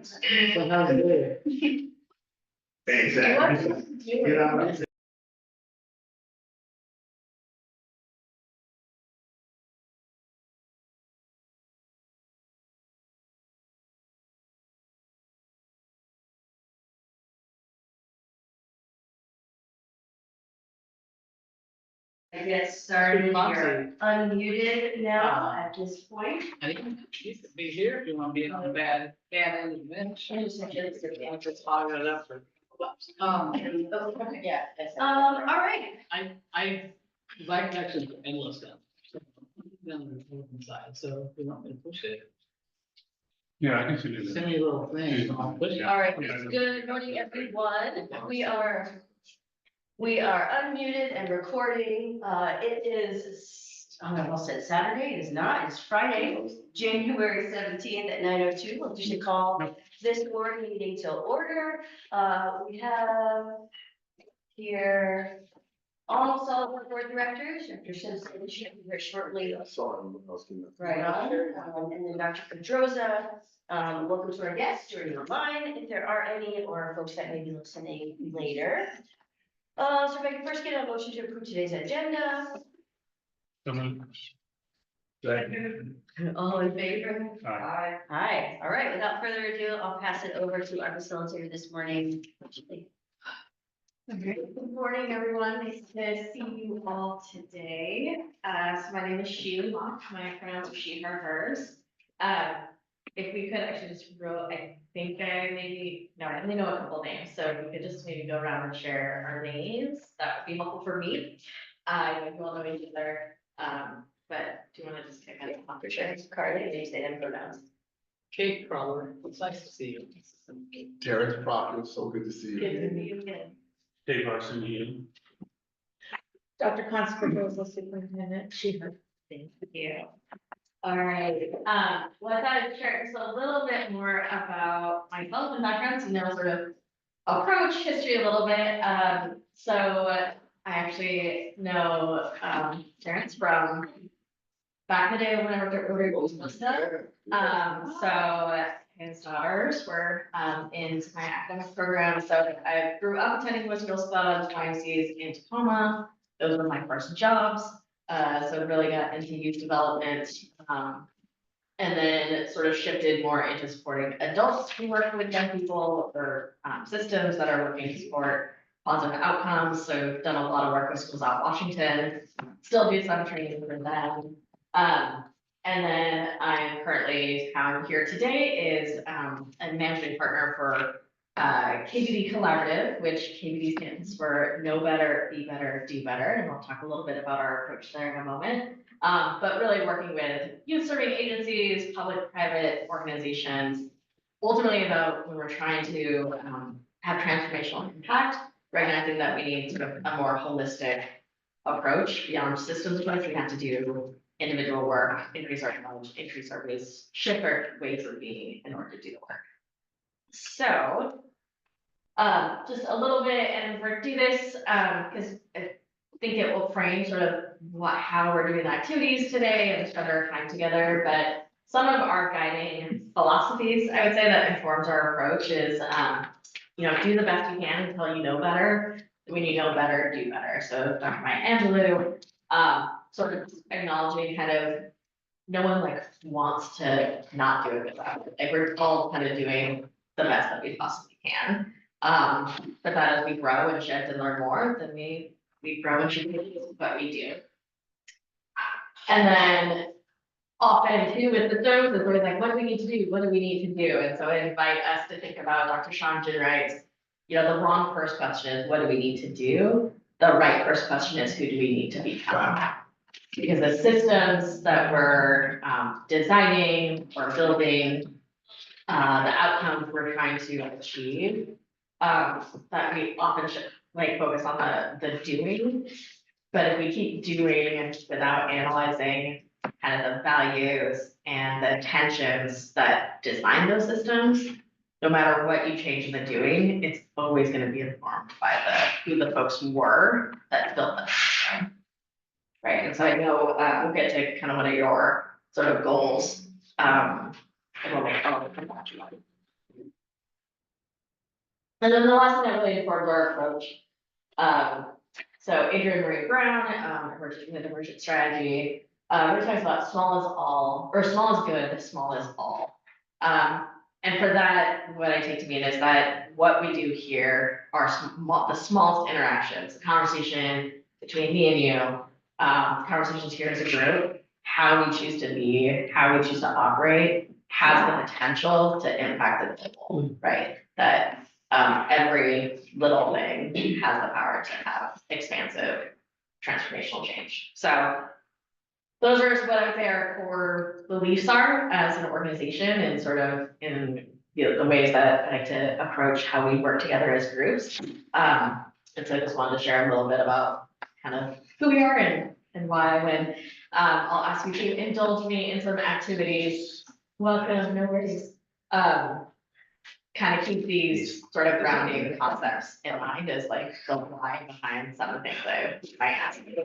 So how's it? Exactly. Get out. Get started, Foxy. you're unmuted now at this point. I think you could be here if you want to be on the bad end of the bench. I just fog it up for. Yeah. All right, I like actually endless stuff. Down the side, so if you want me to push it, Yeah, I can see send that. me a little thing, I'll push it. all right, good morning, everyone. We are unmuted and recording. It is, I almost said Saturday, it is not, it's Friday, January 17th at 9:02. We'll just call this board meeting to order. We have here almost all of our board directors, Dr. Simpson, should be here shortly. Right on, and then Dr. Pedroza, welcome to our guests joining online, if there are any, or folks that may be listening later. So if I can first get a motion to approve today's agenda, all in favor? Aye. Aye, all right, without further ado, I'll pass it over to our facilitator this morning. Good morning, everyone. Nice to see you all today. So my name is Sheila Mock. My pronouns are she, her, hers. If we could actually just I only know a couple names, so if we could just maybe go around and share our names, that would be helpful for me. I know you all know each other, but do you want to just kick it off? Sure, Carly, and you say them pronouns. Kate Crawler, it's nice to see you. Terrence Proctor, so good to see you. Good to see you again. Dave Larson here. Dr. Constable, Superintendent, she, her. Thank you. All right, well, I thought I'd share just a little bit more about myself and background, so sort of approach history a little bit. So I actually know, Terrence from back in the day when I worked at Rotary Vista. So his daughters were, in my academic program, so I grew up attending West Girls Club, YMCA's in Tacoma. Those were my first jobs. So really got into youth development, and then sort of shifted more into supporting adults who work with young people or systems that are working to support positive outcomes. So done a lot of work with Schools Out Washington, still do some training for them. And then I'm currently, how I'm here today is a managing partner for KBD Collaborative, which KBD stands for Know Better, Be Better, Do Better. And we'll talk a little bit about our approach there in a moment. But really working with youth serving agencies, public-private organizations, ultimately though, when we're trying to have transformational impact, recognizing that we need sort of a more holistic approach beyond systems work. We have to do individual work, increase our knowledge, increase our ways, shift our ways of being in order to do the work. So, just a little bit, and we're do this because I think it will frame sort of how we're doing the activities today and spend our time together. But some of our guiding philosophies, I would say, that informs our approach is, do the best you can until you know better. When you know better, do better. So Dr. Maya Angelou, sort of acknowledging kind of no one like wants to not do a good job. Like we're all kind of doing the best that we possibly can. But that as we grow and shift and learn more, then we grow and shift what we do. And then often too with the services, we're like, what do we need to do? What do we need to do? And so I invite us to think about Dr. Sean Ginwright's, the wrong first question is, what do we need to do? The right first question is, who do we need to become? Because the systems that we're designing or building, the outcomes we're trying to achieve, that we often should focus on the doing. But if we keep doing without analyzing kind of the values and the intentions that design those systems, no matter what you change in the doing, it's always going to be informed by who the folks were that built them. Right, and so I know we'll get to kind of one of your sort of goals, and we'll come back to that. And then the last thing I really informed our approach. So Adrian Marie Brown, emergent strategy, we talks about small is all, or small is good, small is all. And for that, what I take to mean is that what we do here are the smallest interactions, the conversation between me and you, conversations here as a group, how we choose to be, how we choose to operate, has the potential to impact the global, right? That every little thing has the power to have expansive transformational change. So those are what I would say our core beliefs are as an organization and sort of in the ways that I like to approach how we work together as groups. And so I just wanted to share a little bit about kind of who we are and why when I'll ask you to indulge me in some activities. Welcome, no worries. Kind of keep these sort of grounding concepts in mind as like the why behind some of the things that you might ask me to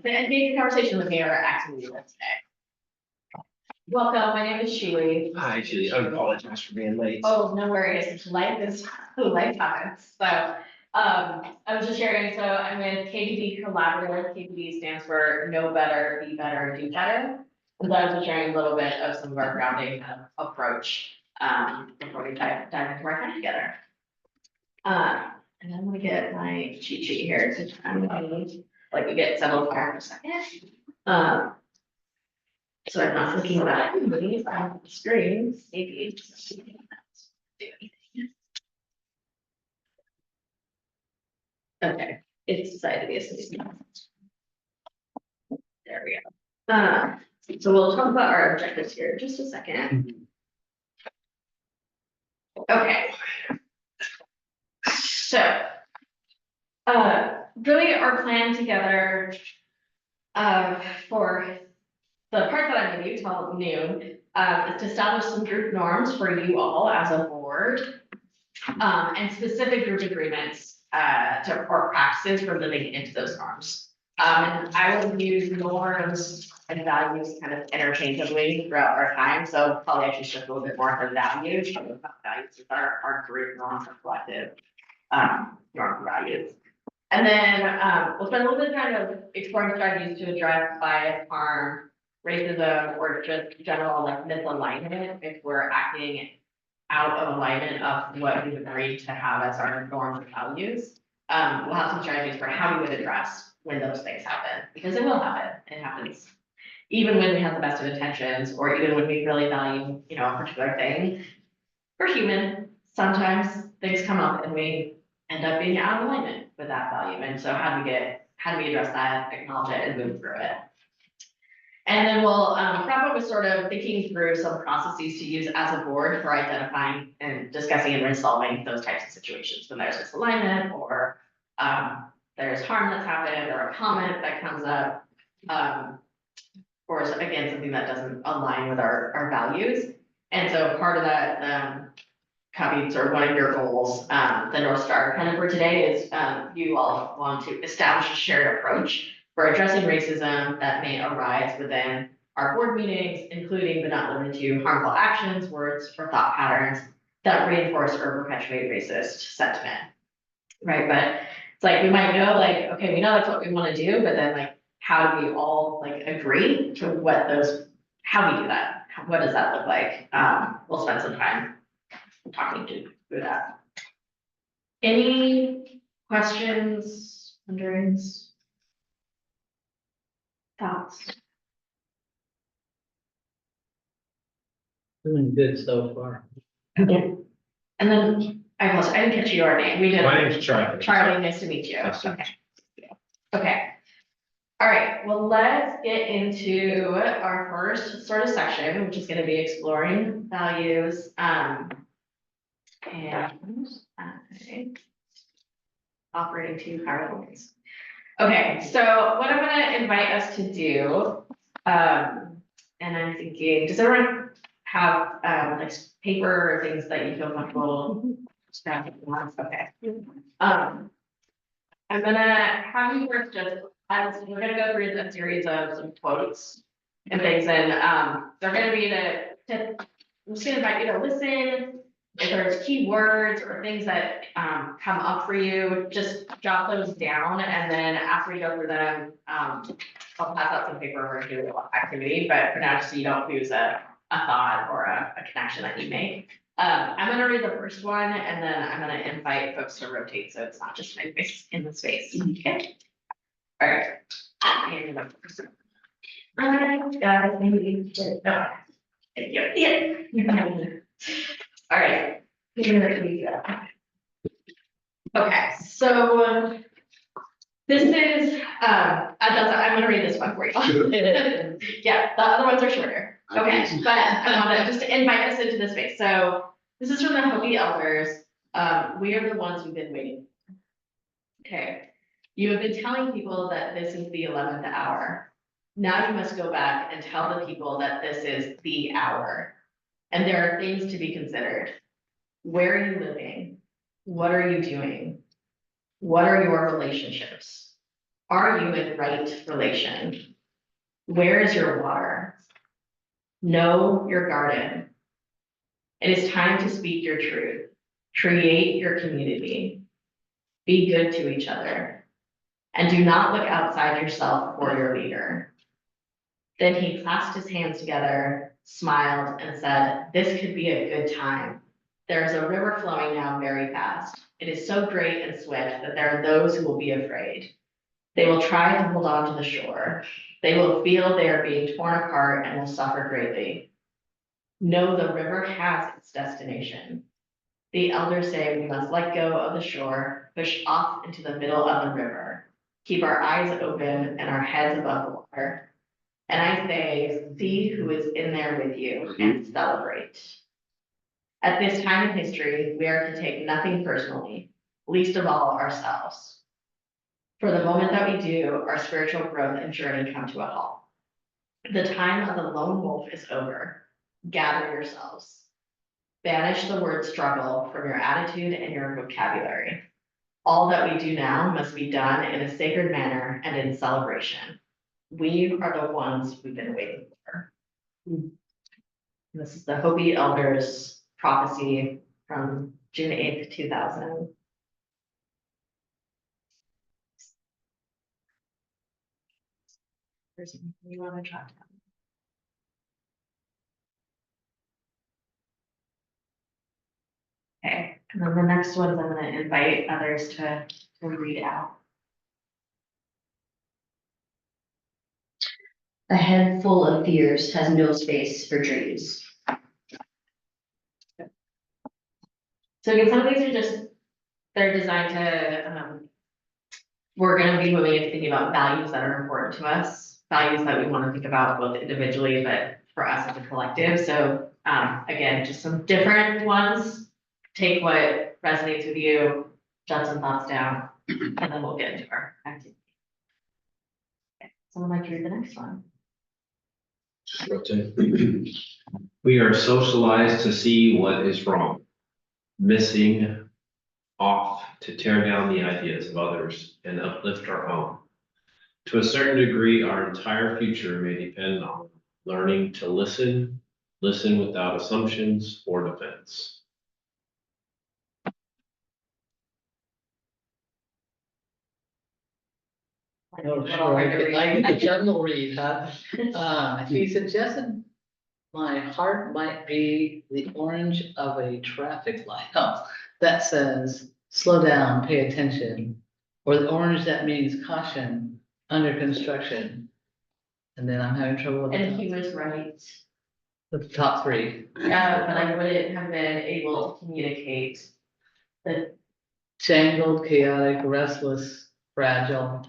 engage in conversation with me or actively with today. Welcome, my name is Sheely. Hi, Julie. I apologize for being late. Oh, no worries. Life is happens. So I was just sharing, so I'm with KBD Collaborative. KBD stands for Know Better, Be Better, Do Better. And so I was just sharing a little bit of some of our grounding approach before we dive into our time together. And I'm gonna get my cheat sheet here, because I'm gonna like we get settled for a second. So I'm not looking at it on the screen, maybe. Okay, it's decided to be a sleep. There we go. So we'll talk about our objectives here in just a second. Okay. So, really our plan together, for the part that I'm gonna do till noon, is to establish some group norms for you all as a board. And specific group agreements, or practices for living into those norms. And I will use norms and values kind of interchangeably throughout our time, so probably actually shift a little bit more to values, values is our group norms or collective norms and values. And then we'll spend a little bit of time of exploring strategies to address bias, harm, racism, or just general like misalignment if we're acting out of alignment of what we've agreed to have as our norms and values. We'll have some strategies for how we would address when those things happen, because it will happen. It happens even when we have the best of intentions, or even when we really value, you know, a particular thing. We're human. Sometimes things come up and we end up being out of alignment with that value. And so how do we address that, acknowledge it, and move through it? And then we'll wrap up with sort of thinking through some processes to use as a board for identifying and discussing and resolving those types of situations when there's misalignment or there's harm that's happened or a comment that comes up. Or again, something that doesn't align with our values. And so part of that copied sort of one of your goals, the North Star kind of for today is you all want to establish a shared approach for addressing racism that may arise within our board meetings, including but not limited to harmful actions, words, or thought patterns that reinforce or perpetuate racist sentiment. Right, but it's like we might know, like, okay, we know that's what we want to do, but then like, how do we all like agree to what those, how we do that? What does that look like? We'll spend some time talking through that. Any questions, wonderings, thoughts? Doing good so far. And then I didn't catch your name. We did. My name's Charlie. Charlie, nice to meet you. Nice to Okay. Okay. All right, well, let's get into our first sort of section, which is going to be exploring values. Operating two powerful ways. Okay, so what I'm going to invite us to do, and I'm thinking, does everyone have like paper or things that you feel comfortable scratching on? Okay. I'm gonna have you work just as we're gonna go through a series of some quotes and things, and they're gonna be I'm just gonna invite you to listen, if there's keywords or things that, come up for you, just jot those down, and then after we go through them, I'll pass out some paper or do a activity, but for now, just so you don't lose a thought or a connection that you make. I'm gonna read the first one, and then I'm gonna invite folks to rotate, so it's not just my face in the space, okay? All right. And the first one. Guys, maybe, no. Yeah. All right. Okay, so this is, I'm gonna read this one for you. Yeah, the other ones are shorter. Okay, but I want to just invite us into this space. So this is from the Hopi elders. We are the ones who've been waiting. Okay, you have been telling people that this is the 11th hour. Now you must go back and tell the people that this is the hour. And there are things to be considered. Where are you living? What are you doing? What are your relationships? Are you in right relation? Where is your water? Know your garden. It is time to speak your truth. Create your community. Be good to each other. And do not look outside yourself for your leader. Then he clasped his hands together, smiled, and said, "This could be a good time. There is a river flowing now very fast. It is so great and swift that there are those who will be afraid. They will try to hold on to the shore. They will feel they are being torn apart and will suffer greatly. No, the river has its destination. The elders say we must let go of the shore, push off into the middle of the river, keep our eyes open and our heads above the water. And I say, see who is in there with you and celebrate. At this time in history, we are to take nothing personally, least of all ourselves. For the moment that we do, our spiritual growth and journey come to a halt. The time of the lone wolf is over. Gather yourselves. Banish the word struggle from your attitude and your vocabulary. All that we do now must be done in a sacred manner and in celebration. We are the ones we've been waiting for. This is the Hopi Elders prophecy from June 8th, 2000. You want to try to? Okay, and then the next one, I'm gonna invite others to read out. A head full of fears has no space for dreams. So again, some of these are just, they're designed to, we're gonna be moving into thinking about values that are important to us, values that we want to think about both individually, but for us as a collective. So again, just some different ones. Take what resonates with you, jot some thoughts down, and then we'll get into our activity. Okay, someone like to read the next one. We are socialized to see what is wrong, missing off to tear down the ideas of others and uplift our own. To a certain degree, our entire future may depend on learning to listen without assumptions or defense. Oh, sure, I get the general read, huh? He suggested my heart might be the orange of a traffic light. Oh, that says, slow down, pay attention. Or the orange that means caution, under construction. And then I'm having trouble with And he the was right. top three. But I wouldn't have been able to communicate the Jangled, chaotic, restless, fragile.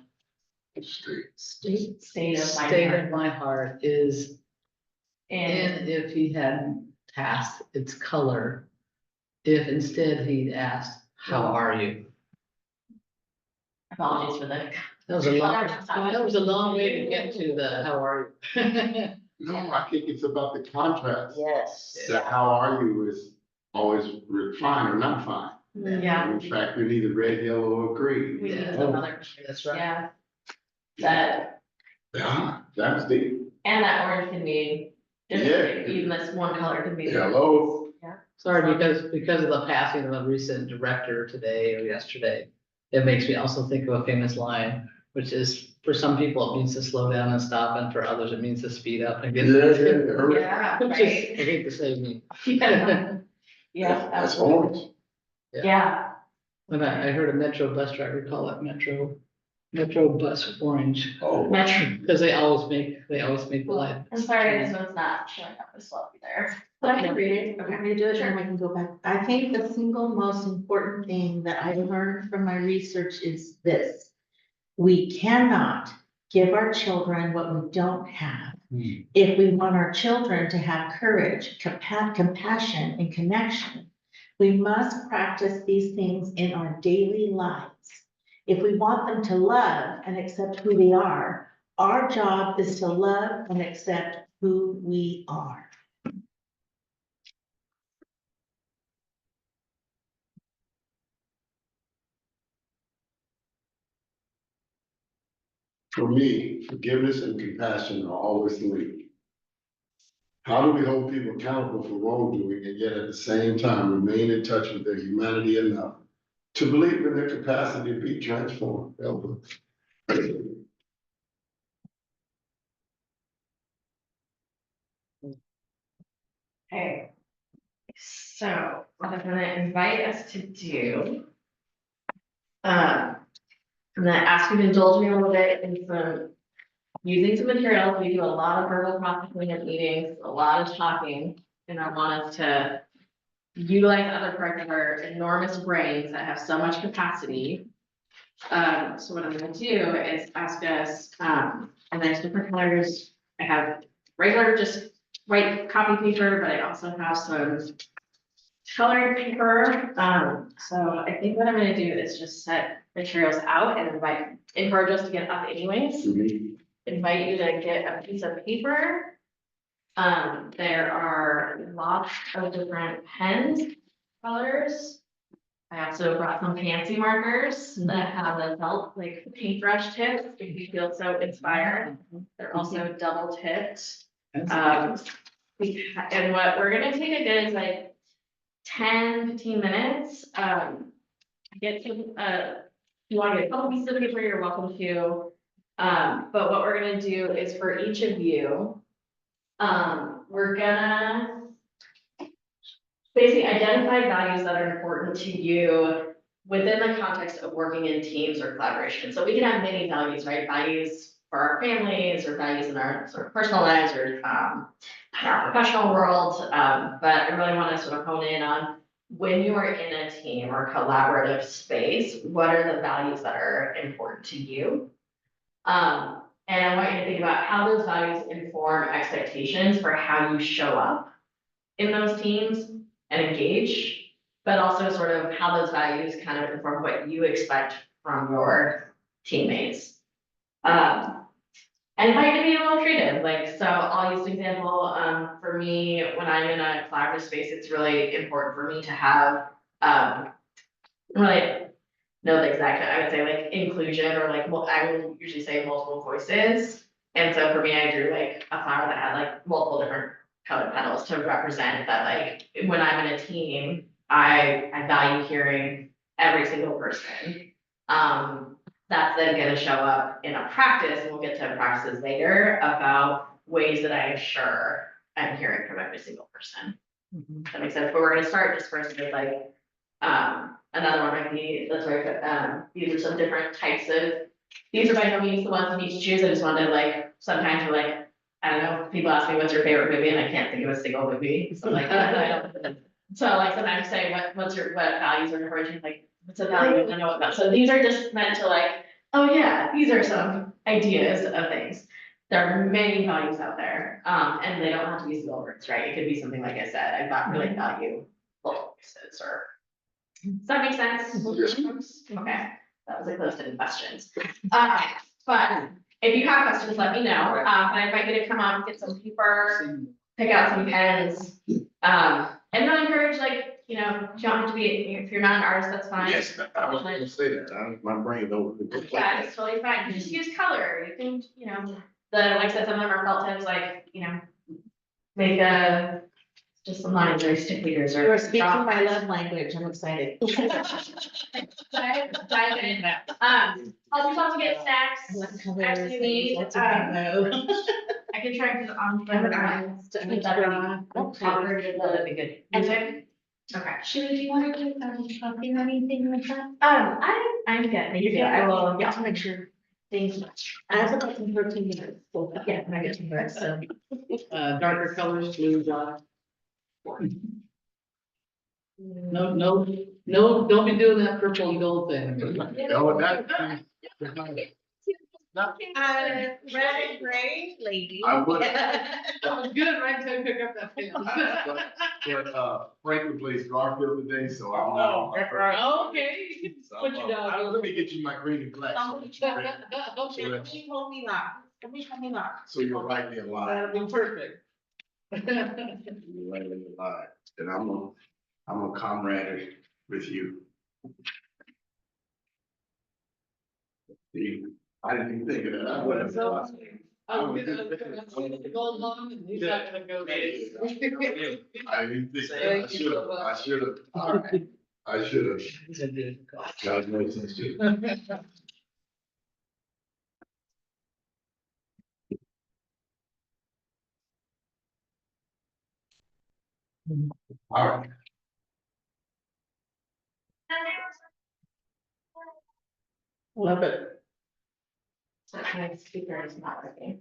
state of my State heart. of my heart is, And and if he hadn't asked its color, if instead he'd asked, how are you? apologies for the. That was a long way to get to the, how are you? No, I think it's about the contrast. Yes. That how are you is always fine or not fine. Yeah. In fact, we're neither red, yellow, or green. We need Yeah. some other. That's right. Yeah. That, Yeah, that's the and that orange can mean, just Yeah. even this one color can be. hello. Yeah. Sorry, because of the passing of a recent director today or yesterday, it makes me also think of a famous line, which is, for some people, it means to slow down and stop, and for others, it means to speed up and get. Yeah, Which is, I right. hate to say me. Yeah, yeah, That's orange. yeah. But I heard a Metro bus driver call it Metro Bus Orange, Oh. Metro. because they always make the light. I'm sorry, this one's not showing up as well either. But I can read it. I'm gonna do it and then we can go back. I think the single most important thing that I learned from my research is this. We cannot give our children what we don't have. If we want our children to have courage, compassion, and connection, we must practice these things in our daily lives. If we want them to love and accept who they are, our job is to love and accept who we are. For me, forgiveness and compassion are always linked. How do we hold people accountable for wrongdoing and yet at the same time remain in touch with their humanity enough to believe in their capacity to be transformed? Elder? Okay. So what I'm gonna invite us to do. I'm gonna ask you to indulge me a little bit in some, using some materials. We do a lot of verbal processing at meetings, a lot of talking. And I want us to utilize other parts of our enormous brains that have so much capacity. So what I'm gonna do is ask us, and there's different colors. I have regular, just white copy paper, but I also have some colored paper. So I think what I'm gonna do is just set materials out and encourage us to get up anyways. Invite you to get a piece of paper. There are lots of different pens, colors. I also brought some fancy markers that have the felt like paintbrush tips, if you feel so inspired. They're also double tipped. And what we're gonna take a good like 10-15 minutes. Get to, if you want to get a couple pieces of paper, you're welcome to. But what we're gonna do is for each of you, we're gonna basically identify values that are important to you within the context of working in teams or collaboration. So we can have many values, right? Values for our families or values in our sort of personal lives or in our professional world. But I really want to sort of hone in on when you are in a team or collaborative space, what are the values that are important to you? And I want you to think about how those values inform expectations for how you show up in those teams and engage, but also sort of how those values kind of inform what you expect from your teammates. And if I can be a little creative, like, so I'll use an example, for me, when I'm in a collaborative space, it's really important for me to have, really know the exact, I would say like inclusion or like, well, I would usually say multiple voices. And so for me, I drew like a flower that had like multiple different colored petals to represent that, like, when I'm in a team, I value hearing every single person. That's then gonna show up in a practice, and we'll get to practices later about ways that I ensure I'm hearing from every single person. That makes sense, but we're gonna start just first with like, another one might be, let's write, these are some different types of, these are by no means the ones we need to choose. I just wanted to like, sometimes we're like, I don't know, people ask me, what's your favorite movie? And I can't think of a single movie. So like, so like sometimes say, what values are important? Like, what's a value? I don't know what that, so these are just meant to like, oh yeah, these are some ideas of things. There are many values out there, and they don't have to be single words, right? It could be something like I said, I not really value both voices, or, does that make sense? Okay, that was a close-ended questions. But if you have questions, let me know. I invite you to come up, get some paper, pick out some pens. And then encourage, like, you know, you don't have to be, if you're not an artist, that's fine. Yes, I was gonna say that, my brain over. Yeah, it's totally fine. Just use color. You can, you know, like I said, some of them are felt tips, like, you know, make a Just some lines or stick figures or. You're speaking my love language, I'm excited. Dive in. I'll just also get snacks. What as colors? we leave. Lots of rainbow. I can try to on. I have an eye. That'd be good. And then, okay. Should we, do you want to do shopping or anything like that? I'm good. You're good, I will, yeah, to make sure things, I also got some protein minutes, so, yeah, I get some bread, so. Darker colors, blue, black. No, don't be doing that purple and gold thing. No, that. Red and gray, lady. I would. That was good, right, to pick up that pen. But, Franklin plays Garfield today, so I'm. Okay, you can So, put your dog. let me get you my green and black. Somebody told me that, somebody told me that. So you're right there live. That'll be perfect. You're right there live. And I'm a comrade with you. See, I didn't even think of that. I would have thought. I was gonna go along and he's not gonna go. I didn't think, I Thank you so much. should have, all right, I should have. He's a good guy. God knows I should. All right. Love it. My speaker is not working.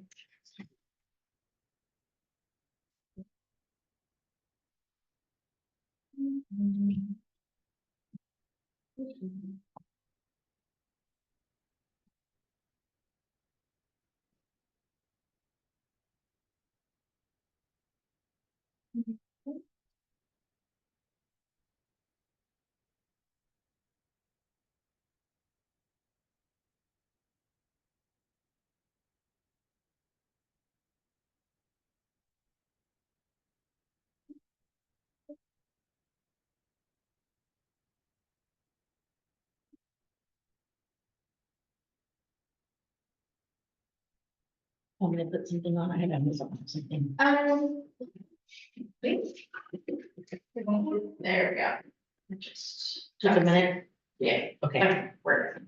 I'm gonna put something on, I have Amazon or something. Please. There we go. Just. Just a minute, Yeah, okay. work.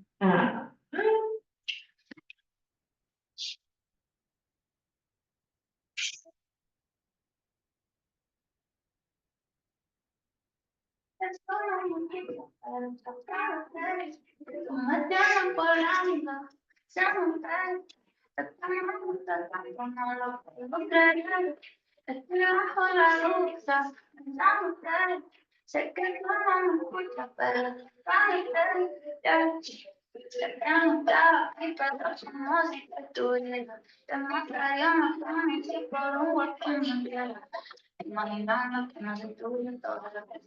Sé que no me escucha, pero te mostraría más de mí si por un hueco me diera. Imaginando que no soy tuyo toda la vez.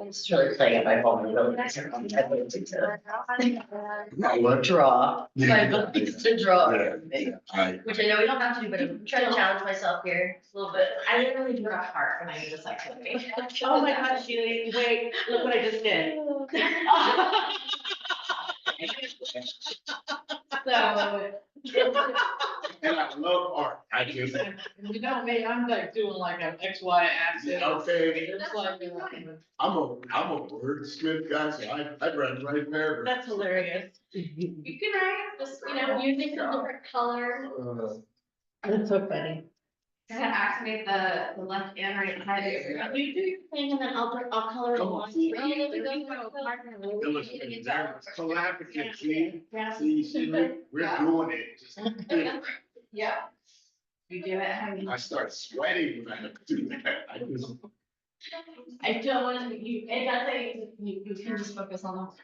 It's really playing at my phone, really. I wouldn't think so. Draw. My Yeah. abilities to draw. Yeah, I, Which I know we don't have to do, but I'm trying to challenge myself here a little bit. I didn't really do a heart when I did this activity. Oh my gosh, Julie, wait, look what I just did. So. and I love art, I just, You know me, I'm like doing like an XY axis. okay, It's like, I'm a wordsmith guy, so I read right there. That's hilarious. You can write, just, using some different colors, That's so funny. kind of activate the left and right side. You do your thing and then I'll color it Come on. on. Illustrating, that's collaborative, see, Yeah. see, we're doing it. Just- Yep. You do it how you. I start sweating when I have to do that, I just. I don't want to, it does say you can just focus on the one part.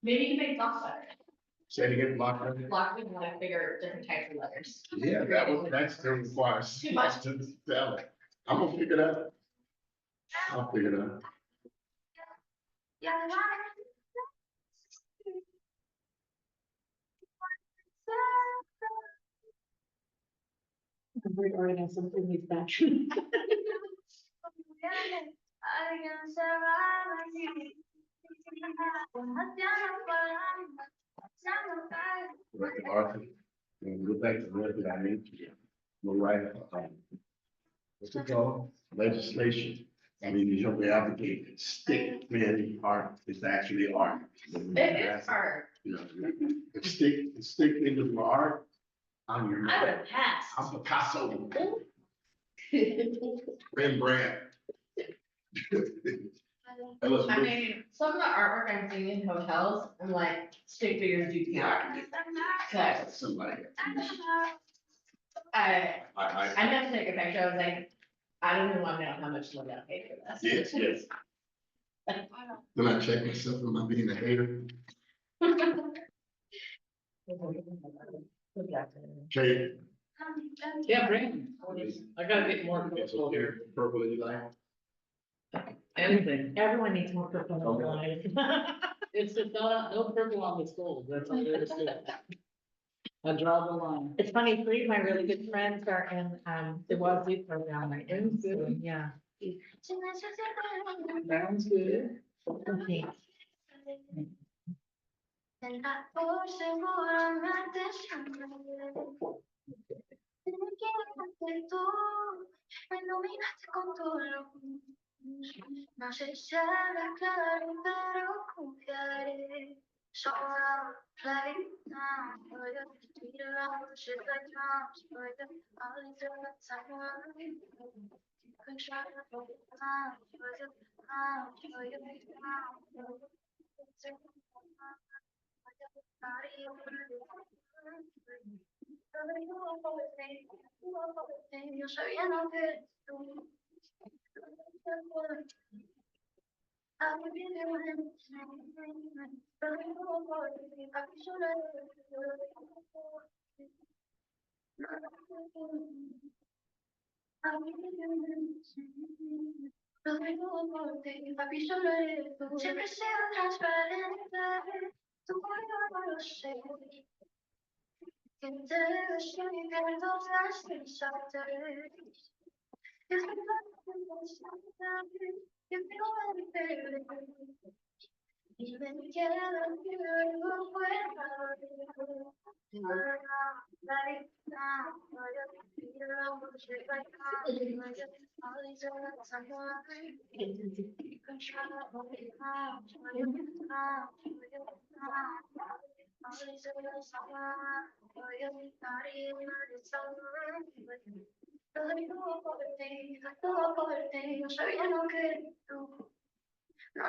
Maybe you can make block letters, Say it again, block. block with like bigger, different types of letters. Yeah, that still requires. Too much. Talent. I'm gonna figure it out. I'll figure it out. I'm very organized, something is bad. Like Arthur, and go back to the word that I made. We'll write. What's it called? legislation. I mean, you don't be advocating stick man art is actually art. It is hard. You know, stick into my art, I'm your I would man. have passed. I'm Picasso, Rembrandt. Ellis I Booth. mean, some of the artwork I'm seeing in hotels, I'm like, stick figures do count. Okay, Somebody. I I, meant to take a picture, I was like, I don't even want to know how much money I paid for this. yes. Then I check myself, am I being a hater? Okay. Yeah, bring, I gotta get more It's people here, purple that you like. anything. Everyone needs more purple in their life. It's just not, no purple on the gold, that's all there is to it. I draw the line. It's funny, three of my really good friends are in, the Wazoo program right now, so, yeah. Sounds good. Okay. Por seguro me desamé. Que tú me iluminaste con tu luz. No sé si hablas claro, pero confiaré. So I'll play now for you. Tweet around, shit like drums for you. All these other time. You can try to hold it down for you. For you, yo sabiendo que tú siempre he sido transparente, tu cuerpo no lo sé. Que te ves y pierdo las sensaciones. Es que y me quedo luego fuera. Like now, you know, shit like that, all these other someone, you can try to hold it out, all these other someone, your body, it's so yo sabiendo que tú no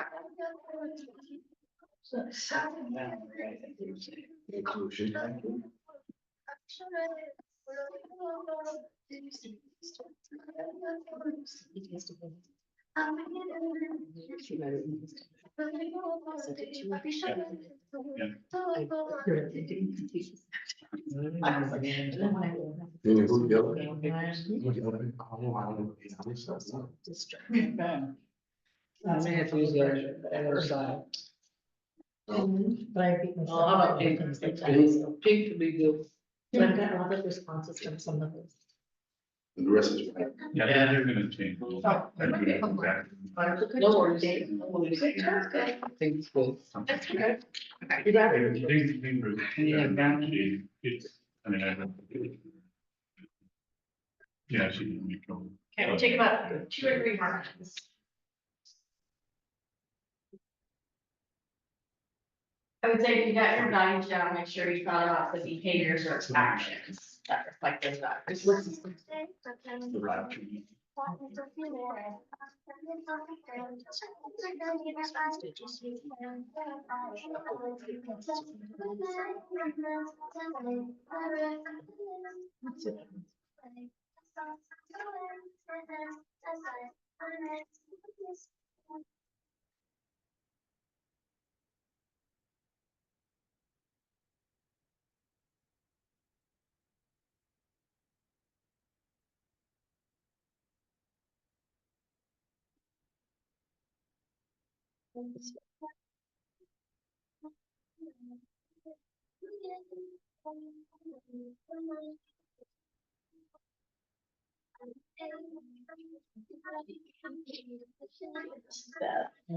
Then who yelling? I may have to use the other side. But I think. Oh, how about pink? Pink could be good. I've got a lot of responses from some of those. And the rest is white. Yeah, they're gonna change. Exactly. No worries. No worries. Pink's good. That's okay. You'd rather- Yeah, brown. It's, I mean, I don't. Yeah, she didn't make trouble. Okay, we'll take about 2 or 3 markers. I would say if you got your values down, make sure you thought about the behaviors or actions that reflect those values. The right tree.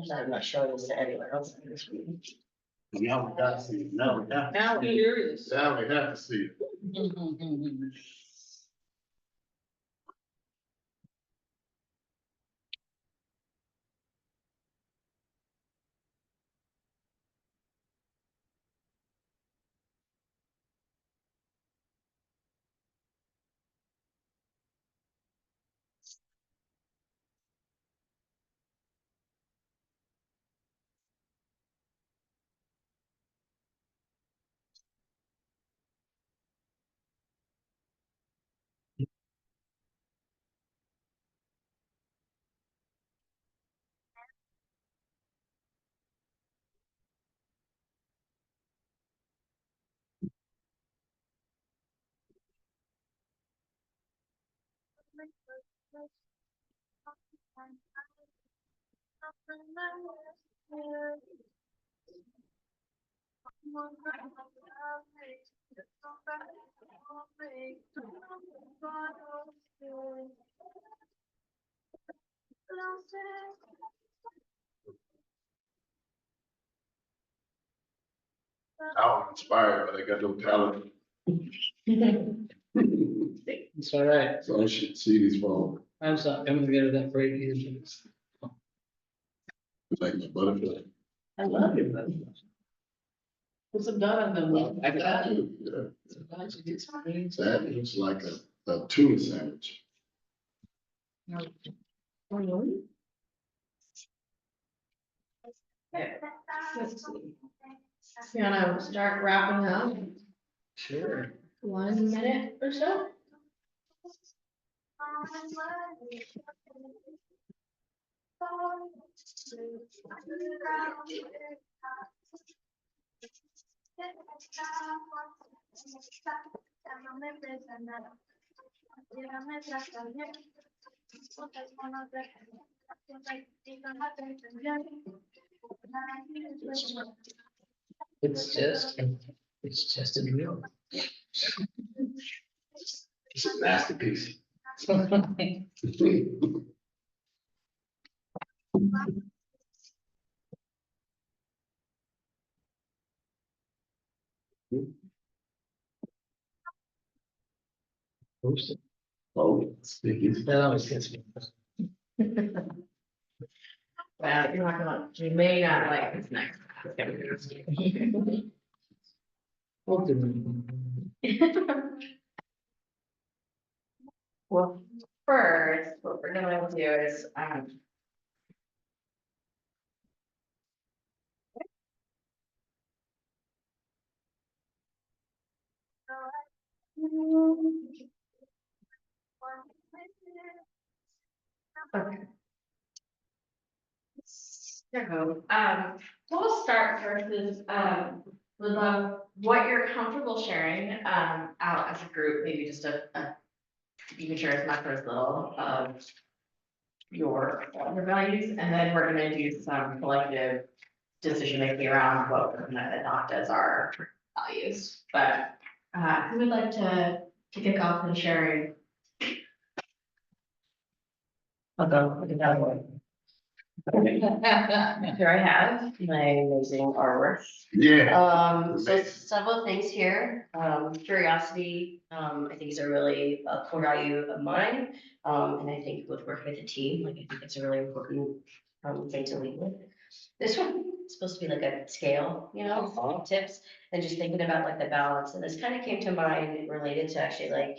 I'm not showing this to anyone else in this meeting. Now we got to see it. Now we got. Now we're curious. Now we have to see it. I'm inspired, but I got no talent. It's all right. So I should see these fall I'm sorry, I'm gonna get that great music. like my butterfly. I love your business. Put some done on them. Well, I got you. Yeah. Sometimes you get some greens. That looks like a tuna sandwich. Gonna start wrapping up, Sure. 1 minute or so. It's just a drill. It's a masterpiece. Oh, sticky. That always gets me. Well, you're not gonna, you may not like this next. We'll do Well, first, what we're gonna do is, okay. So, we'll start first is, would love what you're comfortable sharing, out as a group, maybe just you can share as much or as little of your values, and then we're gonna do some collective decision making around what we're gonna adopt as our values, but, who would like to kick off and sharing? I'll go, look at that one. Here I have my amazing artwork. Yeah. So several things here, curiosity, I think is a really core value of mine. And I think with working with a team, like, I think it's a really important, thing to lead with. This one is supposed to be like a scale, you know, tips, and just thinking about like the balance, and this kind of came to mind related to actually like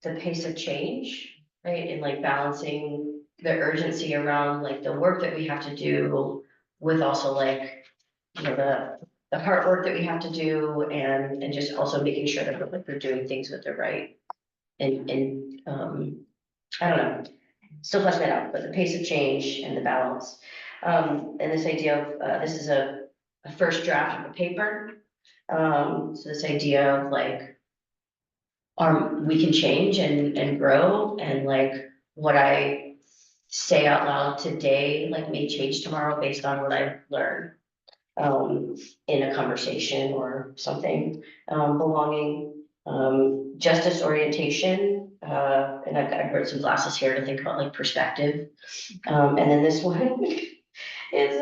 the pace of change, right, and like balancing the urgency around like the work that we have to do with also like, you know, the hard work that we have to do, and just also making sure that we're doing things with the right and I don't know, still flesh that out, but the pace of change and the balance. And this idea of, this is a first draft of a paper. So this idea of like, we can change and grow, and like what I say out loud today, like may change tomorrow based on what I've learned. In a conversation or something, belonging, justice orientation, and I brought some glasses here to think about like perspective. And then this one is,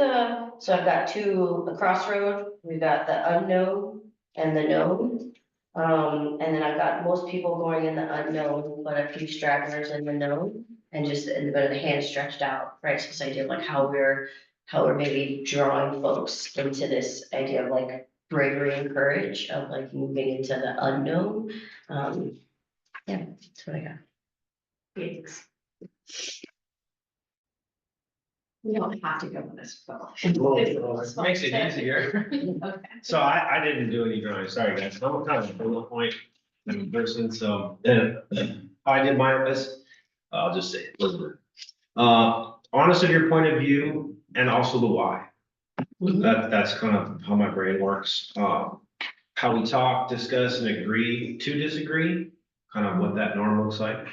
so I've got a crossroad, we've got the unknown and the known. And then I've got most people going in the unknown, but a few stragglers in the known, and just a bit of the hand stretched out, right? So this idea of like how we're maybe drawing folks into this idea of like bravery and courage of like moving into the unknown. Yeah, that's what I got. Thanks. We don't have to go with this, but. Makes it easier. Okay. So I didn't do any drawing, sorry guys, I'm kind of a bullet point person, so, how I did mine was, I'll just say it, Elizabeth. Honest of your point of view, and also the why. That's kind of how my brain works, how we talk, discuss, and agree to disagree, kind of what that norm looks like.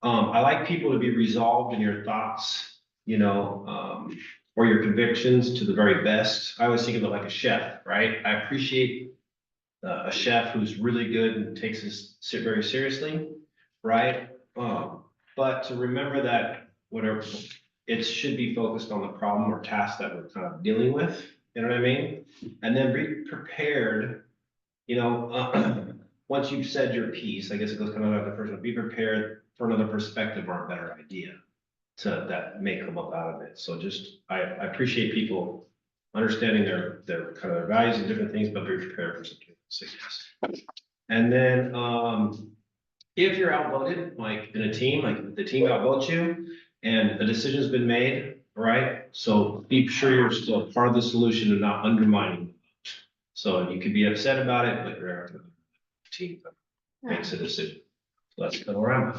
I like people to be resolved in your thoughts, or your convictions to the very best. I always think of it like a chef, right? I appreciate a chef who's really good and takes his sit very seriously, right? But to remember that whatever, it should be focused on the problem or task that we're kind of dealing with, you know what I mean? And then be prepared, once you've said your piece, I guess it goes kind of like the first one, be prepared for another perspective or a better idea that may come up out of it. So just, I appreciate people understanding their kind of their values and different things, but be prepared for something success. And then, if you're outvoted, like in a team, like the team outvotes you and a decision's been made, right? So be sure you're still part of the solution and not undermining the vote. So you could be upset about it, but you're the team that makes a decision. So that's kind of where I'm at.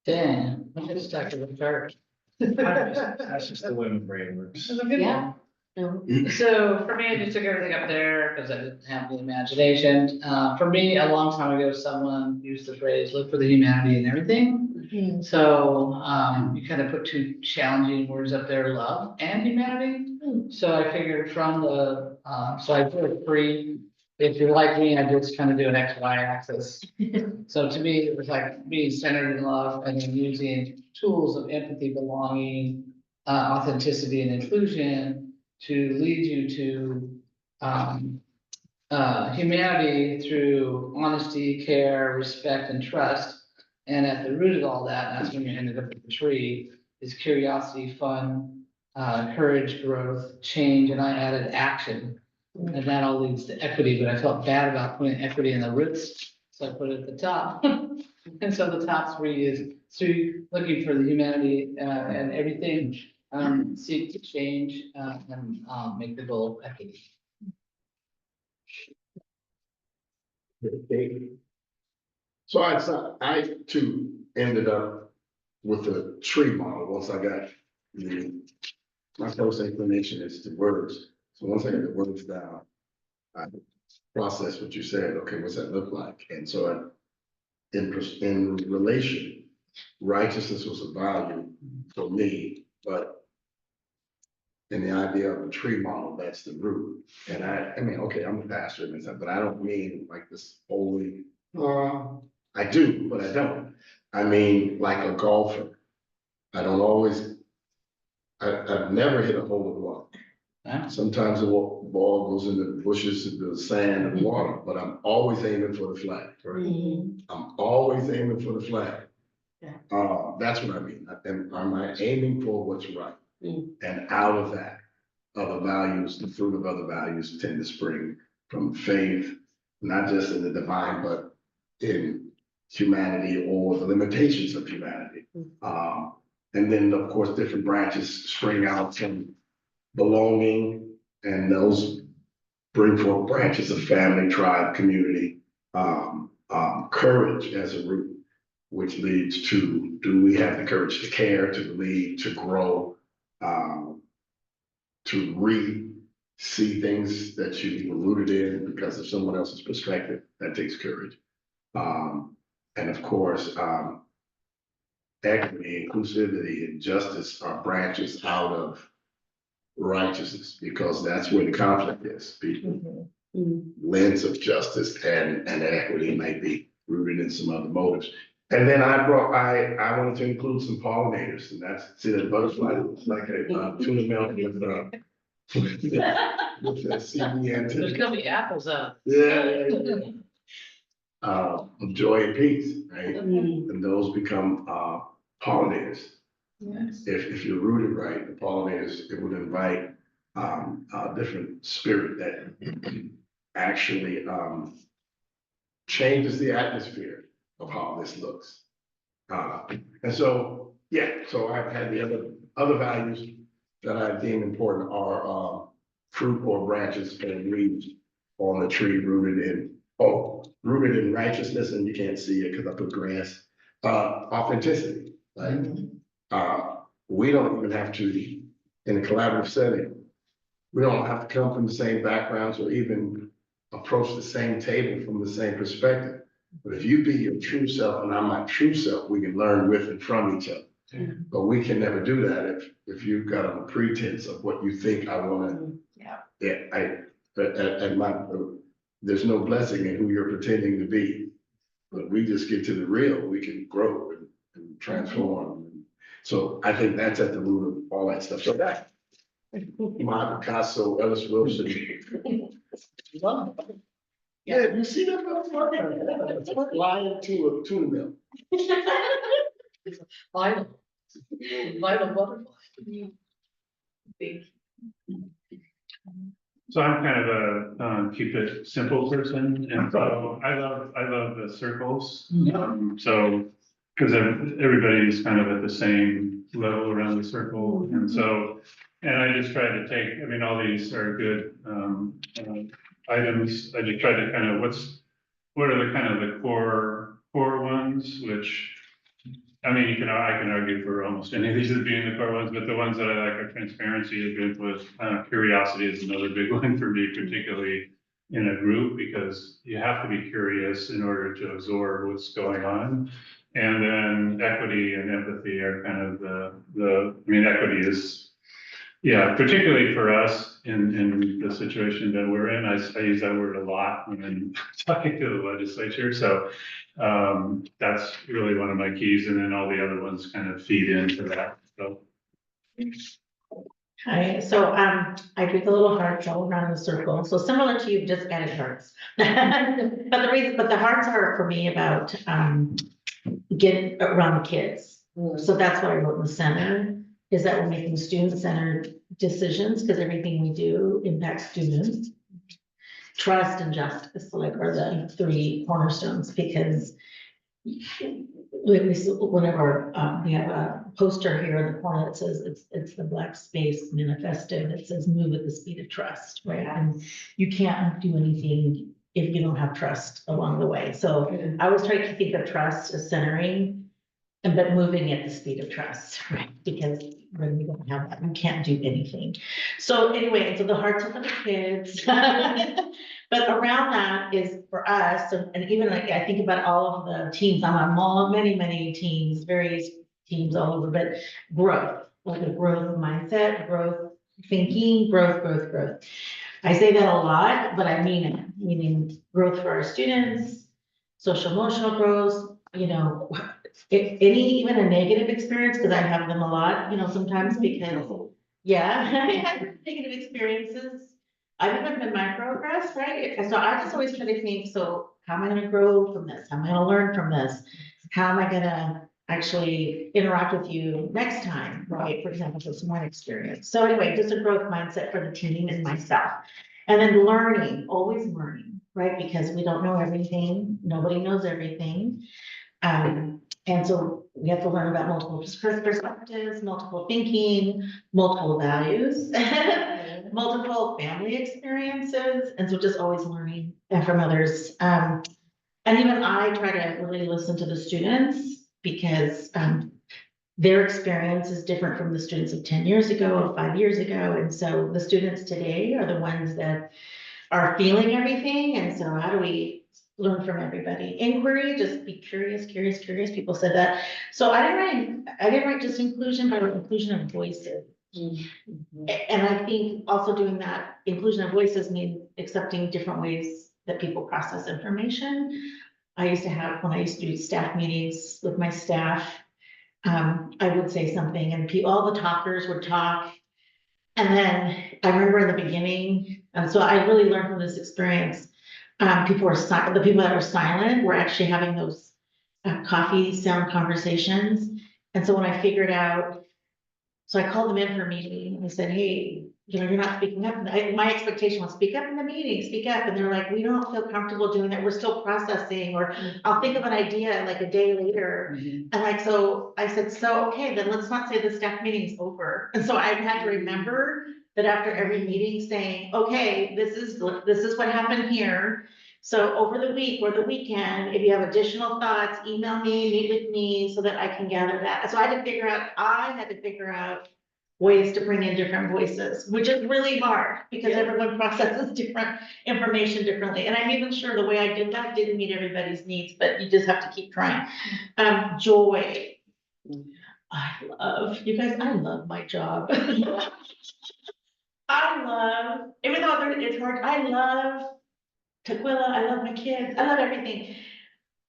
Dan, I'm just stuck in the chart. That's just the way my brain works. Yeah. No. So for me, I just took everything up there because I didn't have the imagination. For me, a long time ago, someone used the phrase, look for the humanity in everything. So, you kind of put two challenging words up there, love and humanity. So I figured from so I put a three. If you're like me, I just kind of do an X, Y axis. So to me, it was like being centered in love and then using tools of empathy, belonging, authenticity and inclusion to lead you to humanity through honesty, care, respect, and trust. And at the root of all that, and that's when you ended up with the tree, is curiosity, fun, courage, growth, change, and I added action. And that all leads to equity, but I felt bad about putting equity in the roots, so I put it at the top. And so the top three is through looking for the humanity and everything, seek to change and make the goal equity. So I too ended up with the tree model once I got my first inclination is to words. So once I got the words down, I processed what you said. Okay, what's that look like? And so in relation, righteousness was a value for me, but in the idea of a tree model, that's the root. And I mean, okay, I'm a pastor and stuff, but I don't mean like this holy, I do, but I don't. I mean, like a golfer. I don't always, I've never hit a hole in one. Sometimes the ball goes into the bushes, the sand and water, but I'm always aiming for the flag. I'm always aiming for the flag. That's what I mean. Am I aiming for what's right? And out of that, other values, the fruit of other values tend to spring from faith, not just in the divine, but in humanity or the limitations of humanity. And then, of course, different branches spring out from belonging, and those bring forth branches of family, tribe, community, courage as a root, which leads to, do we have the courage to care, to believe, to grow, to see things that you were rooted in because of someone else's perspective? That takes courage. And of course, equity, inclusivity, and justice are branches out of righteousness, because that's where the conflict is. People lens of justice and equity may be rooted in some other motives. And then I wanted to include some pollinators, and that's, see that butterfly, it's like a tuna melt with that CB antenna. There's gonna be apples out. Yeah. Of joy and peace, right? And those become pollinators. Yes. If you're rooted right, the pollinators, it would invite a different spirit that actually changes the atmosphere of how this looks. And so, yeah, so I've had the other values that I deem important are fruit or branches and leaves on the tree rooted in righteousness, and you can't see it because I put grass. Authenticity, like we don't even have to, in a collaborative setting, we don't have to come from the same backgrounds or even approach the same table from the same perspective. But if you be your true self and I'm my true self, we can learn with and from each other. But we can never do that if you've got a pretense of what you think I wanna. Yeah, there's no blessing in who you're pretending to be. But we just get to the real, we can grow and transform. So I think that's at the root of all that stuff. So that, my Picasso, Ellis Wilson. Yeah, you see that? It's like lying to a tuna mill. Vital, vital butterfly. So I'm kind of a keep it simple person, and so I love the circles. So, because everybody's kind of at the same level around the circle, and so, and I just try to take, I mean, all these are good items. I just try to kind of, what are the kind of the core ones, which, I mean, I can argue for almost any of these as being the core ones, but the ones that I like are transparency, is good with, curiosity is another big one for me, particularly in a group, because you have to be curious in order to absorb what's going on. And then equity and empathy are kind of I mean, equity is, yeah, particularly for us in the situation that we're in, I use that word a lot when I'm talking to the legislature, so that's really one of my keys, and then all the other ones kind of feed into that, so. Hi, so I did the little hearts all around the circle, so similar to you, just added hearts. But the hearts are for me about get around the kids. So that's what I wrote in the center, is that we're making student-centered decisions, because everything we do impacts students. Trust and justice, like, are the three cornerstones, because whenever we have a poster here in the corner that says it's the Black Space Manifesto that says move at the speed of trust, right? And you can't do anything if you don't have trust along the way. So I was trying to think of trust as centering, but moving at the speed of trust, right? Because when we don't have that, we can't do anything. So anyway, so the hearts are for the kids. But around that is for us, and even like, I think about all of the teams, I'm on many teams, various teams all over, but growth, like a growth mindset, growth thinking, growth. I say that a lot, but I mean it, meaning growth for our students, social emotional growth, even a negative experience, because I have them a lot, sometimes because, yeah, I have negative experiences. I've even been microaggressed, right? And so I just always try to think, so how am I gonna grow from this? How am I gonna learn from this? How am I gonna actually interact with you next time, right? For example, so it's one experience. So anyway, just a growth mindset for the team and myself. And then learning, always learning, right? Because we don't know everything. Nobody knows everything. And so we have to learn about multiple perspectives, multiple thinking, multiple values, multiple family experiences. And so just always learning from others. And even I try to really listen to the students, because their experience is different from the students of 10 years ago or 5 years ago. And so the students today are the ones that are feeling everything. And so how do we learn from everybody? Inquiry, just be curious. People said that. So I didn't write just inclusion, but inclusion of voices. And I think also doing that inclusion of voices means accepting different ways that people process information. When I used to do staff meetings with my staff, I would say something and all the talkers would talk. And then I remember in the beginning, and so I really learned from this experience, the people that were silent were actually having those coffee sound conversations. And so when I figured out, so I called them in for a meeting and I said, hey, you're not speaking up. My expectation was speak up in the meeting, speak up. And they're like, we don't feel comfortable doing that. We're still processing, or I'll think of an idea like a day later. And so I said, so, okay, then let's not say the staff meeting's over. And so I had to remember that after every meeting saying, okay, this is what happened here. So over the week or the weekend, if you have additional thoughts, email me, meet with me so that I can gather that. So I had to figure out ways to bring in different voices, which is really hard because Yeah. everyone processes different information differently. And I'm even sure the way I did that didn't meet everybody's needs, but you just have to keep trying. Joy. You guys, I love my job. I love, even though it's hard, I love Tequila, I love my kids, I love everything.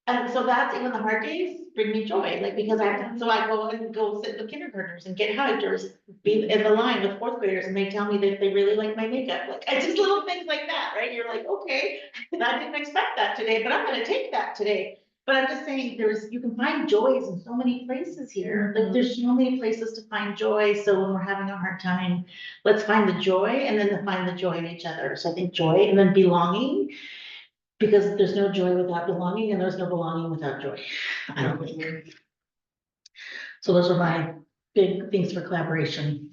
And so that's even the hard days bring me joy, like, because I go and go sit with kindergartners and get hugged or be in the line with fourth graders and they tell me that they really like my makeup, like, I just little things like that, right? You're like, okay, I didn't expect that today, but I'm gonna take that today. But I'm just saying, you can find joys in so many places here, like, there's so many places to find joy, so when we're having a hard time, let's find the joy and then to find the joy in each other, so I think joy and then belonging. Because there's no joy without belonging and there's no belonging without joy, I don't think. So those are my big things for collaboration.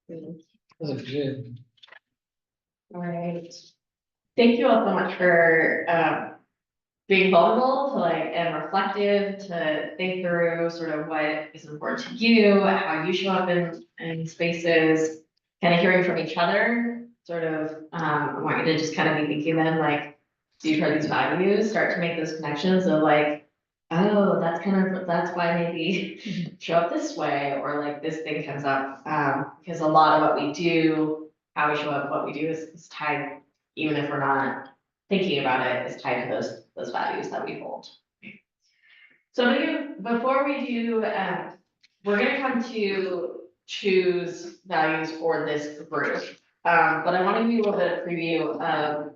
Those are good. All right. Thank you all so much for, being vulnerable to like, and reflective to think through sort of what is important to you, how you show up in spaces, kind of hearing from each other, sort of, I want you to just kind of be thinking then like, do you share these values, start to make those connections of like, oh, that's why maybe show up this way, or like this thing comes up, because a lot of what we do, how we show up, what we do is tied, even if we're not thinking about it, is tied to those values that we hold. So before we do, we're gonna come to choose values for this group. But I want to give you a little bit of preview of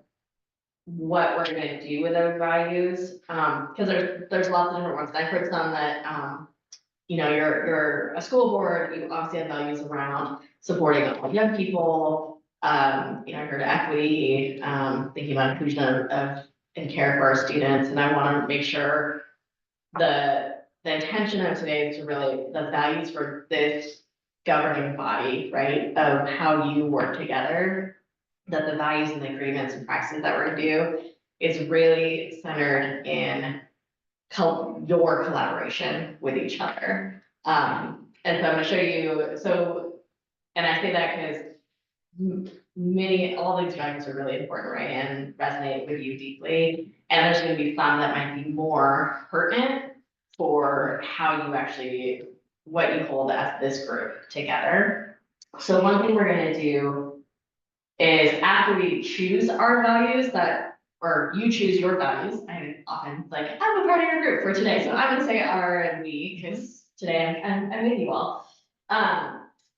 what we're gonna do with those values, because there's lots of different ones. And I've heard some that, you know, you're a school board, you obviously have values around supporting young people. You know, I heard equity, thinking about inclusion of and care for our students, and I want to make sure the intention of today is to really the values for this governing body, right, of how you work together, that the values and the agreements and practices that we're gonna do is really centered in your collaboration with each other. And so I'm gonna show you, and I say that because all these values are really important, right, and resonate with you deeply. And there's gonna be some that might be more pertinent for how you actually, what you hold as this group together. So one thing we're gonna do is after we choose our values or you choose your values, I often like, I'm a part of your group for today, so I'm gonna say our and we, because today I'm with you all.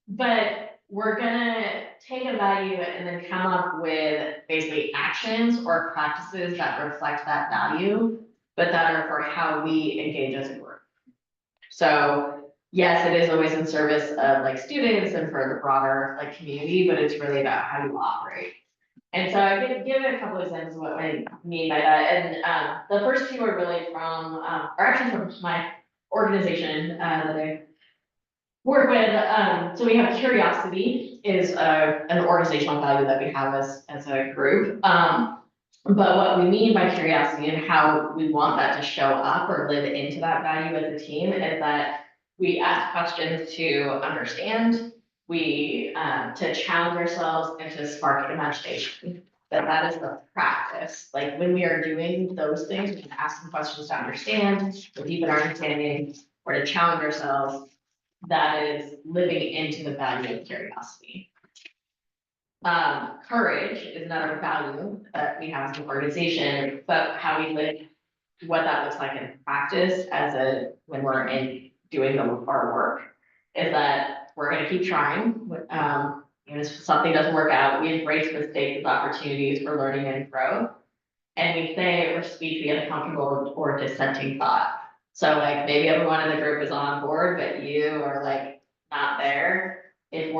But we're gonna take a value and then come up with basically actions or practices that reflect that value, but that are for how we engage as a group. So yes, it is always in service of like students and for the broader like community, but it's really about how you operate. And so I can give a couple examples of what I mean by that. And the first two are really are actually from my organization that I work with. So we have curiosity is an organizational value that we have as a group. But what we mean by curiosity and how we want that to show up or live into that value as a team is that we ask questions to understand, to challenge ourselves and to spark imagination. That is the practice. Like when we are doing those things, we can ask some questions to understand, to deepen our understanding, or to challenge ourselves. That is living into the value of curiosity. Courage is another value that we have as an organization, but how we live, what that looks like in practice when we're doing our work, is that we're gonna keep trying. If something doesn't work out, we embrace mistakes as opportunities for learning and growth. And we say or speak the uncomfortable or dissenting thought. So like maybe everyone in the group is on board, but you are like not there. If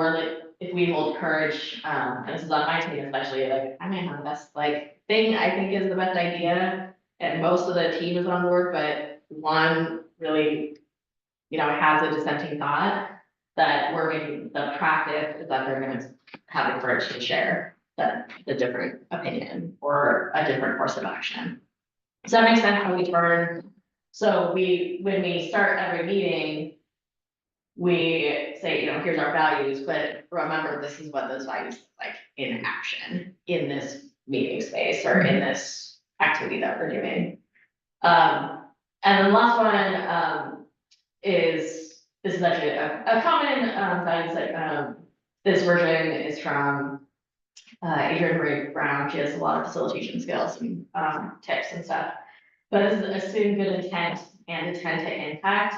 we hold courage, and this is on my team especially, like I might have the best like thing I think is the best idea, and most of the team is on board, but one really, has a dissenting thought, that we're making the practice is that they're gonna have the courage to share the different opinion or a different course of action. Does that make sense how we turn? So when we start every meeting, we say, here's our values, but remember, this is what those values look like in action in this meeting space or in this activity that we're doing. And the last one, this is actually a common, values that, this version is from, Adrienne Marie Brown. She has a lot of facilitation skills and, tips and stuff. But it's assume good intent and intent to impact.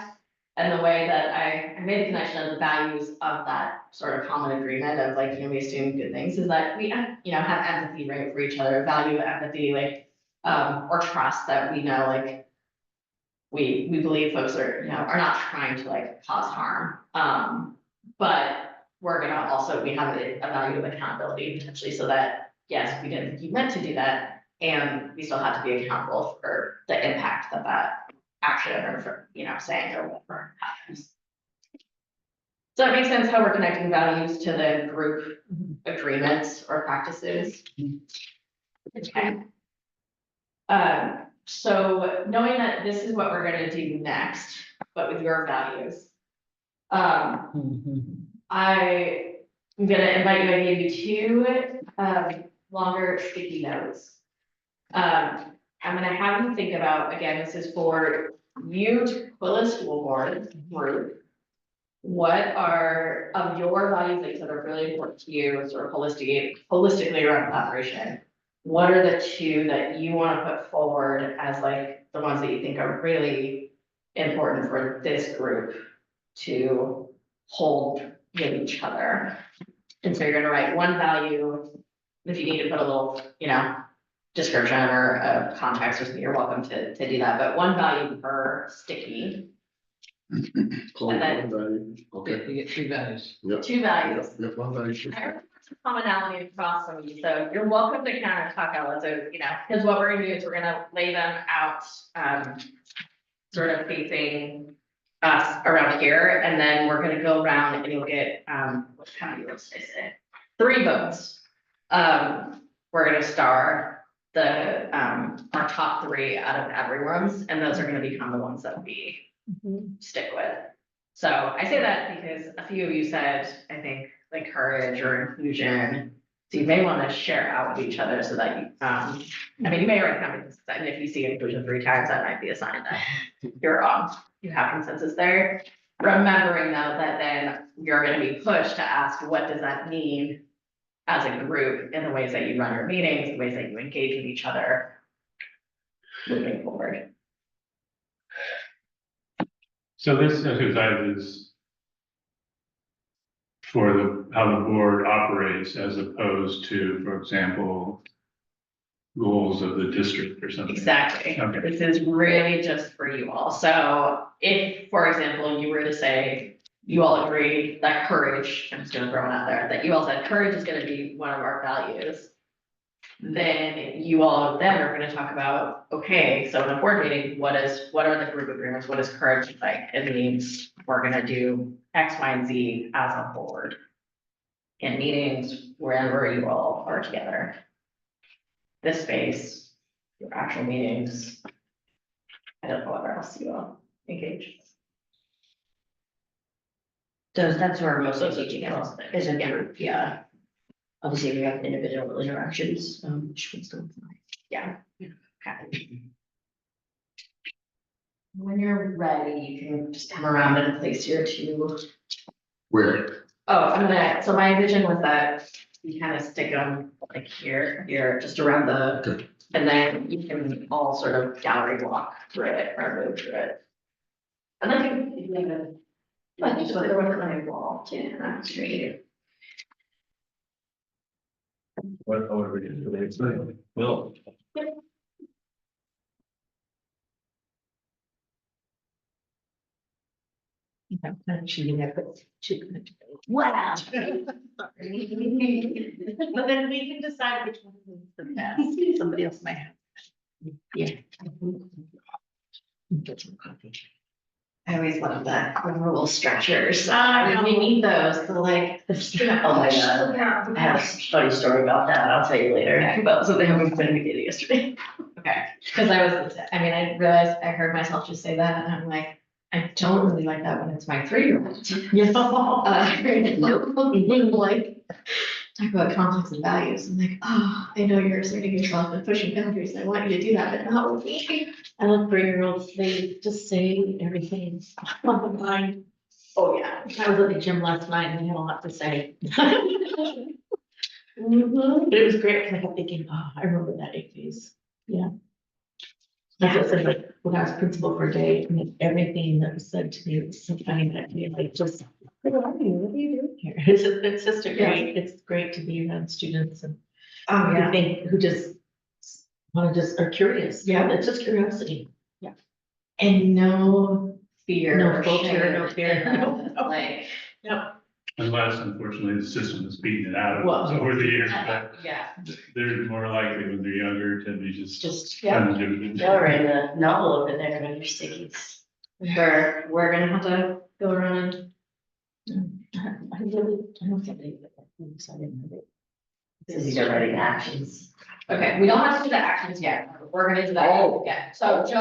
And the way that I made the connection of the values of that sort of common agreement of like, we assume good things is that we, have empathy, right, for each other, value empathy, like, or trust that we know, like, we believe folks are, are not trying to like cause harm. But we're gonna also, we have a value of accountability potentially so that, yes, we didn't think you meant to do that. And we still have to be accountable for the impact that that action or for, saying or whatever happens. Does that make sense how we're connecting values to the group agreements or practices? Okay. So knowing that this is what we're gonna do next, but with your values. I'm gonna invite you, I gave you 2 longer sticky notes. I'm gonna have you think about, again, this is for you, Twila School Board group. What are of your values that are really important to you, sort of holistically around collaboration? What are the 2 that you want to put forward as like the ones that you think are really important for this group to hold with each other? And so you're gonna write 1 value. If you need to put a little, description or a context or something, you're welcome to do that, but 1 value per sticky. Call And it then- one value. Okay. You get 3 values. Yep. 2 values. Yep, one value. I remember some commonality across some of these, so you're welcome to kind of talk out loud, so, because what we're gonna do is we're gonna lay them out, sort of facing us around here, and then we're gonna go around and you'll get, what kind of yours did I say? 3 votes. We're gonna star the, our top 3 out of everyone's, and those are gonna become the ones that we stick with. So I say that because a few of you said, I think, like courage or inclusion. So you may want to share out with each other so that you, you may already have it, and if you see inclusion 3 times, that might be a sign that you're you have consensus there. Remembering though, that then you're gonna be pushed to ask, what does that mean as a group in the ways that you run your meetings, the ways that you engage with each other moving forward. So this exercise is for how the board operates as opposed to, for example, goals of the district or something. Exactly. Okay. This is really just for you all. So if, for example, you were to say, you all agree that courage, I'm just gonna throw it out there, that you all said courage is gonna be one of our values. Then you all then are gonna talk about, okay, so in a board meeting, what are the group agreements? What does courage look like? It means we're gonna do X, Y, and Z as a board. In meetings, wherever you all are together. This space, your actual meetings. I don't know where else you all engage. So that's where most of Those are teaching details. is in Yeah. group, yeah. Obviously, we have individual interactions, which would still apply. Yeah. Okay. When you're ready, you can just come around and place your 2. Where? Oh, so my vision was that you kind of stick them like here, just around the, and then you can all sort of gallery walk through it or move through it. And then you can even, I think so, there wasn't any wall, yeah, that's great. What are we doing today? Well. Wow. But then we can decide which one is the best. Somebody else might have. Yeah. Get some coffee. I always love that, the little stretchers. I know. We need those, the like. Oh my God. I have a funny story about that, I'll tell you later, but something happened with me yesterday. Okay, because I realized, I heard myself just say that, and I'm like, I don't really like that when it's my 3-year-old. Yeah. Nope, like, talk about conflicts and values, I'm like, oh, I know you're asserting yourself and pushing boundaries, I want you to do that, but not with me. I love 3-year-olds, they just say everything on the mind. Oh, yeah. I was at the gym last night and they had a lot to say. Mhm. But it was great, because I kept thinking, oh, I remember that 8 phase, yeah. That's what I said, like, when I was principal for a day, I mean, everything that was said to me was so funny that day, like, just, what are you doing here? It's just a great, it's great to be around students and Oh, who yeah. think, who just wanna just, are curious. Yeah. It's just curiosity. And no fear. No or filter, shame no fear, in that, no. Like, Unless unfortunately the system is beating it out of Well, us over the years, but yeah, they're more likely when they're younger to be just Yeah. kind of doing it. Y'all are in the novel over there on your stickies. we're gonna have to go around. I really, I don't think they, I'm excited. Because these are ready actions. Okay, we don't have to do the actions yet, we're gonna do that again, so just the.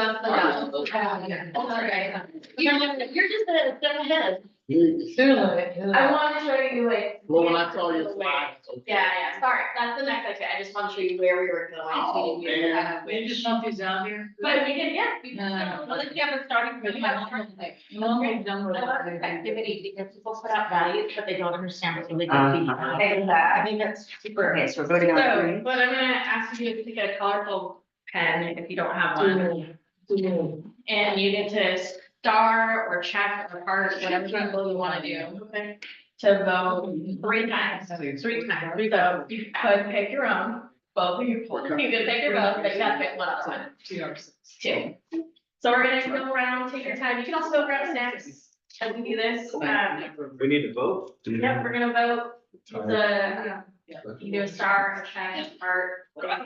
You're just a step ahead. I wanna show you like. Well, when I saw your slide. Yeah, sorry, that's the next section, I just wanna show you where we were going. Oh, man. Maybe just dump these out here. But we can, yeah, we can, No. well, if you have a starting. point, you have a starting point. No, we've done with I love it. activity because people put out values, but they don't understand what they Exactly. I think that's super. Okay, so we're voting on So, three. but I'm gonna ask you to get a colorful pen if you don't have one. And you get to star or check or heart, whatever symbol you wanna do. To vote 3 times, 3 times, so you could pick your own, both of you, you can pick your vote, but you gotta pick one of them, 2. So we're gonna go around, take your time, you can also go grab snacks as we do this, We need to vote? yep, we're gonna vote the, you do a star, a check, heart, whatever.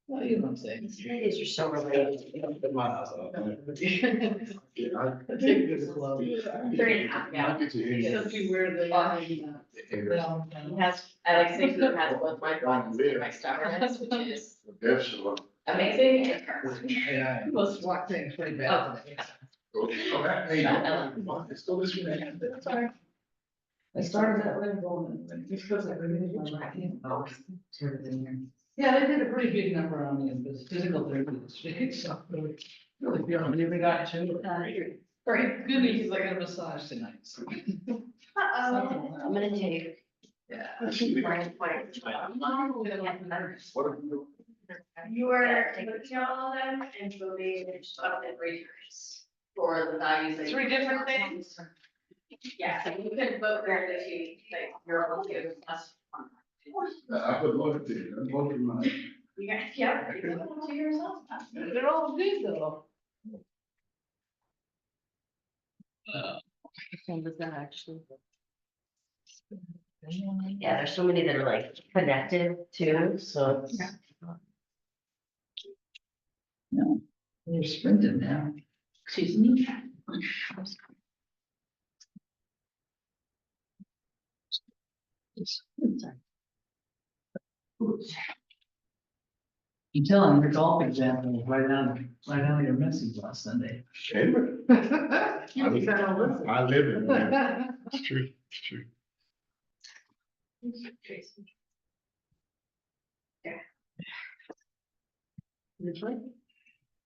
Well, you don't say. These ladies are so related. Three, yeah. It'll be weird that, well, He has, I like to think he has both my phones and my stubbornness, which is amazing and perfect. Yeah, most walk things pretty bad today. It's Sorry. I started that way going, because I really did my writing. Yeah, they did a pretty big number on me in this physical therapy this week, so really, really feeling, we even got 2. Great, good news is I got a massage tonight, so. Uh-oh. I'm gonna take. Yeah. You are looking at all of them and voting up and readers for the values. that you- 3 different things? Yeah, so you could vote for the 2, like, your own 2 plus 1. I would love to, I'm voting mine. You guys, yeah, you can vote to yourself. They're all good though. Yeah, there's so many that are like connected too, so it's. You're sprinting now. Excuse me. You tell them your golf example was right down your message last Sunday. Anyway, You gotta listen. I live in there. It's true, it's true.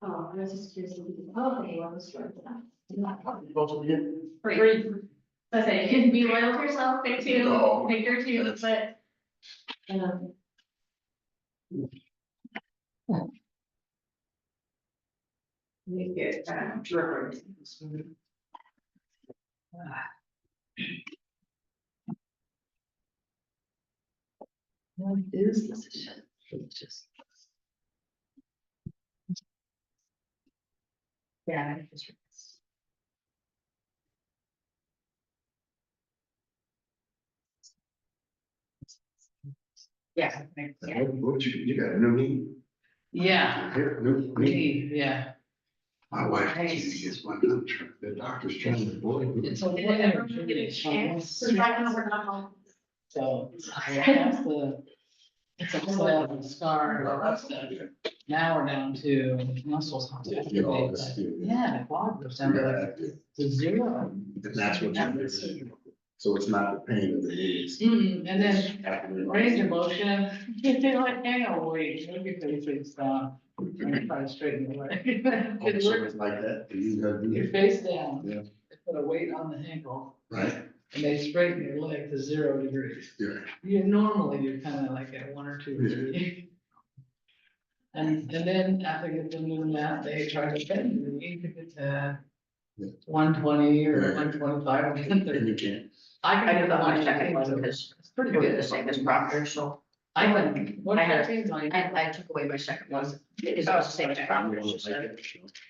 Oh, I was just curious. Oh, okay, what was your? Vote again? Free. I say, you can be loyal to yourself, pick 2, No. pick your 2, but. You get, What is this shit? It's just. yeah. Yeah. What you got a new knee? Yeah, Here, new knee. yeah. My wife, she gets my new, the doctor's trying to avoid. It's a. Did it ever get a chance? Right now, we're not home. So I asked It's a slab and scar and all that stuff. Now we're down to muscles. You know, it's still- Yeah, quad goes down to like to zero. And that's what you. So it's not the pain of the legs. And then range of motion, you're like, hang on, wait, look at your face down. And try to straighten your leg. Oh, so it's like that, you gotta do Your it, face down. Yeah. They put a weight on the ankle right? and they straighten your leg to 0 degrees. Yeah. You're kind of like at 1 or 2 or 3. And then after you get them doing that, they try to bend the knee to get to 120 or Right. 125 or 130. And you can't. I get did that my one second one so because it's pretty it was good. the same as Proctor, so I can, what I had- seems like, I took away my second one. It is the same as Proctor.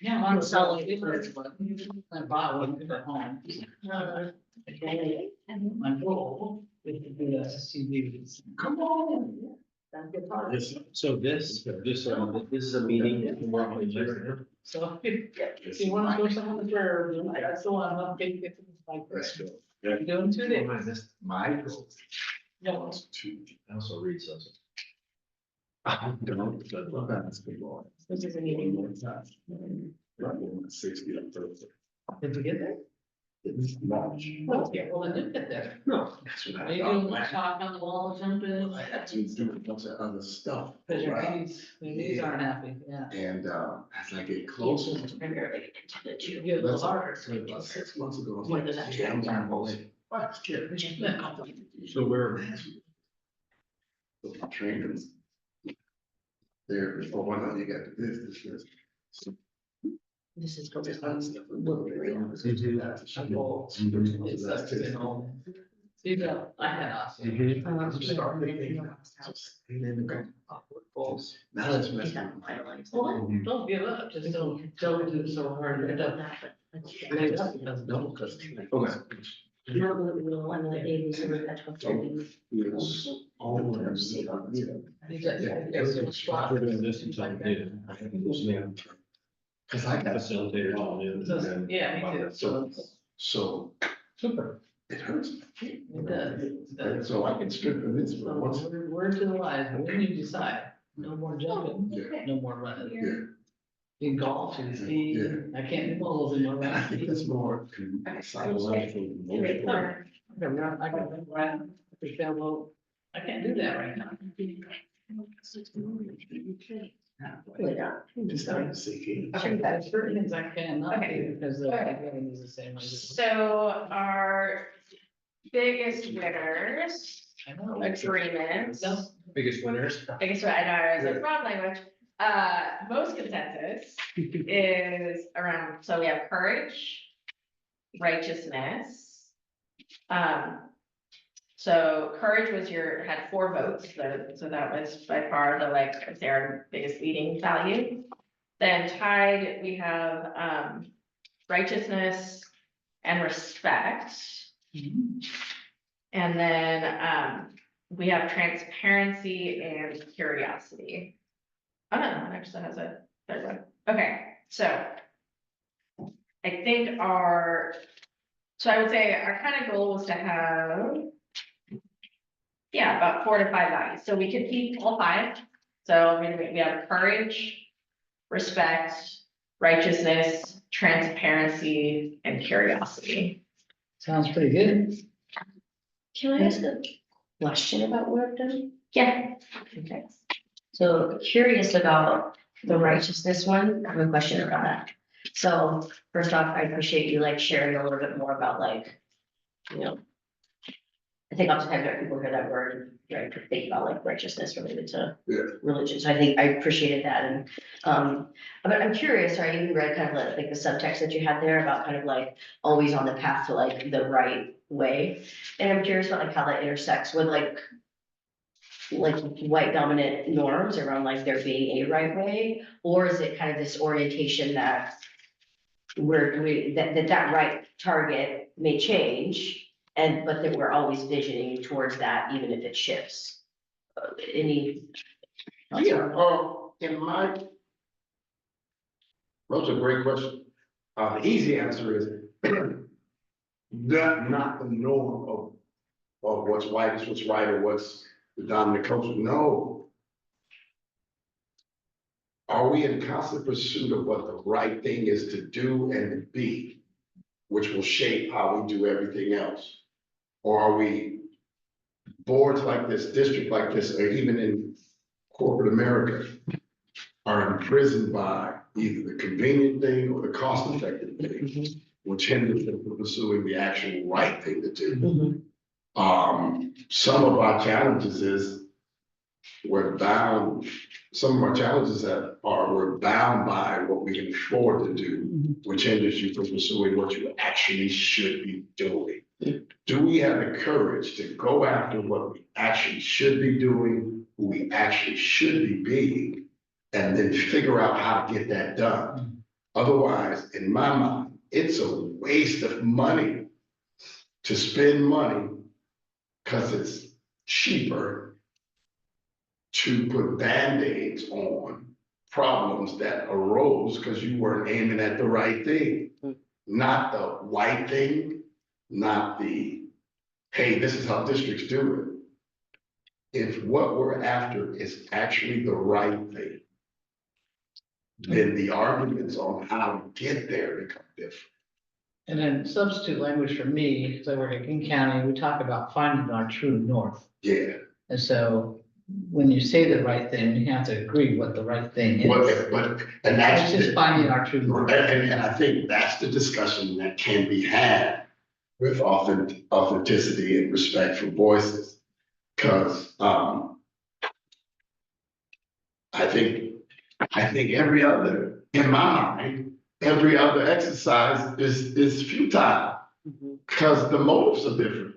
yeah, I'm selling different, but I bought one at home. My goal is to do the SUVs. Come on. That's good part. So this is a meeting. So if you want to show someone the prayer, that's the one, I'm getting it. You're doing 2 days. My goal No, is to. I also read those. I don't, but basketball. this is a meeting. Right, 60 on Thursday. Did you get there? It's March. Well, yeah, well, I did get there. No, that's what Are I you doing thought. the chalk on the wall or something? I had to do a bunch of other stuff. Because your around. knees aren't happy, yeah. And, as I get closer. You get a little harder. So about 6 months ago. I was When like, does that "Yeah, I'm change? down both." Well, it's good. So where- So my trainers. There, before one of you got the business. So This is. it's not stuff we do, they don't just do that. It's like, you know, you know, I had awesome. Now it's messing with my life. Well, don't give up, just don't do it so hard, it doesn't. Lay up because No, don't. because. Okay. It's always. You got- you got some spot. We're doing this until noon. Cause I got. Facilitator till noon. Yeah, me too, so, So super, it hurts. it does, it does. So I can strengthen this So for once. word to the wise, when you decide, no more jumping, Yeah, no more running. yeah. In golf, you see, Yeah. I can't do bowls in my And I think that's running. more psychological. emotional. I can run around, I can sailboat, I can't do that right now. It's starting to sink in. I think there's certain things I cannot Okay. do because the getting is the same way. So our biggest winners, I know. agreements. No. Biggest winners. I guess what I know, I was like, wrong language, most consensus is around, so we have courage, righteousness. So courage was had 4 votes, so that was by far the like, their biggest leading value. Then tied, we have, righteousness and respect. And then, we have transparency and curiosity. Oh, no, that actually has a third one. Okay, so. I think so I would say our kind of goal was to have. Yeah, about 4 to 5 values, so we could keep all 5. So we have courage, respect, righteousness, transparency, and curiosity. Sounds pretty good. Can I ask a question about work done? Yeah. Okay. So curious about the righteousness one, I have a question about that. So first off, I appreciate you like sharing a little bit more about like, you know. I think oftentimes when people hear that word, right, think about like righteousness related to Yeah. religion, so I think I appreciated that and. But I'm curious, I even read kind of like the subtext that you had there about kind of like always on the path to like the right way. And I'm curious about like how that intersects with like white dominant norms around like there being a right way, or is it kind of this orientation that that right target may change, but that we're always visioning towards that, even if it shifts? Any? Yeah, in my. That's a great question. The easy answer is that not the norm of what's white is what's right or what's the dominant culture. No, are we in constant pursuit of what the right thing is to do and to be, which will shape how we do everything else? Or are we boards like this, district like this, or even in corporate America, are imprisoned by either the convenient thing or the cost-effective thing, which hinders them from pursuing the actual right thing to do? Some of our challenges is we're bound, some of our challenges we're bound by what we can afford to do, which hinders you from pursuing what you actually should be doing. Do we have the courage to go after what we actually should be doing, who we actually should be being, and then figure out how to get that done? Otherwise, in my mind, it's a waste of money to spend money because it's cheaper to put Band-Aids on problems that arose because you weren't aiming at the right thing. Not the white thing, not the, hey, this is how districts do it. If what we're after is actually the right thing, then the arguments on how to get there become different. And then substitute language for me, because I work at King County, we talk about finding our true north. Yeah. And so when you say the right thing, you have to agree what the right thing But, is. and that's. It's just finding our true north. And I think that's the discussion that can be had with authenticity and respect for voices. Because I think every other, in my mind, every other exercise is futile because the motives are different.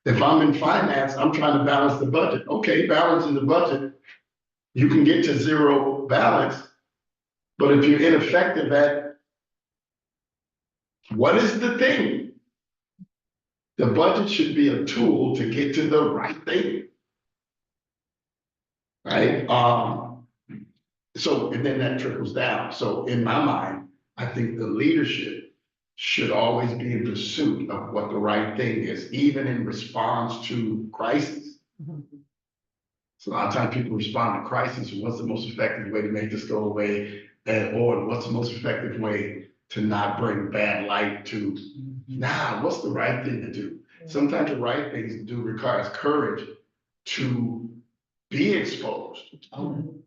If I'm in finance, I'm trying to balance the budget. Okay, balancing the budget, you can get to zero balance. But if you're ineffective at what is the thing? The budget should be a tool to get to the right thing. Right? So, and then that trickles down. So in my mind, I think the leadership should always be in pursuit of what the right thing is, even in response to crisis. So a lot of times people respond to crisis, what's the most effective way to make this go away? Or what's the most effective way to not bring bad light to, what's the right thing to do? Sometimes the right thing to do requires courage to be exposed. And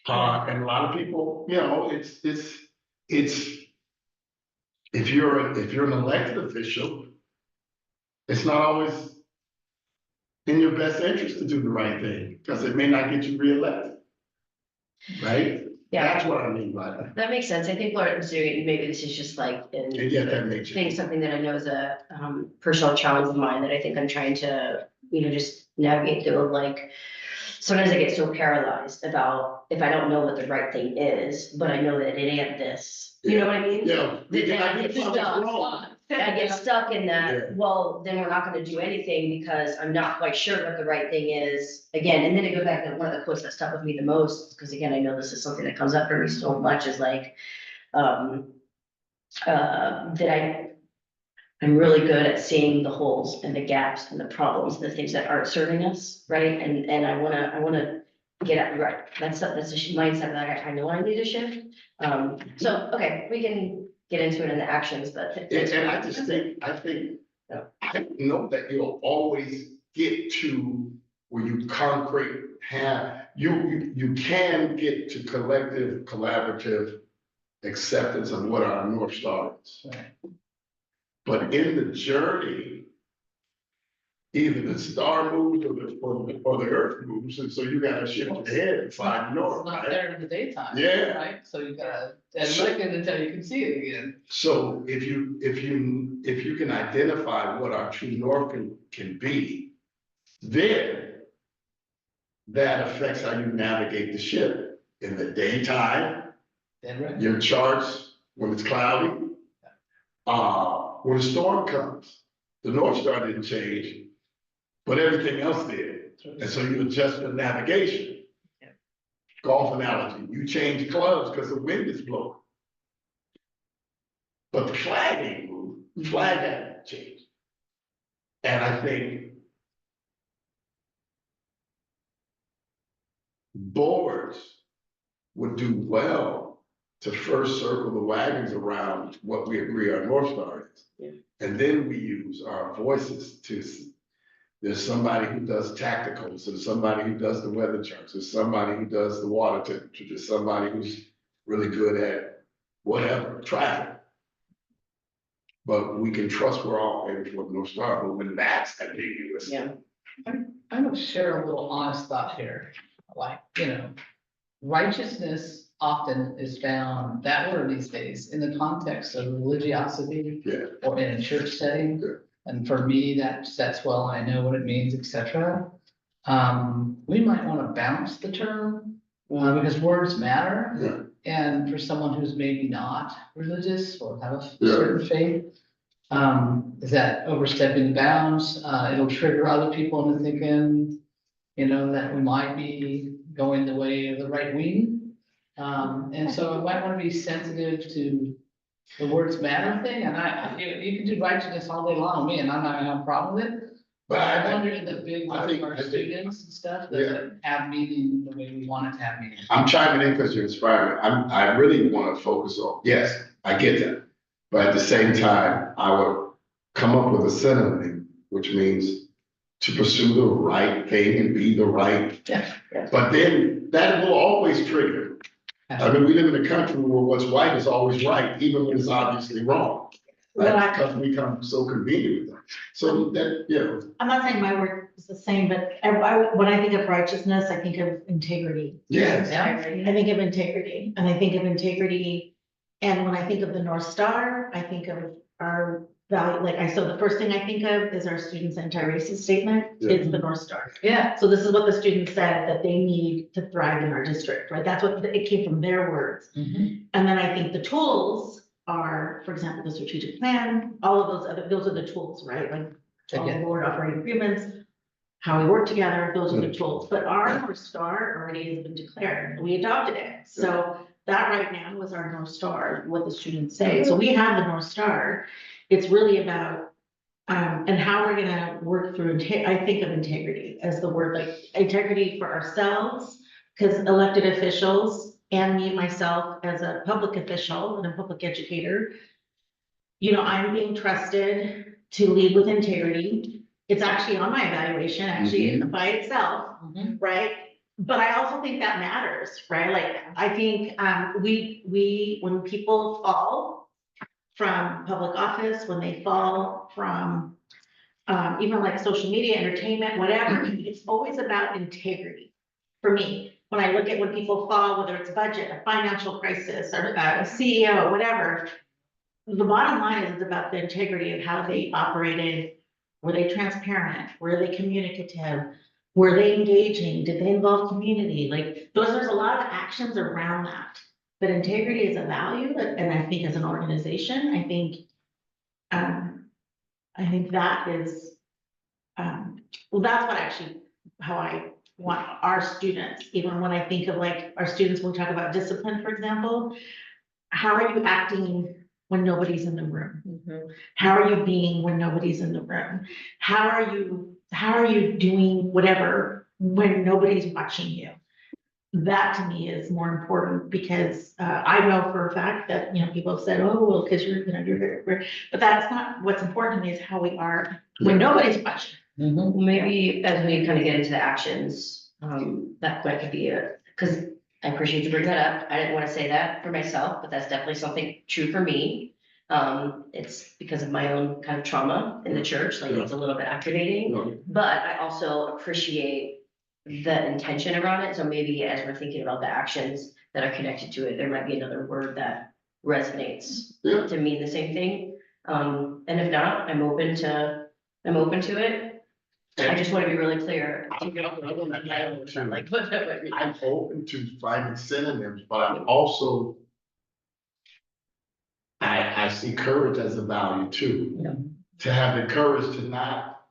a lot of people, it's if you're an elected official, it's not always in your best interest to do the right thing because it may not get you reelected. Right? Yeah. That's what I mean by that. That makes sense. I think what I'm doing, maybe this is just like And yeah, that makes thing, sense. something that I know is a personal challenge of mine that I think I'm trying to, just navigate through. Like, sometimes I get so paralyzed about if I don't know what the right thing is, but I know that it ain't this. You know what I mean? Yeah. Then I get something wrong. I get stuck in Yeah. that, well, then we're not gonna do anything because I'm not quite sure what the right thing is. Again, and then it goes back to one of the quotes that stuck with me the most, because again, I know this is something that comes up for me so much, is like, that I'm really good at seeing the holes and the gaps and the problems, and the things that aren't serving us, right? And I wanna get at, right, that's a mindset that I know I need to shift. So, okay, we can get into it in the actions, but. And I just think, I don't know that you'll always get to where you you can get to collective, collaborative acceptance of what our North Star is. Right. But in the journey, either the star moves or the earth moves, and so you gotta shift your head and find It's north, not right? there in the daytime. Yeah. Right, so you gotta, and look at it until you can see it again. So if you can identify what our true north can be, then that affects how you navigate the ship. In the daytime, Then right. your charts when it's cloudy. When a storm comes, the North Star didn't change, but everything else did. And so you adjust the navigation. Yeah. Golf analogy, you change clubs because the wind is blowing. But the flag ain't moved, the flag hasn't changed. And I think boards would do well to first circle the wagons around what we agree our North Star is. Yeah. And then we use our voices to, there's somebody who does tacticals, there's somebody who does the weather charts, there's somebody who does the water temperature, there's somebody who's really good at whatever, traffic. But we can trust we're all aiming for the North Star, but when that's ambiguous. Yeah. I'm gonna share a little honest thought here, like, righteousness often is found, that word these days, in the context of religiosity. Yeah. Or in a church setting, Yeah. and for me, that's well, I know what it means, etc. We might wanna bounce the term, because words matter. Yeah. And for someone who's maybe not religious or have a Yeah. certain faith, is that overstepping bounds? It'll trigger other people into thinking, that we might be going the way of the right wing. And so I might want to be sensitive to the words matter thing, and you can do righteousness all day long, me, and I'm not gonna have a problem with it. But I wonder in the big I one think- of our I think- students and stuff, does it have meaning the way we want it to have meaning? I'm chiming in because you're inspiring me. I really want to focus on, yes, I get that. But at the same time, I would come up with a synonym, which means to pursue the right thing and be the right. Yeah. But then that will always trigger. I mean, we live in a country where what's right is always right, even when it's obviously wrong. Well, Right? Because we become so convenient with that. So that, I'm not saying my word is the same, but when I think of righteousness, I think of integrity. yes, Yeah. I think of integrity, and I think of integrity, and when I think of the North Star, I think of our value, so the first thing I think of is our students' anti-racist statement, is the North Star. Yeah, So this is what the students said that they need to thrive in our district, right? That's what, it came from their words. mhm, And then I think the tools are, for example, the strategic plan, all of those are the tools, right? Like all the Okay. board operating agreements, how we work together, those are the tools. But our North Star already has been declared, we adopted it. So that right now is our North Star, what the students say. So we have the North Star. It's really about, and how we're gonna work through, I think of integrity as the word, like integrity for ourselves, because elected officials and me, myself, as a public official and a public educator, I'm being trusted to lead with integrity. It's actually on my evaluation, actually, by itself, mhm. right? But I also think that matters, right? Like, I think, when people fall from public office, when they fall from, even like social media, entertainment, whatever, it's always about integrity. For me, when I look at when people fall, whether it's budget, a financial crisis, or a CEO, whatever, the bottom line is it's about the integrity of how they operated. Were they transparent? Were they communicative? Were they engaging? Did they involve community? Like, there's a lot of actions around that. But integrity is a value, and I think as an organization, I think that is, well, that's what actually, how I want our students, even when I think of like our students, when we talk about discipline, for example, how are you acting when nobody's in the room? How are you being when nobody's in the room? How are you doing whatever when nobody's watching you? That to me is more important because I know for a fact that, people have said, oh, well, because you're very, but that's not what's important to me, is how we are when nobody's watching. Mhm. Maybe as we kind of get into the actions, that could be because I appreciate you bringing that up. I didn't want to say that for myself, but that's definitely something true for me. It's because of my own kind of trauma in the church, like it's a little bit activating, but I also appreciate the intention around it. So maybe as we're thinking about the actions that are connected to it, there might be another word that resonates Yeah. to mean the same thing. And if not, I'm open to it. I just want to be really clear. I'm Like, whatever. open to finding synonyms, but I'm also, I see courage as a value too. Yeah. To have the courage to not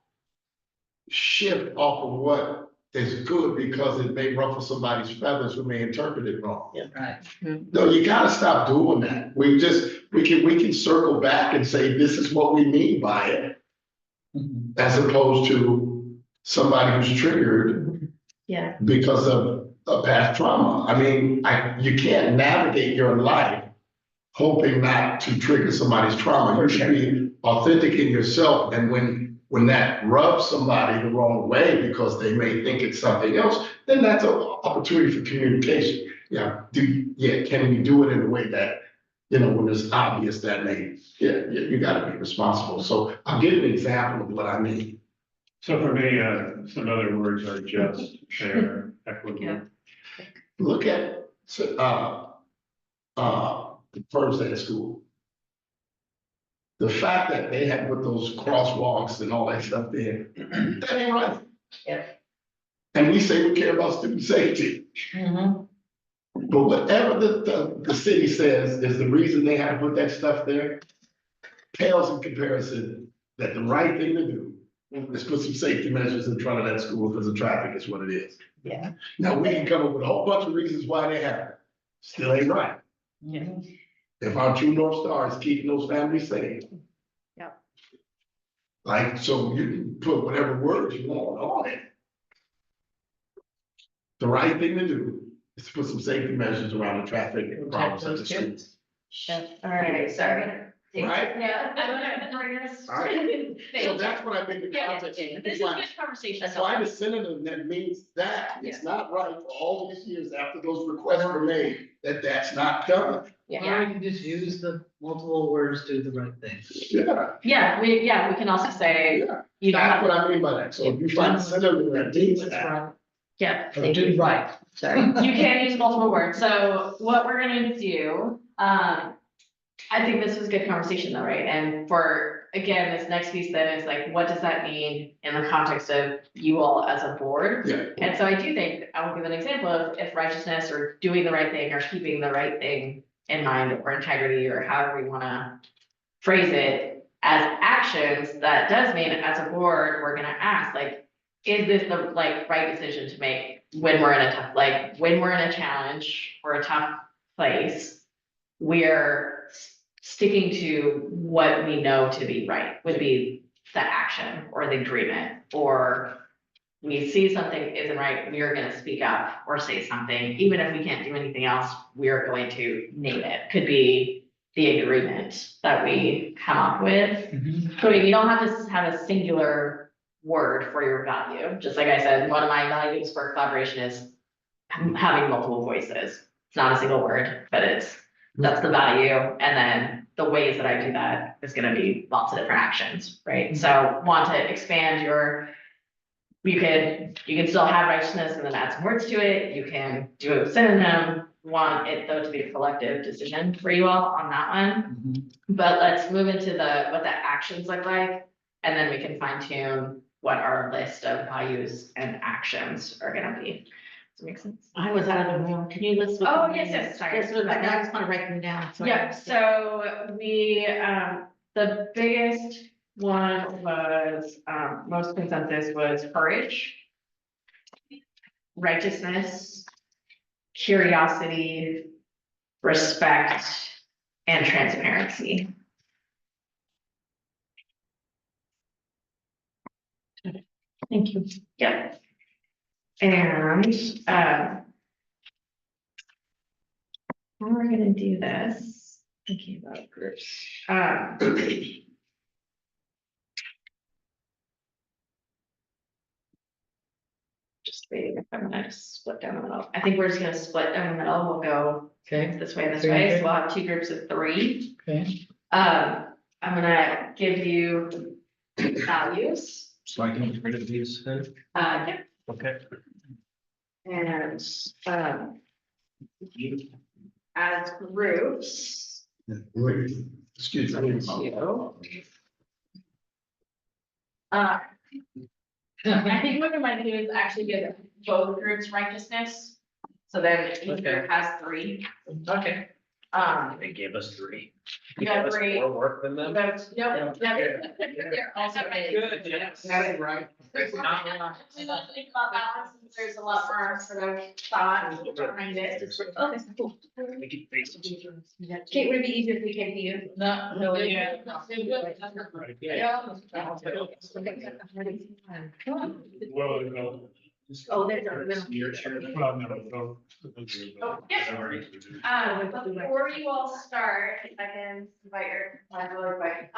shift off of what is good because it may ruffle somebody's feathers who may interpret it wrong. Right. No, you gotta stop doing that. We can circle back and say, this is what we mean by it, Mhm. as opposed to somebody who's triggered Yeah. because of a past trauma. I mean, you can't navigate your life hoping not to trigger somebody's trauma. You should be authentic in yourself. And when that rubs somebody the wrong way because they may think it's something else, then that's an opportunity for communication. Yeah, can we do it in a way that, when it's obvious that you gotta be responsible. So I'll give an example of what I mean. So for me, some other words are just, fair, equitable. Look at, the first day of school. The fact that they had put those crosswalks and all that stuff there, that ain't right. Yep. And we say we care about student safety, but whatever the city says is the reason they had to put that stuff there pales in comparison that the right thing to do is put some safety measures in front of that school because the traffic is what it is. Yeah. Now, we can come up with a whole bunch of reasons why they have it. Still ain't right. Yeah. If our true North Star is keeping those families safe. Yep. Like, so you can put whatever words you want on it. The right thing to do is to put some safety measures around the traffic Protect problems at the those school. kids. All right, sorry. Right? Yeah, I'm gonna bring us. All right. So that's what I mean, the Yeah, context. this is good conversation. so Find a synonym that means that it's not right for all these years after those requests were made, that's not done. Or you can just use the multiple words, do the right thing. Yeah, we can also say, yeah. you don't That's have what to, I mean by that. So if you find a synonym that means What's that. right, yeah. or do right, sorry. You can use multiple words, so what we're gonna do, I think this was good conversation though, right? And again, this next piece then is like, what does that mean in the context of you all as a board? Yeah. And so I do think, I will give an example of if righteousness or doing the right thing or keeping the right thing in mind or integrity or however we wanna phrase it as actions, that does mean as a board, we're gonna ask like, is this the right decision to make when we're in a challenge or a tough place? We're sticking to what we know to be right, would be the action or the agreement, or we see something isn't right, we are gonna speak up or say something, even if we can't do anything else, we are going to name it. Could be the agreement that we come up with. So you don't have to have a singular word for your value. Just like I said, one of my values for collaboration is having multiple voices. It's not a single word, but that's the value. And then the ways that I do that is gonna be lots of different actions, right? So want to expand you can still have righteousness and then add some words to it. You can do a synonym. Want it though to be a collective decision for you all on that one. But let's move into what the actions look like, and then we can fine tune what our list of values and actions are gonna be. Does that make sense? I was out of the room. Can you list? what Oh, the yes, names- yes, sorry. Yes, but I just want to write them down. so I Yep, understand. so the biggest one was, most consensus was courage, righteousness, curiosity, respect, and transparency. Thank you. Yep. And, how we're gonna do this, thinking about groups. Just waiting if I'm gonna split down the middle. I think we're just gonna split down the middle. We'll go Okay, this way and this Okay. way. So we'll have 2 groups of 3. okay. I'm gonna give you values. So I can get rid of these then? Yeah, Okay. and, as groups, Wait, excuse me. I think what we might do is actually give both groups righteousness. So then each Okay. group has 3. Okay. They gave us 3. You got 3. More work than them? Nope, they're also. Good, yes. That ain't right. There's not a lot. We don't think about that one, since there's a lot more sort of thought behind it. Okay, cool. We can face it. Kate, would it be easier if we came to you? No, yeah. Well, Oh, there's our middle. Well, no, no. Oh, yep. Before you all start, if I can invite your, really quick,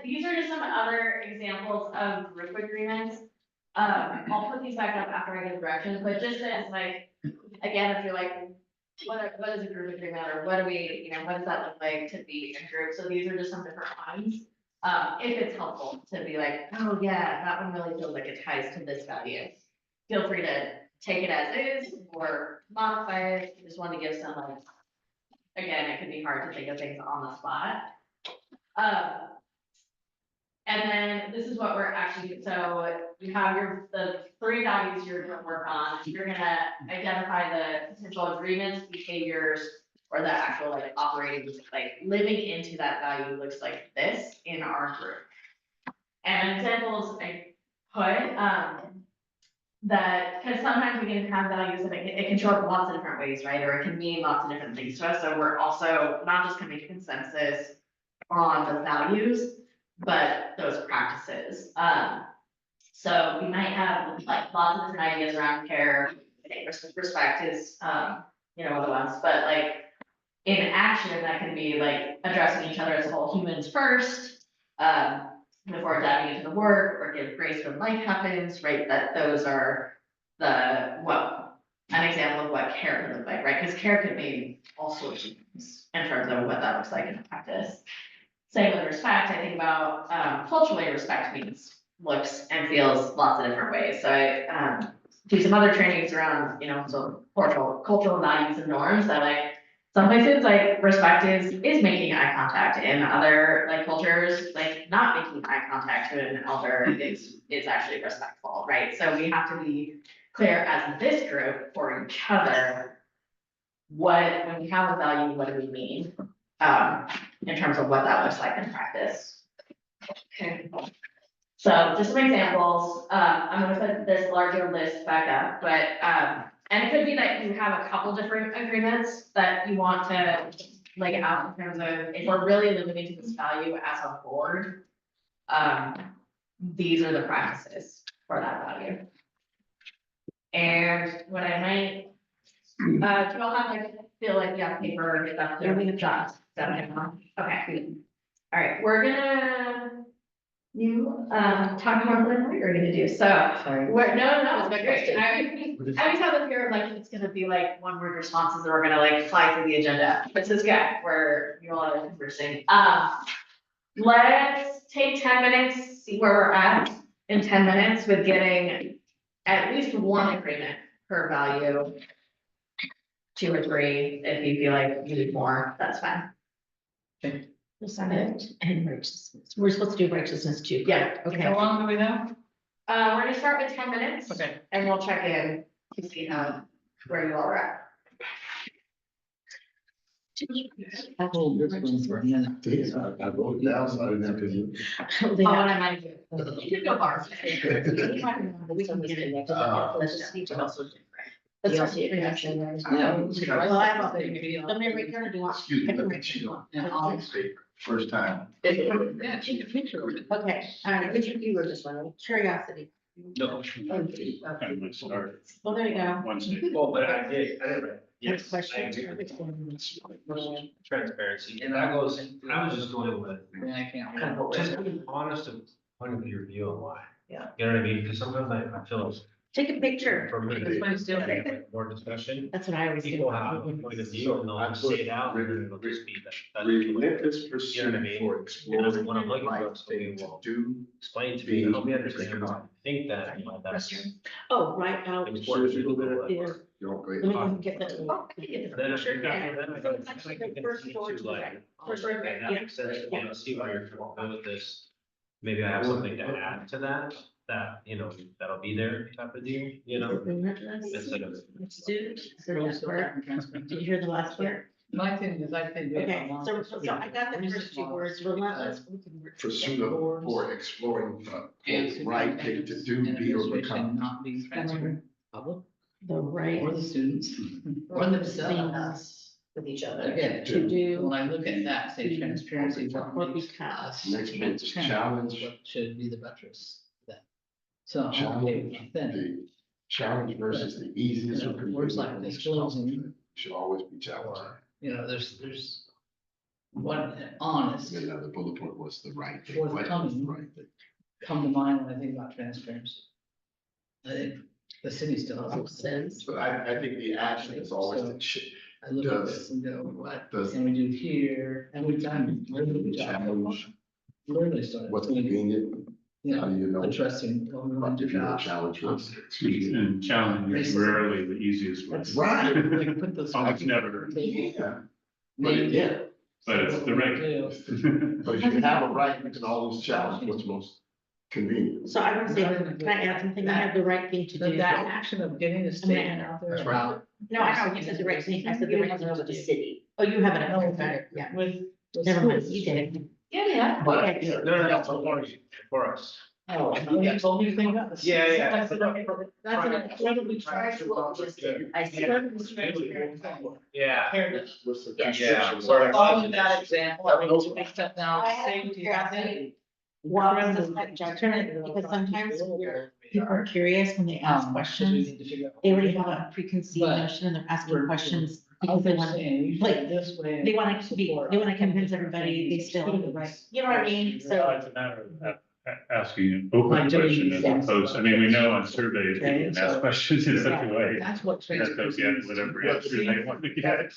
these are just some other examples of group agreements. I'll put these back up after I give directions, but just as like, again, if you're like, what is a group agreement, or what do we, what does that look like to be in a group? So these are just some different ones. If it's helpful to be like, oh yeah, that one really feels like it ties to this value. Feel free to take it as is or modify it. Just want to give some like, again, it can be hard to think of things on the spot. And then this is what we're actually, so you have the 3 values you're gonna work on. You're gonna identify the potential agreements, behaviors, or the actual like operating, like living into that value looks like this in our group. And examples I put, that, because sometimes we can have values and it can show up in lots of different ways, right? Or it can mean lots of different things to us. So we're also not just coming to consensus on the values, but those practices. So we might have like lots of different ideas around care. I think respect is, one of the ones, but like in action, that can be like addressing each other as a whole, humans first, before diving into the work, or give grace when life happens, right? That those are an example of what care could look like, right? Because care could mean all sorts of things in terms of what that looks like in practice. Same with respect, I think about culturally respect looks and feels lots of different ways. So I do some other trainings around, so cultural values and norms that like some places like respect is making eye contact, in other like cultures, like not making eye contact to an elder is actually respectful, right? So we have to be clear as this group for each other. When we have a value, what do we mean? In terms of what that looks like in practice. Okay. So just some examples, I'm gonna put this larger list back up, but, and it could be that you have a couple different agreements that you want to lay out in terms of, if we're really limiting to this value as a board, these are the practices for that value. And what I might, do you all have like, feel like you have paper or stuff to jot? Okay, all right, we're gonna, talk more than what you're gonna do, so. Sorry. No, it's great. I always have the fear of like, it's gonna be like one word responses and we're gonna like fly through the agenda. This is good, where you all are conversing. Let's take 10 minutes, see where we're at in 10 minutes with getting at least one agreement per value. 2 or 3, if you feel like you need more, that's fine. Respect and righteousness. We're supposed to do righteousness too. Yeah, Okay. How long do we have? we're gonna start with 10 minutes. Okay. And we'll check in to see where you all are at. Hold this one for a minute. I wrote it down, so I didn't have to. Oh, what I might do. You can go far. We can get it. Let's just need to also. Let's just see reaction. Yeah. Well, I have a, let me read your, do you want? Excuse I me, can but read you it. don't. And I'll speak. First time. Yeah, take a picture of it. Okay, You were just wondering. curiosity. No. I'm gonna start Well, there you go. Wednesday. Well, but I did, Next yes, I question. agree. Transparency, and that goes, I was just going with, I can't. just being honest of point of your view and why. Yeah. You know what I mean, because sometimes I feel, Take a picture. for me, That's why it's still there. like, more discussion, That's what I always do. people have a point of view and they'll just say it out, and then it'll just be that. Relentless You know what I pursuit mean? for And exploring what I'm looking for, life, so we thing to will do. explain to me, help me understand, I think that, that's Oh, right out. important. to people. Here. You don't go Let me ahead. get that. Then Sure, after yeah. that, I go, I think I can First see door to to the like, right. First door, okay, that yeah. makes sense, to me. I see why you're going with this. Maybe I have something to add to that, that'll be there type of deal, instead of. Student, so that part. Did you hear the last part? My thing is, I think. Okay, so I got the first 2 words, relentless. We can work Pursuit of, for exploring the right thing to do, be or become. Not being transparent, public, The right or the students, or themselves. things With each other. Again, to do. when I look at that, say transparency, Or what makes become. us. Next one is challenge. What should be the buttress then? So, I'm okay Challenge with then, the Challenge versus the easiest. or Words like convenient disclosing. Should always be challenging. You know, there's one honest And then the bullet point was the right thing. Forthcoming. Right thing. come to mind when I think about transparency. I think the city still has a sense. So I think the action is always the I look at Does- this and go, what does- can we do here? And we've done literally, challenge, literally started. what's doing, convenient, You how know, do you know? addressing what we want to If do. you're a now. challenge, excuse me. And challenge is Racism. rarely the easiest way. That's right. We can put those. Almost never. Yeah, but Maybe. yeah, But it's the right. but if you have a right, you can always challenge what's most convenient. So I would say, can I add something? I have the right thing to But do. that action of getting a statement out there That's right. about. No, I know, you said the right thing. I said the right thing to the do. city. Oh, you have it. No, Okay, yeah. With. Never mind, you did it. Yeah. Okay. No, for us. Oh, you told me to think about this. Yeah, yeah. That's an incredibly. Prior to what we just did, I see. Incredibly transparent thing. Yeah. Fairness. What's the Yes. Yeah. So following that example, I mean, we step down, I had safety. curiosity. Why is this like judgment? Because sometimes people are curious when they ask questions. They already have a preconceived But notion and they're asking we're- questions I because was they want, saying, you like, should this way. they want to be, they want to convince everybody they still have the right, you know what I mean? So So, it's a matter of asking an open Like doing question these as things. opposed, I mean, we know on surveys, people Okay, can ask so- questions in such a way That's what. that they'll get whatever answer they want to get.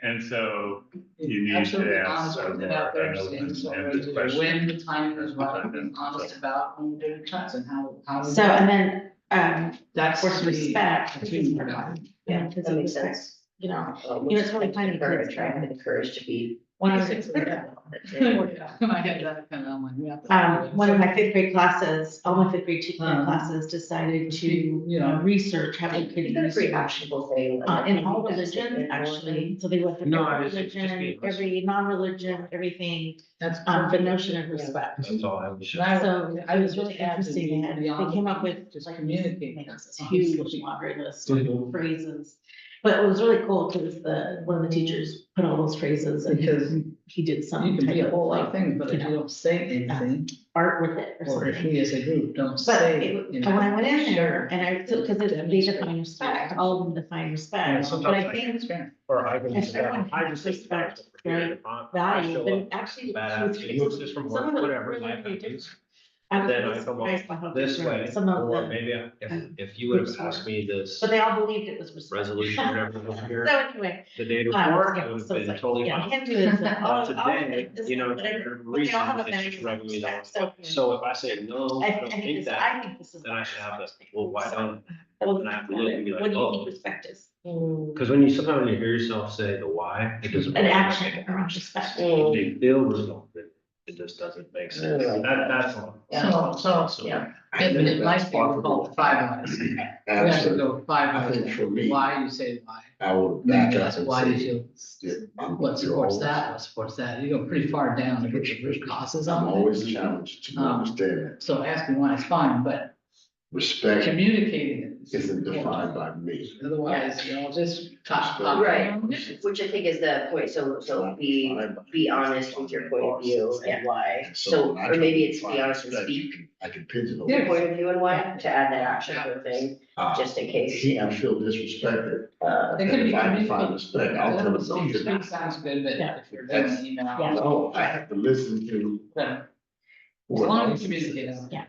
And so you need Absolutely to honest ask with more it out there, an open-ended saying, question. when the timing is right, being honest about when we're doing cuts and how. we so, do it. and then, That's. of course, the- respect. that's what we're doing. Yeah, because That of makes respect, sense. you know, You know, it's really finding courage, kids, right? The courage to be. when I was, I had that kind of, I'm like, we have to- one of my fifth grade classes, all my fifth grade teaching classes decided to, You know, research how we You could got a pretty research. actionable thing. In all religion, actually, so they went through No, every it's just religion, being- every non-religion, everything, That's. the notion of respect. That's all I was. So I it would was really just add to interesting, they had, be they came up with just like communicate. this huge laundry list of Mhm. phrases. But it was really cool because one of the teachers put all those phrases and Because he did some You can type be a whole lot of of things, but if you don't say anything, art with it or or if something. we as a group don't But say. when I went in there Sure. and I, because they define respect, all of them define respect, but I think Or I And everyone has respect, right, value, but actually. Bad attitude, some it's just from of work, them are whatever, really, life really happens. different. I was Then really I come surprised by how this different way, some of or the, maybe if you would have asked me this but they all believed it was respect. resolution, whatever was So here, anyway. the day yeah, before, I would have so it's been like, totally yeah, fine. Hinduism, But all today, this, you know, for whatever, whatever but they reason, all have a it's just value rubbing me the wrong respect, way. so. So if I say, no, I don't think think this, that, I think this is. then I should have this, well, why don't? Well, and I have to look and be like, what do you oh. think respect is? Because when sometimes you hear yourself say the why, it doesn't. An action around respect. They feel resulted, it just doesn't make sense. That's all. So, Yeah. it might be called 5 whys. We have to Absolutely. go 5 I think whys. for me- Why you say why. I would And then back up that's and why you say, feel, yeah, what supports that, what supports that. You go pretty far down to get the root causes I'm on always it. challenged to Um, understand that So asking why is fine, but respect communicating it. isn't defined by me. Otherwise, you know, just talk. Right, which I think is the point, so be honest with your point of view and why. So, or maybe it's be honest and speak I can pigeonhole. your it. point of view and why, to add that action to the thing, just in case, He you know. can feel disrespected. It could be If I define communicated. respect, I'll tell him. So speak sounds good, but Yeah. if you're doing an email. Yeah. No, I have to listen to But As what long else as you is communicate. said,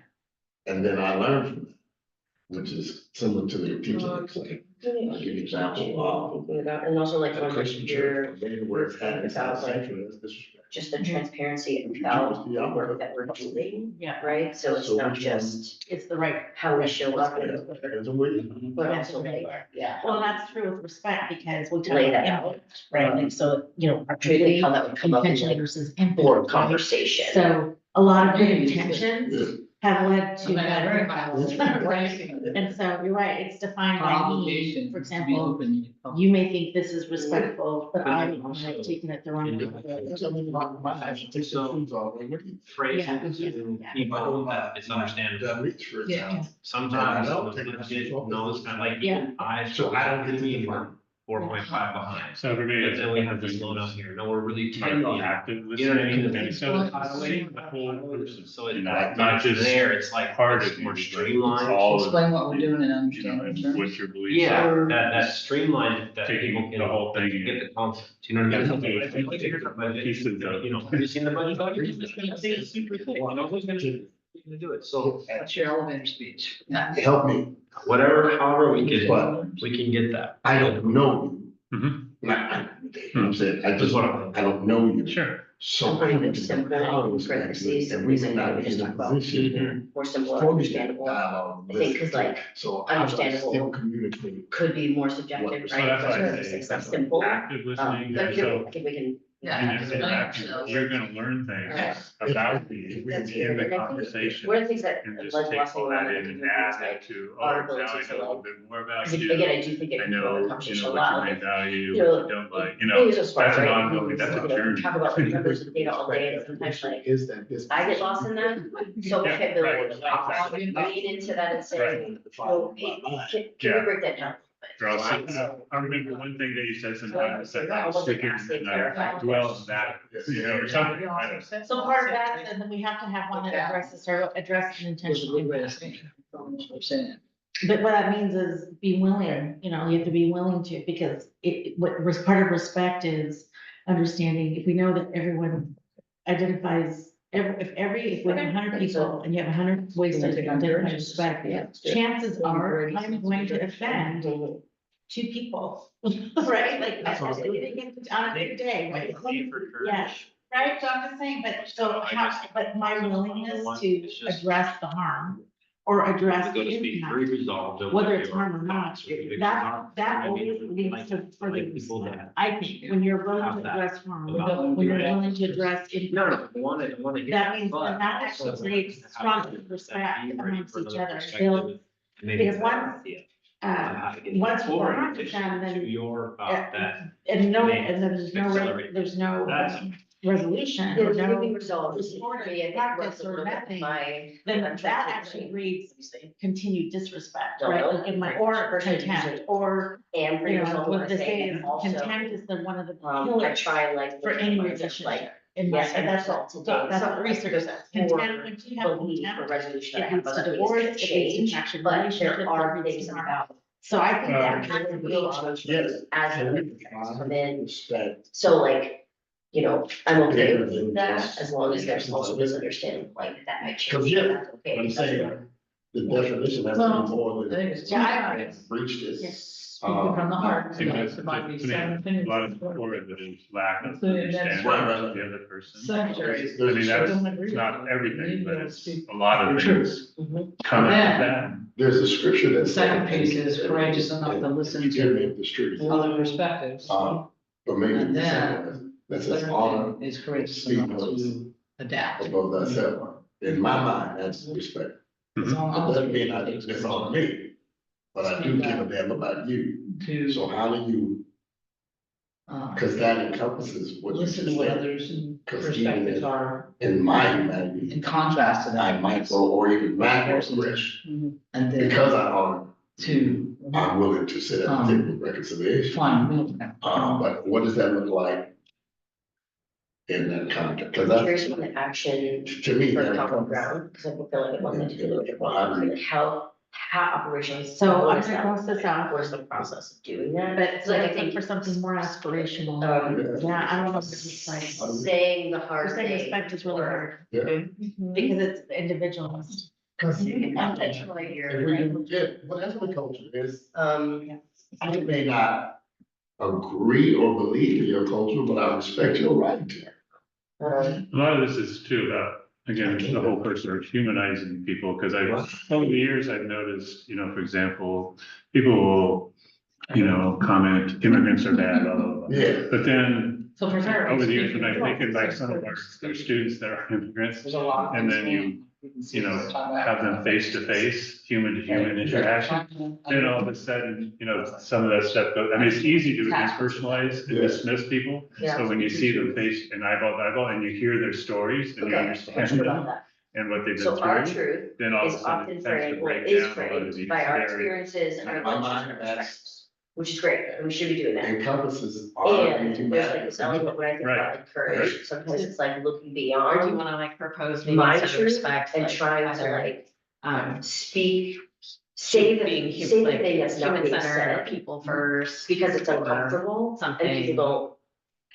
and then I learn from it, which is similar to the teaching. example. I'll give you an example, And also like at when a Christian you church, hear maybe where it's at, it's about, like, sexual, it's disrespect. just the transparency about the work that we're doing, Yeah, right? So it's So not which just it's the right. how we show up, There's a way. but also like, yeah. Well, that's true with respect because we talk Lay about that out. input, right? Like, so, you know, I'm trying to think how that would come up in intentionally the versus input. board right? conversation. So a lot of good Maybe it's intentions have led to. Very bad violent. outcomes, right? And so you're right, it's defined by me, Obligation for to be example, open. you may think this is respectful, but I But also- have taken it the wrong way. Phrases Yeah. and people that it's understandable. That reach for Yeah. itself. Sometimes, And I don't when take I it did as well. know it's kind of like, Yeah. I. So I don't get to mean, define. 4.5 behind. So for me, But it's. then we have to slow down here. No, we're really Like tightly active You know what I listening, mean? and so it's seeing the whole person. So it's You know, not not just there, it's like part it's of more you, but streamlined. all of, Explain what we're doing and you know, understand what and terms. what your beliefs Yeah, are. that streamlined, that Taking people can. the whole thing Get the concept, you know what I mean? Yeah. Here's our budget, Pieces of- you know, have you seen the budget? It's super thick, you know, who's gonna do it, so What's your elevator speech? Yeah. Help me, whatever, however we can but get that. I don't know you. Mhm. I'm saying, I just, I don't know you. Sure. So. Putting them I simple don't parentheses, And we may not be in a position. more simple, for me to understandable, dialogue I think, 'cause, like, So I would understandable still communicate. could be more subjective, So right? that's why I Versus say it's like simple. active listening, But and yeah, so I think we can. Yeah. in active this interaction, listening, so- you're gonna learn things about me That's in good. the And I think conversation. one of the things that And led just to take us all around that the in and community is add it like, to, our oh, now ability I to, know a little like, bit more about because you. again, I do think it I can know, grow the you conversation know, a what you lot. may Like, value, you what know, you don't like, maybe you know, it's just smart, that's an right? ongoing, that's a You know, journey. talk about the numbers of data all day, and sometimes like, Is that this. I get lost in that, so Yeah, okay, Bill, right. lean into that and say, well, hey, can Yeah. we break that down? Or else, I remember one thing that you said sometimes, that I was sticking, and I dwell on that, you know, or something, I don't know. So part of that, and then we have to have one that addresses or address an intentional impact. But what that means is be willing, you know, you have to be willing to, because what was part of respect is understanding, if we know that everyone identifies, if we have 100 people and you have 100 ways to identify respect, chances are I'm going to offend 2 people, right? Like, on a good day, right? Yeah. Right, so I'm just saying, but my willingness to address the harm or address the impact, whether it's harm or not, that always leads to further respect. I think, when you're willing to address harm, when you're willing to address impact, that means that that actually creates strong respect amongst each other. Build, because once we're harmed with them, then and no, and then there's no resolution, or There's no giving results. supportive I think practice what's a or little bit nothing, my- then I'm that trying to actually think. breeds continued disrespect, No, right? no. Like in my, or Person contempt, usually- or, And for you know, yourself, what I they say, say and is also, contempt is the one of the I pillars try like. for any like, relationship. In my, Yes, and that's all what, today. that's what research says. Contempt, when you have Belief or contempt, resolution. I it have leads to other divorce, things it that leads to change, fractured but relationships, there it are leads things to harm. about. So I think that Kind has of to be, Yes. as And a, come in, respect. so like, you know, I'm okay with Yeah. that, as long as there's also misunderstanding, like that might change. 'Cause, yeah, That's okay. I'm saying, the definition has to Well, be more I than. think it's Yeah, Breach this. Yes. speaking from the heart. See, that's, It might be to me, seven a opinions. lot of the core of it is lack of Including next understanding Right, right, of right. the other person. Secretary. I mean, that's not everything, but it's a lot of things Mhm. come out Then- of that. There's a scripture that. The second piece is courageous enough to listen Give me to the truth. other perspectives. But maybe And the then- second one, that says Third honor thing is courageous enough to adapt. above thyself. In my mind, that's respect. It's all It doesn't mean on I dishonor me, but I do give a damn about you. to, So how do you, because that encompasses what you listen to just what said. others' 'Cause perspectives even are in my humanity, in contrast to I that. micro or even macro aggression, And then because I honor, to I'm willing to sit at the table of reconciliation. find middle ground. But what does that look like in that context? Because I'm that's, curious on the action to me, for that common encompasses. ground, because I feel like it wants to do a little bit more, Well, I agree. like how operationally. So what I'm is gonna that cross look this like? out. What is the process of doing that? but It's like, I let's look think for something more aspirational. Yeah, I don't know if it's like, saying the hard saying thing. respect is really hard, Yeah. because it's individualist. Because Intentionally, if you're. we can get, whatever the culture is, Um, I may not agree or believe in your culture, but I respect your right to. um, A lot of this is too about, again, the whole person of humanizing people, because over the years, I've noticed, you know, for example, people will, you know, comment immigrants are bad, blah, blah, blah. Yeah. But then So for her. over the years, when I've taken like some of our students that are immigrants, There's a lot. of and things then you know, have them face to face, human to human interaction, then all of a sudden, you know, some of that stuff goes, I mean, it's easy to depersonalize and Yeah. dismiss people. Yeah. So when you see them face and eyeball to eyeball and you hear their stories and you okay, understand true about them that. and what they've So been our through, truth then all of is a sudden often it tends to framed, or break is down a lot of framed these by our very. experiences and our In my emotions mind, and that's- perspectives. which is great, and we should be doing that. Encompasses our And there's like this element when I think about like courage, sometimes it's like looking Or do you beyond wanna like propose maybe my instead of truth respect, and like trying to either, like um, speak, say being the, hu- say the like thing that's not human being centered, said, people first. because it's or uncomfortable, and something. people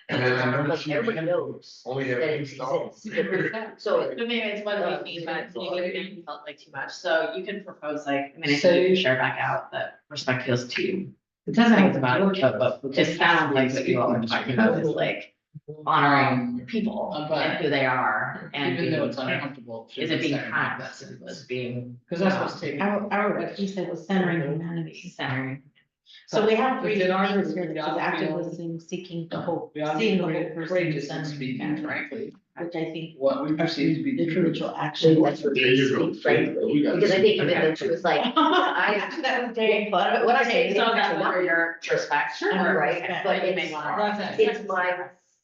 And then I don't, noticed like, you everybody knows only that have it two stalls. exists. So, But maybe it's what Uh, we mean, but so maybe I- again, felt like too much, so you can propose like, I mean, I think Say- you can share back out that respect feels too. It doesn't think it's about, but it sounds like what you all are talking about is like honoring people and who they are and Even though being, it's uncomfortable. is it being kind as opposed to being. Because that's what's taking. What he said was centering humanity. Centering. So we have three Within our things group, here, we which is ought to active feel- listening, seeking the whole, We ought to seeing be the whole person, courageous in centering speaking humanity, frankly, which I think what we are perceive to be the truth. individual I action. think that's what There you go. speak frankly, We got because I to- think even though she was like, I. What I say, so actually that's not for your respect. Sure. or Right, respect, but you may it's- wanna- It's my,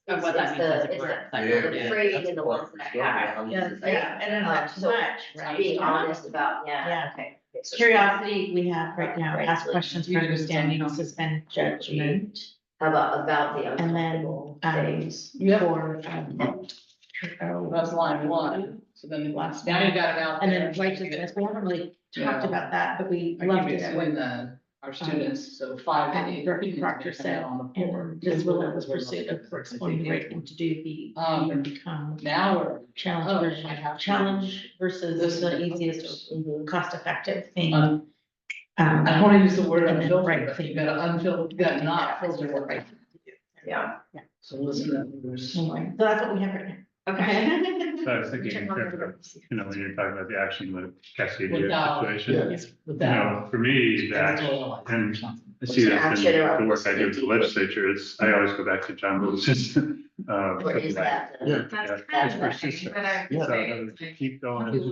Of it's what that it's means as the, a it's group. the, like, Yeah. the phrase and the ones that I have. Yes, yeah, and not too So, much, right? Being honest about, Yeah. yeah, okay. So- Curiosity, we have right now, Right. ask questions for You do the understanding, same. suspend judgment. How about the And then, uncomfortable things? Yep. For, That's line one, so then the last, now you got it out. and there. then righteousness, we haven't really talked Yeah. about that, but we I loved keep it at explaining what that, our students, so 5 to 8. Director students Proctor may come said, out on the floor. and this relentless pursuit of exploring the right thing to do, be, and become. Now we're. Challenge versus, I have to- challenge versus This is the the- easiest or Mhm. cost effective thing. I don't wanna use the word And then unfiltered, right but you thing. gotta unfilter, you gotta not filter it right. Yeah. So listen to others. Anyway, so that's what we have right now. Okay. So I was thinking, in terms of, you know, when you're talking about the action with Cascadia Without- situation, Yes. With you that. know, for me, the action, and I see What's this the in action the work I do with the legislature, it's, I always go back to John Lewis's. What is that? Yeah. That's Yeah, kind it's of the thing persistent. that I would So say, in other words, like, keep going. I think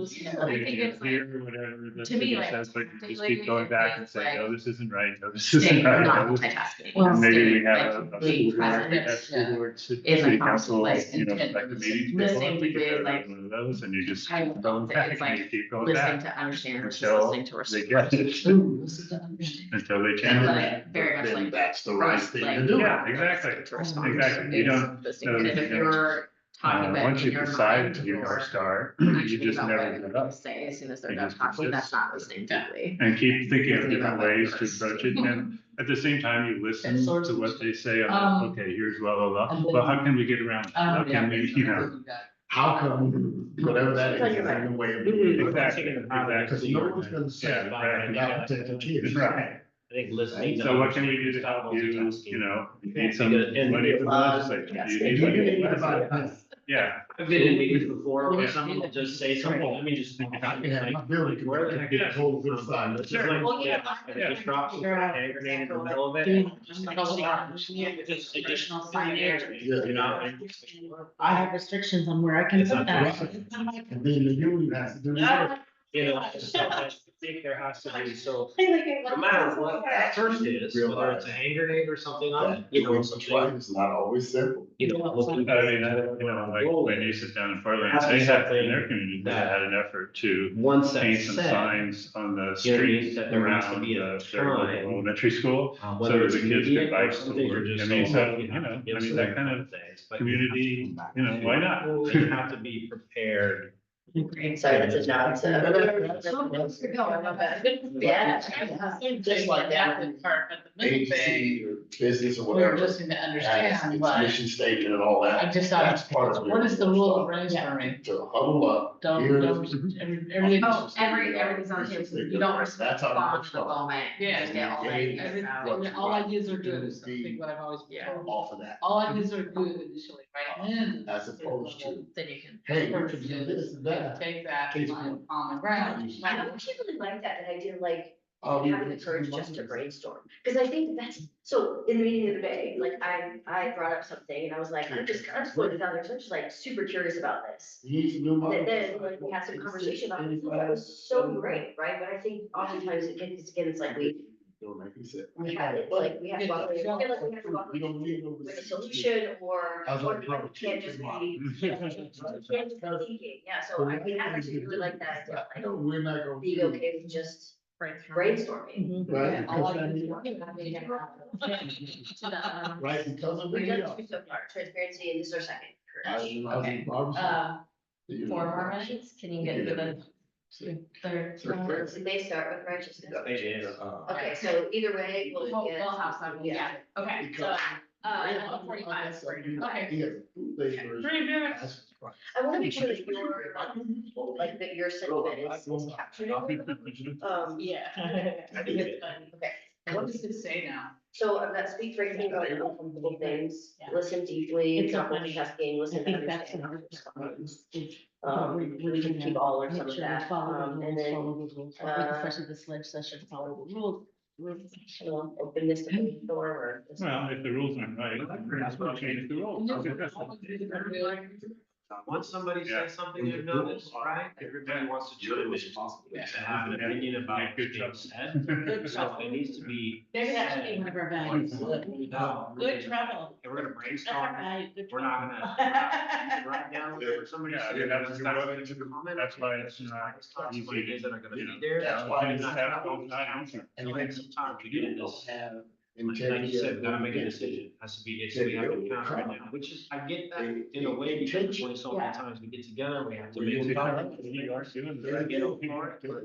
it's like- Here, whatever the to me, city like, says, but you just like, keep going back and it's saying, like no, this isn't right, no, this staying, isn't right. not no, this-" multitasking. Well, Maybe we staying, have like, a being school board, present a school board, in the city constant, council, like, you know, intent like the of meeting. listening to it, like, One of those, and you just I keep going think back, it's and like you keep going listening back to understand versus until listening to they respond. get it, Ooh, listen to understand. until they But change. like, very much like. That's the right first, thing like, to do. Yeah, exactly, To respond. exactly, you don't, Listening, and if you don't- you're talking about. once in you your decide mind, to do you're North Star, you actually just about never what give you're it gonna up. say as soon as they're You done just talking, that's persist. not listening deeply. And keep thinking of Thinking different about ways that to first. approach it, and at the same time, you listen And sort to of- what they say, on the, okay, here's blah, blah, blah, And then- well, how can we get around? that? How can we, you know? How come, whatever that is, It's on is your in the way of. Exactly, Because exactly. no one's gonna say, Yeah, right. without taking kids. Right. I think listening. So what can we do to help you, you know, you need some Because- and- money from the legislature, yes, you they need do. money You from need the to buy legislature. this. Yeah, I've been in meetings before Yeah. where someone will just say something, let me just. Yeah, my building. Where the heck is Get a whole good side. It's just like, Well, yeah. and it just drops Sure. a hand grenade in the middle of it. Doing Just like just additional signage. You know? I have restrictions on where I can It's put not that. And then the union has to do that. You know, so I think there has to be, so No no matter what that first is, whether it's a hand grenade or something on it, you know, Doing what's right something, is not always simple. you know. looking- I mean, you know, like when you sit down in Portland, Has to be they have, in something their community, they that- had an effort to Once paint that's some said, signs on the you know what I mean, streets that there needs to around be a their time, elementary school. uh, So whether that it's the kids could immediate or bike to something, or work. just. I mean, so, so, you you know, give I mean, some that kind of things, but community, you know, why not? You have to be prepared. Sorry, that's a nod to. Yeah. Just like that. Part, but the middle thing, Agency or business or we're whatever. listening to has understand, its but mission statement and all I that. just That's thought, part of it. what is the rule of brainstorming? To huddle up. Don't, everything. Oh, everything's on the table, you don't That's how respond it to the moment. You Yeah. just get all that. Engage. Every- out. All ideas are good, is something what I've always been Yeah. told. Off of that, All ideas are good initially, right? And as opposed to, Then you can. hey, you should do this and that. take that, Case find common ground. I actually really like that idea, like, Oh, having the courage just to brainstorm, because I think that's, so in the meeting of the day, like, I brought up something, and I was like, I'm just putting it out there, so I'm just like super curious about this. You need some new money. And then, like, we had some conversation about it, that was so great, right, but I think oftentimes it gets, again, it's like Don't make me sick. we have it, like, we have to walk away, we feel like we have to walk We away don't need no. with a solution, or, I was like, we can't just be, we can't just be thinking, yeah, so I mean, I actually really like that, idea, I like, know we're not gonna. being okay with just brainstorming. Right? I like Right, because of the We've done deal. two so far, transparency, and this is our second I courage. was in Barbara. You know. 4 more minutes, can you get to the third? So they start with righteousness. They did. Okay, so either way, we'll get. We'll have some, yeah, okay, so, Because- 45. Okay. He has food-based version. I wanna make sure that your, like, that your sentiment is captured. Yeah. I think it- Okay, What does it say now? so I've got speak frequently about uncomfortable things, Yeah. listen deeply, It's a not funny- multitasking, I listen to think that's understand. another response is. We can keep all or some of that, and then, Follow the rules, like especially this legislation, follow the rules. openness to brainstorm or. Well, if the rules aren't right, we'll change the rules. Once somebody Yeah. says something they've noticed, right, everybody wants to chime in. Yeah. To have an opinion about Yeah, good what's being job. said. So it needs to be. Maybe that should be one of our values. Good trouble. And we're gonna That's our brainstorm. value, good We're trouble. not gonna write down what somebody Yeah, said. that's That's what not a comment. that's why it's just not nice thoughts, easy what it is that are gonna you be know, there. that's That's why why it's it's not answer. And we have some time to get this. Have Like integrity. you said, we gotta make a decision, has to be, it's, we have to count right now, which is, I get that in a way, because there's only so many times we get together, we have to make. You a are decision. doing They're that. getting for it, but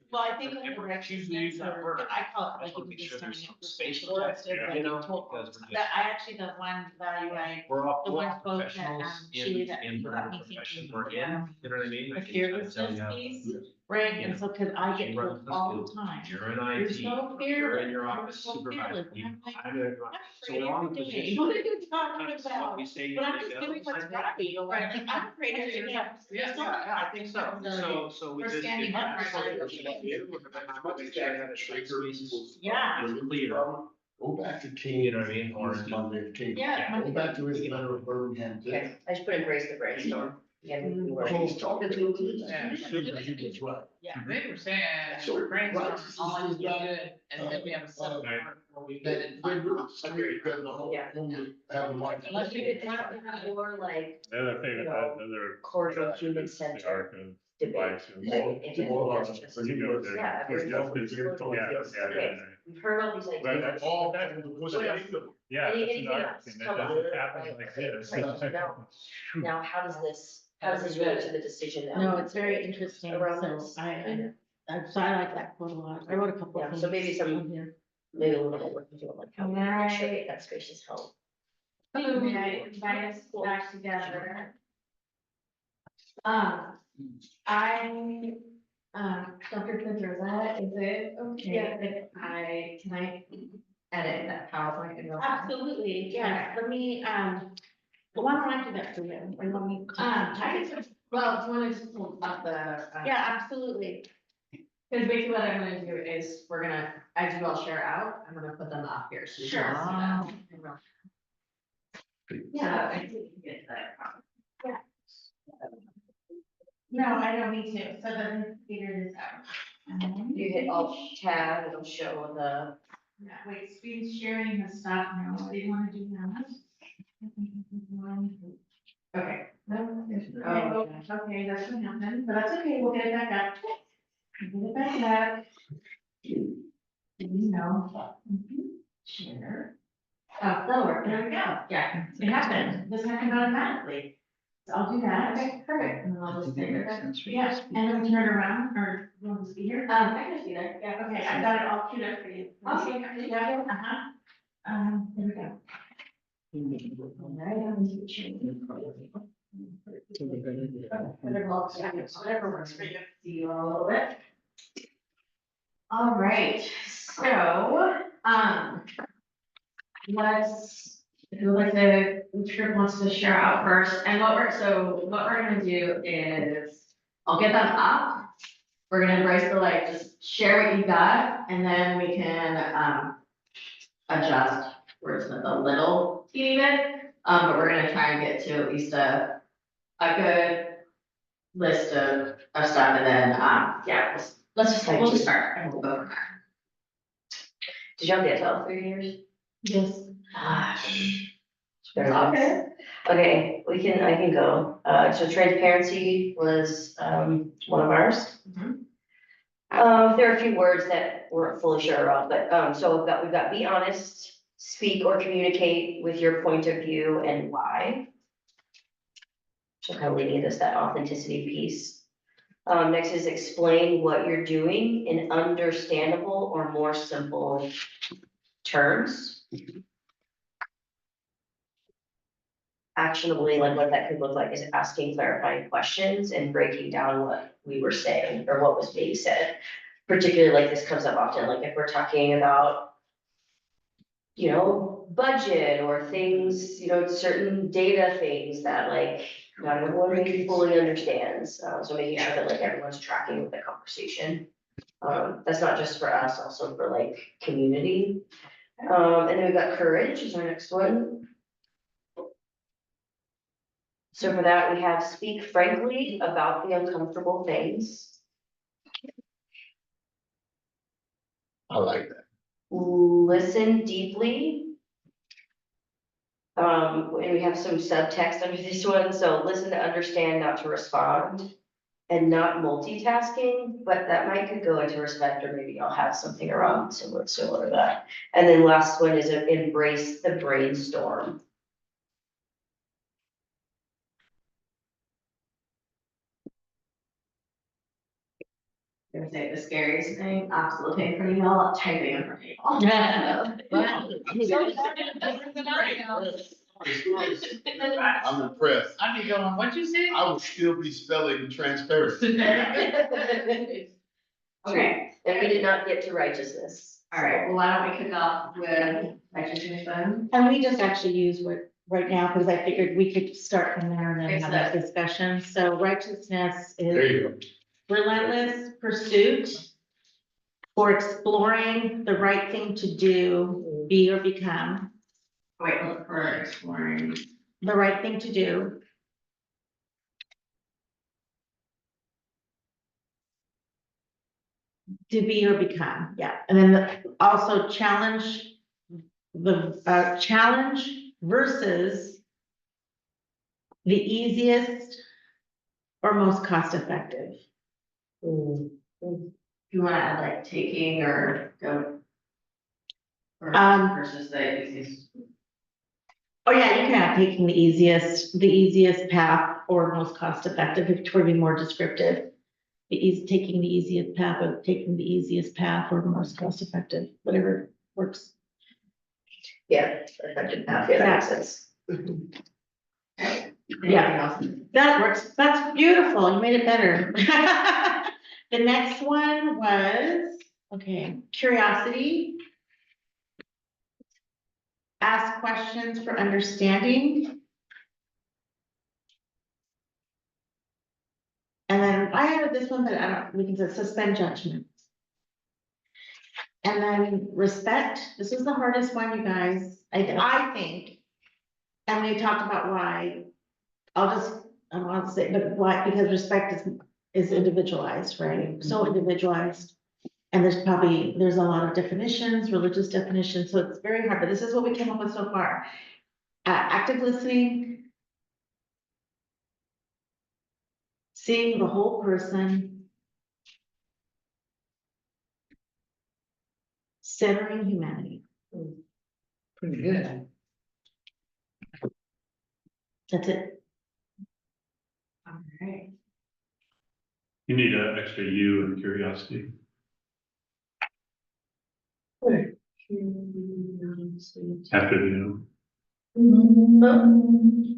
Well, I think If on the we're directions, choosing to use that word, I call it I like. just wanna it make was sure there's standing some up for space social for that, justice, yeah, like you know, told- because we're just- That I actually, the one value I, We're all, the we're one all quote that, professionals Sheila, that in got whatever me profession thinking, we're in, you know what I mean? the I can tell fearlessness you how- piece, right, you and know, so, cause I she get runs told the all the school. time. You're an You're IT, so you're in fearless, your you're office so supervisor. fearless. You- I'm like, I'm in- So we're on the position. What are you talking That's about? what we say. But I'm usually just doing goes. what's right, like, I'm afraid of it. I think so. So we We're just. standing if up that's for what it. we're gonna do, we're gonna have to make sure that it's spaces Yeah. is clear. Go back to King. You know what I mean? Or- Or Monday, King. Yeah. Go back to his letter of Birmingham. Okay, I just put embrace the brainstorm. Yeah, we can work. He's talking to him. Yeah. He was right. Yeah. They were saying, So, brainstorm, righteousness all I is do not- good, and then we have a separate Right. part where we They, vetted. they really straight, because the whole, Yeah. only have a like. Unless we could have more like The other thing, the other. cordial human The centered arc of debate. life. Right? If it was just- You know, the- Yeah, with every- justice, yeah, Okay. We've heard all these But ideas. that's All that- that was the kingdom. Yeah, that's Anything another else? thing, that Come on. doesn't happen like this. Right, Now, how does this relate to the decision now? No, it's very interesting, Around so this. so I like that quote a lot, I wrote a couple Yeah, of things. so maybe some- on here. Maybe a little bit work to do, like how we make sure that that space is held. May I invite us back together? Dr. Pedrosa, is it okay if can I edit that PowerPoint and go? Absolutely, yeah, let me, well, why don't I do that for you, and let me. I can, well, do you want to just pull up the? Yeah, absolutely. Because basically what I'm gonna do is, we're gonna, as you all share out, I'm gonna put them up here. So you can Sure. see them. Yeah, I think you get that. No, I don't need to, so let me figure this out. You hit alt tab, it'll show the, Yeah, wait, screen sharing has stopped now, what do you wanna do now? Okay. Oh, okay, that's what happened, but that's okay, we'll get it back up. Get it back up. You know. Share. Oh, that'll work. There we go. Yeah. It happened, this happened automatically. So I'll do that. Okay, perfect. And then I'll just stay there. Yeah, and then we turn it around, or you want to see here? I can see that, yeah. Okay, I got it all queued up for you. Awesome. Yeah, there we go. Whatever works for you. See you all a little bit. All right, so, if you would like to, each group wants to share out first, and what we're gonna do is, I'll get them up. We're gonna embrace the like, just share what you got, and then we can, adjust wordsmith a little teeny bit. But we're gonna try and get to at least a good list of stuff, and then, yeah, let's just, we'll just start, and we'll go from there. did y'all get to all 3 years? Yes. Gosh. Okay. Okay, I can go. So transparency was, one of ours. Mhm. there are a few words that we're fully sure of, but, so we've got be honest, speak or communicate with your point of view and why. So kind of leading us that authenticity piece. Next is explain what you're doing in understandable or more simple terms. Actionably, like what that could look like is asking clarifying questions and breaking down what we were saying or what was being said. Particularly like this comes up often, like if we're talking about, you know, budget or things, you know, certain data things that like not everyone maybe fully understands. So making sure that like everyone's tracking with the conversation. That's not just for us, also for like community. And then we've got courage is our next one. So for that, we have speak frankly about the uncomfortable things. I like that. Listen deeply. And we have some subtext under this one, so listen to understand, not to respond. And not multitasking, but that might could go into respect, or maybe I'll have something around similar to that. And then last one is embrace the brainstorm. Gonna say the scariest thing, absolutely in front of y'all, typing in front of y'all. I'm impressed. I'd be going, what'd you say? I would still be spelling transparency. Okay, And we did not get to righteousness. all right, well, why don't we kick off with righteousness then? And we just actually use what, right now, because I figured we could start from there and then have that discussion. So righteousness There is you go. relentless pursuit for exploring the right thing to do, be or become, Wait, look for exploring. the right thing to do. To be or become, yeah, and then also challenge, the challenge versus the easiest or most cost effective. Mm. You wanna add like taking or go? Or versus the easiest. Oh, yeah, you can have taking the easiest path or most cost effective, if it were to be more descriptive. Taking the easiest path or taking the easiest path or most cost effective, whatever works. Yeah, effective path, yeah, that makes sense. Yeah. That works, that's beautiful, you made it better. The next one was, okay, curiosity. Ask questions for understanding. And then I added this one, but I don't, we can just suspend judgment. And then respect, this was the hardest one, you guys, I think. And we talked about why, I don't want to say, but why, because respect is individualized, right? So individualized. And there's a lot of definitions, religious definitions, so it's very hard, but this is what we came up with so far. Active listening. Seeing the whole person. Centering humanity, Pretty good. that's it. All right. You need an extra U in curiosity. After the U.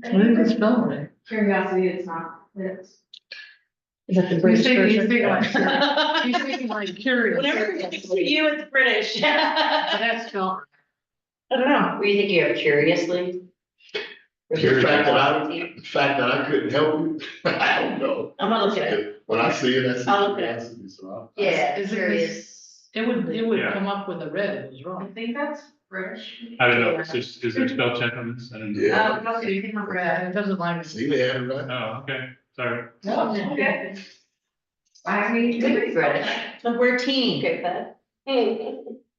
I think it's spelled right. Curiosity, it's not, it's. Is that the British version? He's thinking like curious. Whenever it comes to you, it's British. That's spelled. I don't know. What do you think you have curiously? The fact that I couldn't help you, I don't know. I'm gonna look at it. When I see it, I see I'll look at it. curiosity, so Yeah, Is it curious. It would Yeah. come up with a red, it was I wrong. think that's British. I don't know, is there spell check on this? I don't know. Yeah. Okay, you can remember that. It doesn't like. See, they had it right. Oh, okay, sorry. No, Okay. I mean, Could be British. But we're team. Okay, Pat.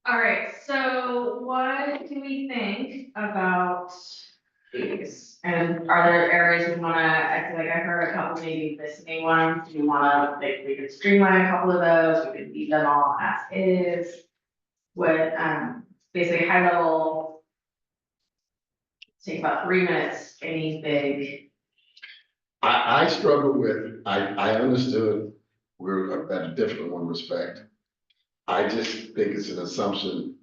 all right, so what do we think about these? And are there areas we wanna, I feel like I heard a couple maybe listening ones, do you wanna, like, we could streamline a couple of those, we could leave them all as is? With, basically high level. Take about 3 minutes, any big, I struggle with, I understood we're at a different one respect. I just think it's an assumption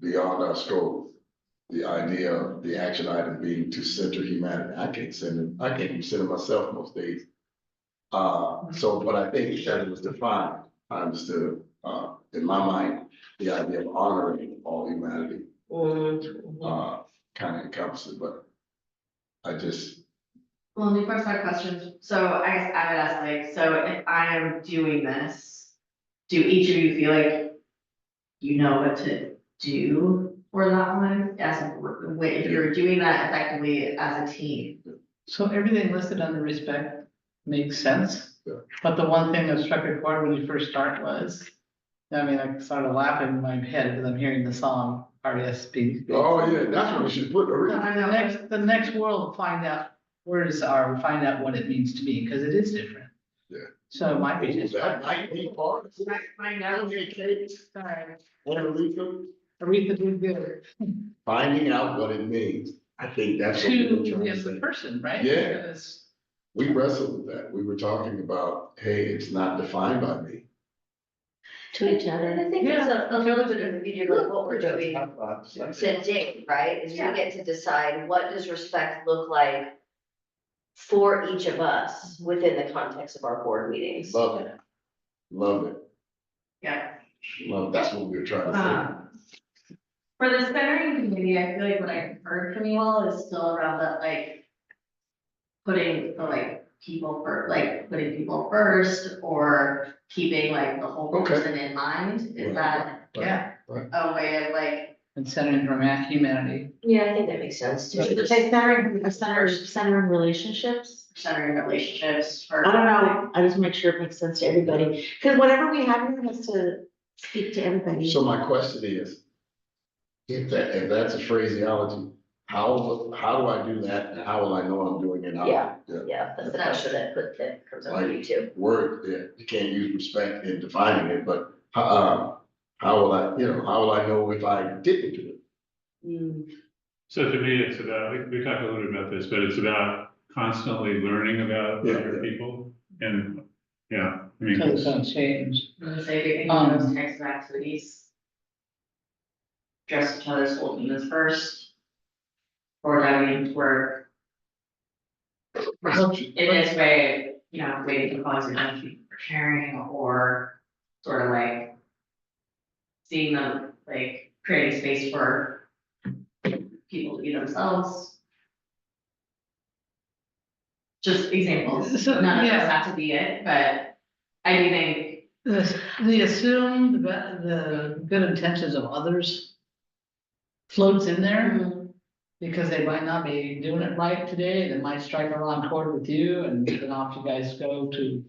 beyond our scope. The idea of the action item being to center humanity. I can't even center myself most days. So, but I think that it was defined, I understood, in my mind, the idea of honoring all humanity, kind of encompasses, but I just, well, when we first had questions, so I guess I would ask like, so if I am doing this, do each of you feel like you know what to do for that one, as if you're doing that effectively as a team? So everything listed under respect makes sense. Yeah. But the one thing that struck a chord when you first start was, I mean, I started laughing in my head because I'm hearing the song RSP. oh yeah, that's what we should put. The next world, find out words are, find out what it means to me, because it is different. Yeah. So it might be just. That might be part. Find out. Sorry. Aretha, Aretha did good. finding out what it means. I think that's what we To were trying the to other say. person, right? Yeah. Because We wrestled with that. We were talking about, hey, it's not defined by me. To each And other. I think it's a little bit of a video, like what we're doing Yeah. today, right? Is we get to decide what does respect look like for each of us within the context of our board meetings. Love it. Love it. Yeah. Love, that's what we were trying to For the centering committee, I feel like what I heard from you all is still around that, like, putting the, like, putting people first, or keeping like the whole Okay. person in mind, is Right. that say. yeah, a way of like, and centering humanity. Yeah, I think that makes sense. to Say just- centering relationships. centering relationships for? I don't know, I just make sure it makes sense to everybody, because whatever we have here has to speak to everybody. So my question is, if that's a phraseology, how do I do that? And how will I know I'm doing it? Yeah. Yeah, that's an extra that comes up with you too. Word, yeah, you can't use respect in defining it, but, how will how will I know if I didn't do it? So to me, it's about, we talked a little bit about this, but it's about constantly learning about Yeah, other yeah. people and, yeah, I mean, Because it's gonna change. Say, we can use text activities. Dress each other's whole humans first. Or having to work in this way, waiting for calls and for sharing, or sort of like. Seeing them, like, creating space for people to be themselves. Just examples, So, none of yeah. those have to be it, but I do think, The assume the good intentions of others floats in there. Because they might not be doing it right today, they might strike a wrong chord with you, and then off you guys go to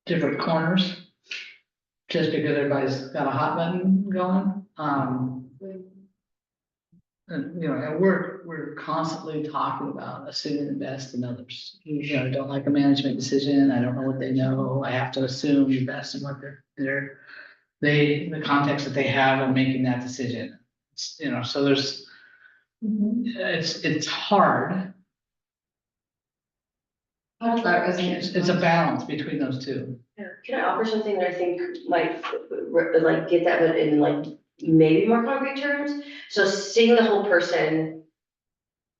different corners. Just because everybody's got a hot button going, and, and we're constantly talking about assuming the best in others. I don't like a management decision, I don't know what they know, I have to assume the best in what the context that they have in making that decision. So there's, it's hard. how does that resonate? It's a balance between those two. Can I offer something that I think might like get that in like maybe more concrete terms? So seeing the whole person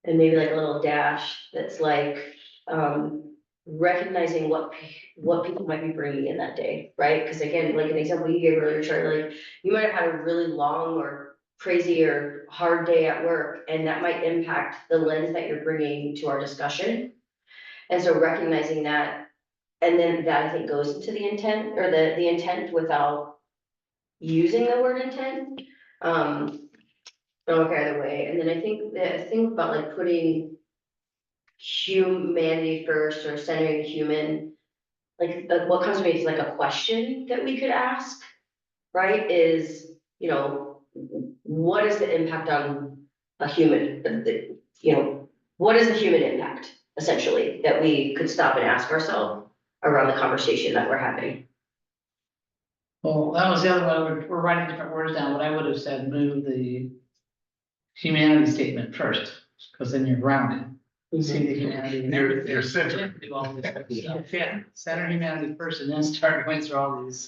and maybe like a little dash that's like recognizing what people might be bringing in that day, right? Because again, like an example you gave earlier, Charlie, like you might have had a really long or crazy or hard day at work, and that might impact the lens that you're bringing to our discussion. And so recognizing that, and then that I think goes into the intent, or the intent without using the word intent. Okay, either way, and then I think about like putting humanity first or centering the human, like what comes to me is like a question that we could ask, right? Is, what is the impact on a human, you know, what is the human impact, essentially, that we could stop and ask ourselves around the conversation that we're having? Well, that was the other one, we're writing different words down, what I would have said, move the humanity statement first, because then you're grounded. You see the humanity. and You're everything. centered. Do all this stuff. Yeah, center humanity first and then start going through all these.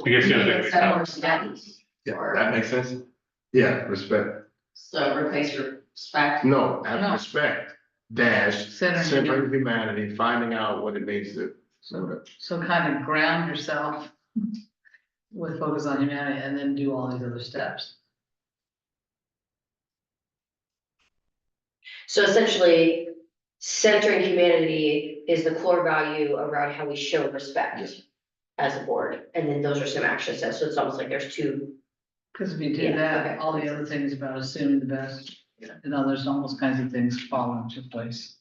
I guess the other thing we Center talked- respect. Yeah, that makes sense. Yeah, respect. So replace respect. No, No. have respect, dash, Center centering humanity, finding out what it means to. So kind of ground yourself with focus on humanity and then do all these other steps. So essentially, centering humanity is the core value around how we show respect as a board, and then those are some action steps, so it's almost like there's two. Because if you do Yeah, that, okay. all the other things about assuming the best, you know, there's almost kinds of things fall into place.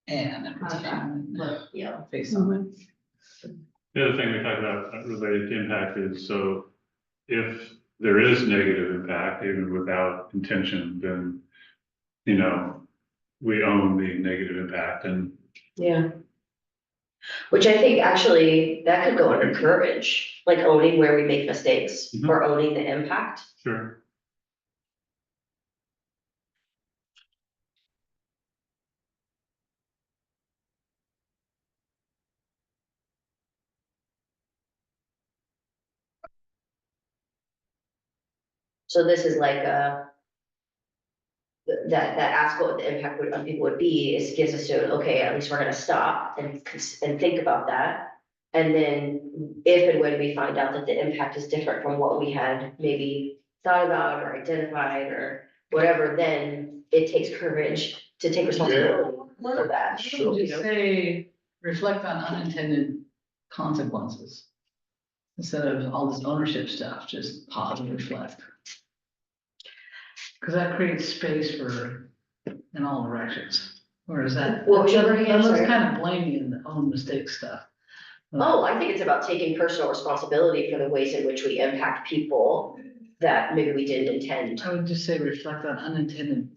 And Yeah. face on it. The other thing we talked about related to impact is, so if there is negative impact, even without intention, then, you know, we own the negative impact and Yeah. Which I think actually, that could go under courage, like owning where we make mistakes Mhm. or owning the impact. sure. So this is like that ask what the impact would on people would be, is gives us to, okay, at least we're gonna stop and think about that. And then if and when we find out that the impact is different from what we had maybe thought about or identified or whatever, then it takes courage to take responsibility for that. Should you say, reflect on unintended consequences? Instead of all this ownership stuff, just pause and reflect. Because that creates space for, in all directions, whereas that. What was your that looks answer? kind of blaming in the own mistake stuff. Oh, I think it's about taking personal responsibility for the ways in which we impact people that maybe we didn't intend. I would just say reflect on unintended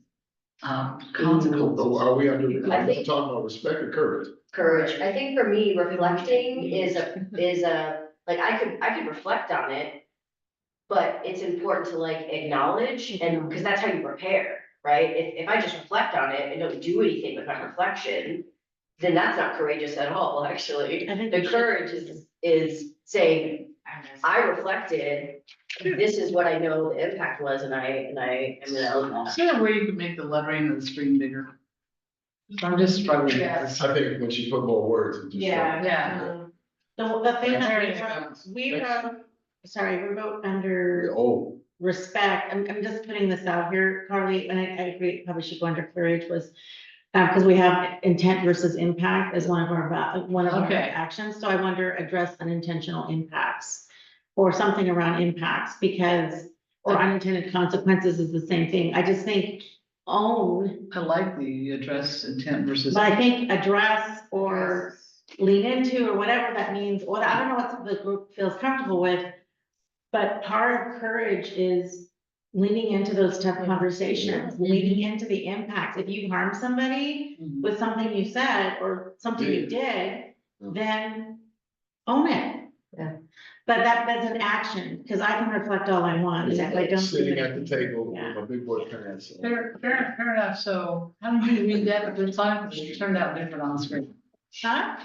So consequences. are we under, I I'm think- talking about respect or courage? Courage, I think for me, reflecting is a, like, I could reflect on it. But it's important to like acknowledge and, because that's how you prepare, right? If I just reflect on it and don't do anything with my reflection, then that's not courageous at all, actually. I think The we should- courage is saying, I reflected, this is what I know the impact was, and I am gonna own that. Is there a way you could make the lettering of the screen bigger? I'm just struggling with this. I think when she put more words. into stuff. Yeah. The thing that There you go. we wrote, sorry, we wrote under Oh, respect, I'm just putting this out here, Carly, and I agree, probably should go under courage was. Because we have intent versus impact as one of our Okay. actions, so I wonder address unintentional impacts. Or something around impacts, because, or unintended consequences is the same thing, I just think own. I like the address intent versus. But I think address or lean into or whatever that means, or I don't know what the group feels comfortable with. But part of courage is leaning into those tough conversations, leaning into the impact. If you harm somebody Mhm. with something you said or something you did, then own it. Yeah. But that's an action, because I can reflect all I want, and if I don't. do sitting at the anything- table with Yeah. my big boy pants. on. Fair enough, so how did you read that the first time? It turned out different on the screen. Huh?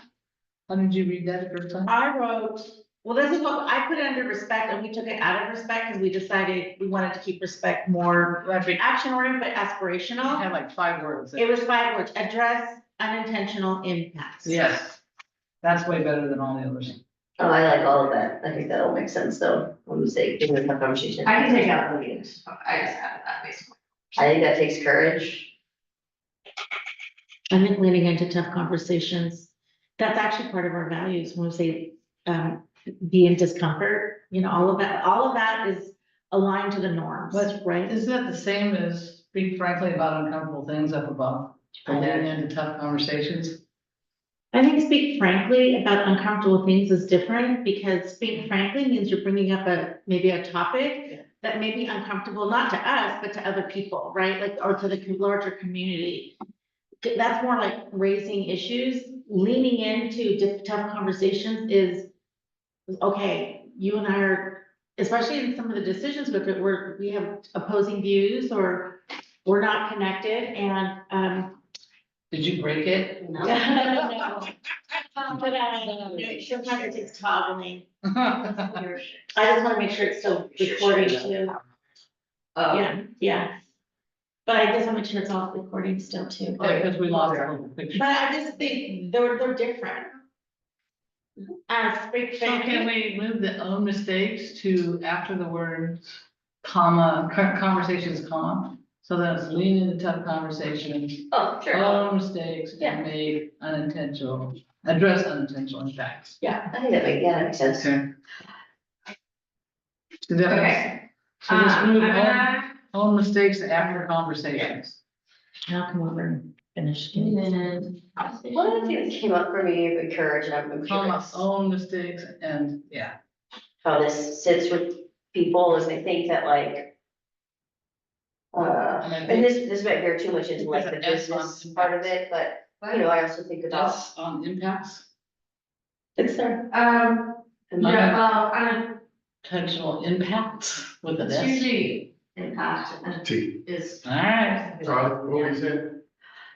How did you read that the first time? I wrote, well, this is what, I put it under respect, and we took it out of respect, because we decided we wanted to keep respect more Right, but action oriented, but you aspirational. had like 5 words. It was 5 words, address unintentional impacts. Yes, that's way better than all the others. Oh, I like all of that, I think that all makes sense, though, when we say, give it a conversation. I can take out the meetings, I just added that basically. I think that takes courage. I think leaning into tough conversations, that's actually part of our values, when we say, be in discomfort, you know, all of that is aligned to the norms, But- right? Isn't that the same as speak frankly about uncomfortable things up above? And then into tough conversations? I think speak frankly about uncomfortable things is different, because speak frankly means you're bringing up maybe a topic that may be uncomfortable, not to us, but to other people, right? Like, or to the larger community. That's more like raising issues, leaning into tough conversations is, okay, you and I are, especially in some of the decisions, but we have opposing views or we're not connected and, Did you break it? no. But, sometimes it takes toggling. I just wanna make sure it's still recording too. Yeah, yeah. But I guess I'll make sure it's off recording still too. Yeah, because we lost a little picture. But I just think they're different. Speak So can we move the own mistakes to after the words, comma, conversations, comma? So that it's lean into tough conversations, Oh, sure. own mistakes Yeah. and made unintentional, address unintentional impacts. I think that makes sense. Okay. So that- Okay. So just I'm move gonna, own mistakes to after conversations. I'll come over and finish. One of the things that came up for me with courage, and I'm Comma, curious own mistakes and, yeah. how this sits with people, is they think that like, and this might veer too much into like the There's an S on business part of it, but, you know, I also think about. That's on impacts, It's there. yeah, well, intentional impacts with an it's S. usually impact T. is. Alright. Charlie, what were you saying?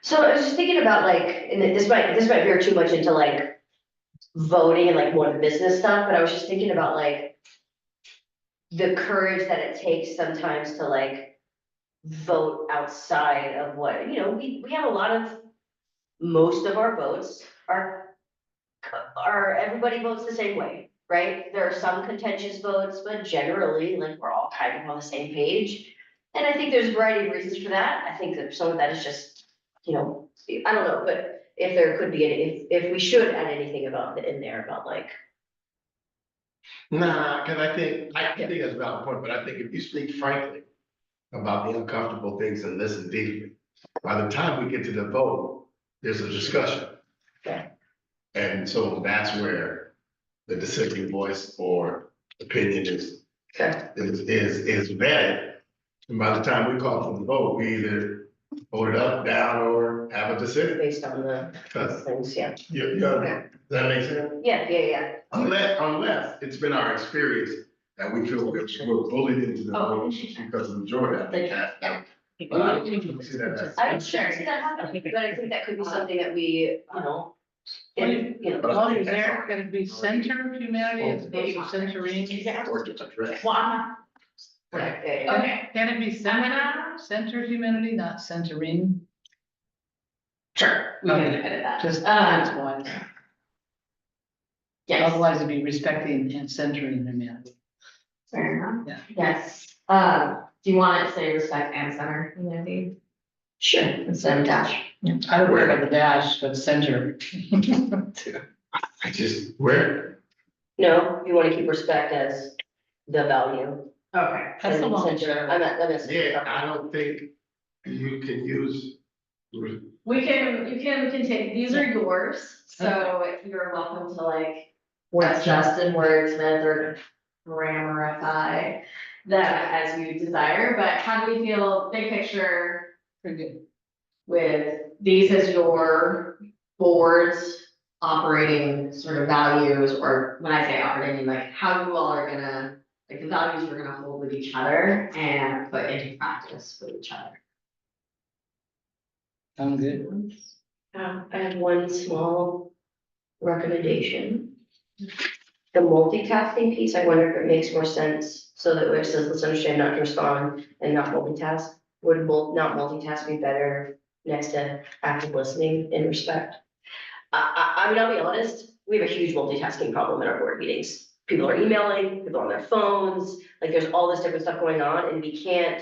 So I was just thinking about like, and this might veer too much into like voting and like more the business stuff, but I was just thinking about like the courage that it takes sometimes to like vote outside of what, you know, we have a lot of, most of our votes are everybody votes the same way, right? There are some contentious votes, but generally, like, we're all kind of on the same page. And I think there's a variety of reasons for that. I think that some of that is just, you know, I don't know, but if there could be, if we should add anything about in there about like. Nah, cause I think that's a valid point, but I think if you speak frankly about the uncomfortable things and listen deeply, by the time we get to the vote, there's a discussion. Yeah. And so that's where the dissenting voice or opinion is vetted. And by the time we call for the vote, we either vote it up, down, or have a dissent. Based on the Cause things, yeah. does that make sense? Yeah. Unless it's been our experience that we feel we're bullied into the Oh. vote because the majority, I think, has that. But I don't see that as. I'm sure see that happening, but I think that could be something that we, you know. You know. While you're there, can it be center of humanity as opposed to centering? Or to address. Well, I'm not, Right, yeah. Okay, Can it be center humanity, not centering? sure, we can Okay. edit that. Just that's why. Yes, Otherwise it'd be respecting and centering humanity. fair enough. Yeah. Yes, do you want it to say respect and center community Sure. instead of dash? I don't worry about the dash, but center. I just, where, No, you wanna keep respect as the value. Okay. That's the and one. center- I'm at. yeah, I don't think you can use. You can continue, these are yours, so you're welcome to like adjust and wordsmith or grammarify them as you desire, but how do we feel, big picture, Pretty good. with these as your board's operating sort of values, or when I say operating, like how you all are gonna, like the values you're gonna hold with each other and put into practice with each other. I'm good. I have one small recommendation. The multitasking piece, I wonder if it makes more sense, so that where it says, let's understand, not to respond, and not multitask. Would not multitask be better next to active listening in respect? I mean, I'll be honest, we have a huge multitasking problem in our board meetings. People are emailing, people are on their phones, like there's all this different stuff going on, and we can't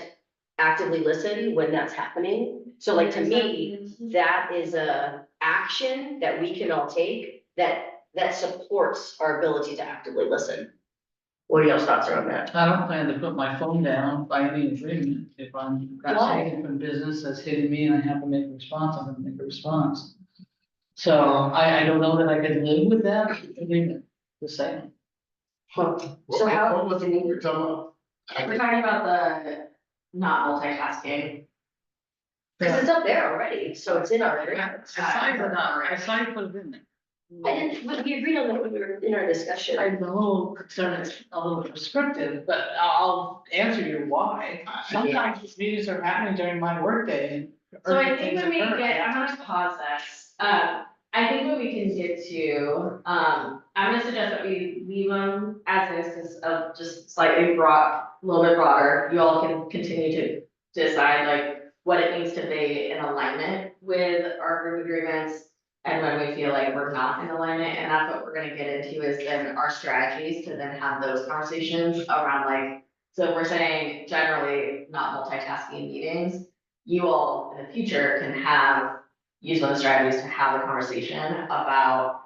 actively listen when that's happening. So like, to me, that is a action that we can all take that supports our ability to actively listen. What are y'all's thoughts around that? I don't plan to put my phone down by any agreement. If I'm got Why? something from business that's hitting me and I have to make a response, I'm gonna make a response. So I don't know that I could live with that agreement, the same. So how? What was the one we were talking about? We're talking about the not multitasking. Cause it's up there already, so it's in our. I signed it up, I signed to put it in there. I didn't, we agreed on that when we were in our discussion. I'm a little concerned it's a little prescriptive, but I'll answer you why. Sometimes these meetings are happening during my workday and. So I urgent think things when we occur. get, I'm gonna pause this, I think what we can get to, I'm gonna suggest that we leave them as is, cause of just slightly broad, a little bit broader. You all can continue to decide like what it needs to be in alignment with our group agreements. And when we feel like we're not in alignment, and that's what we're gonna get into is then our strategies to then have those conversations around like, so if we're saying generally not multitasking meetings. You all in the future can use those strategies to have a conversation about,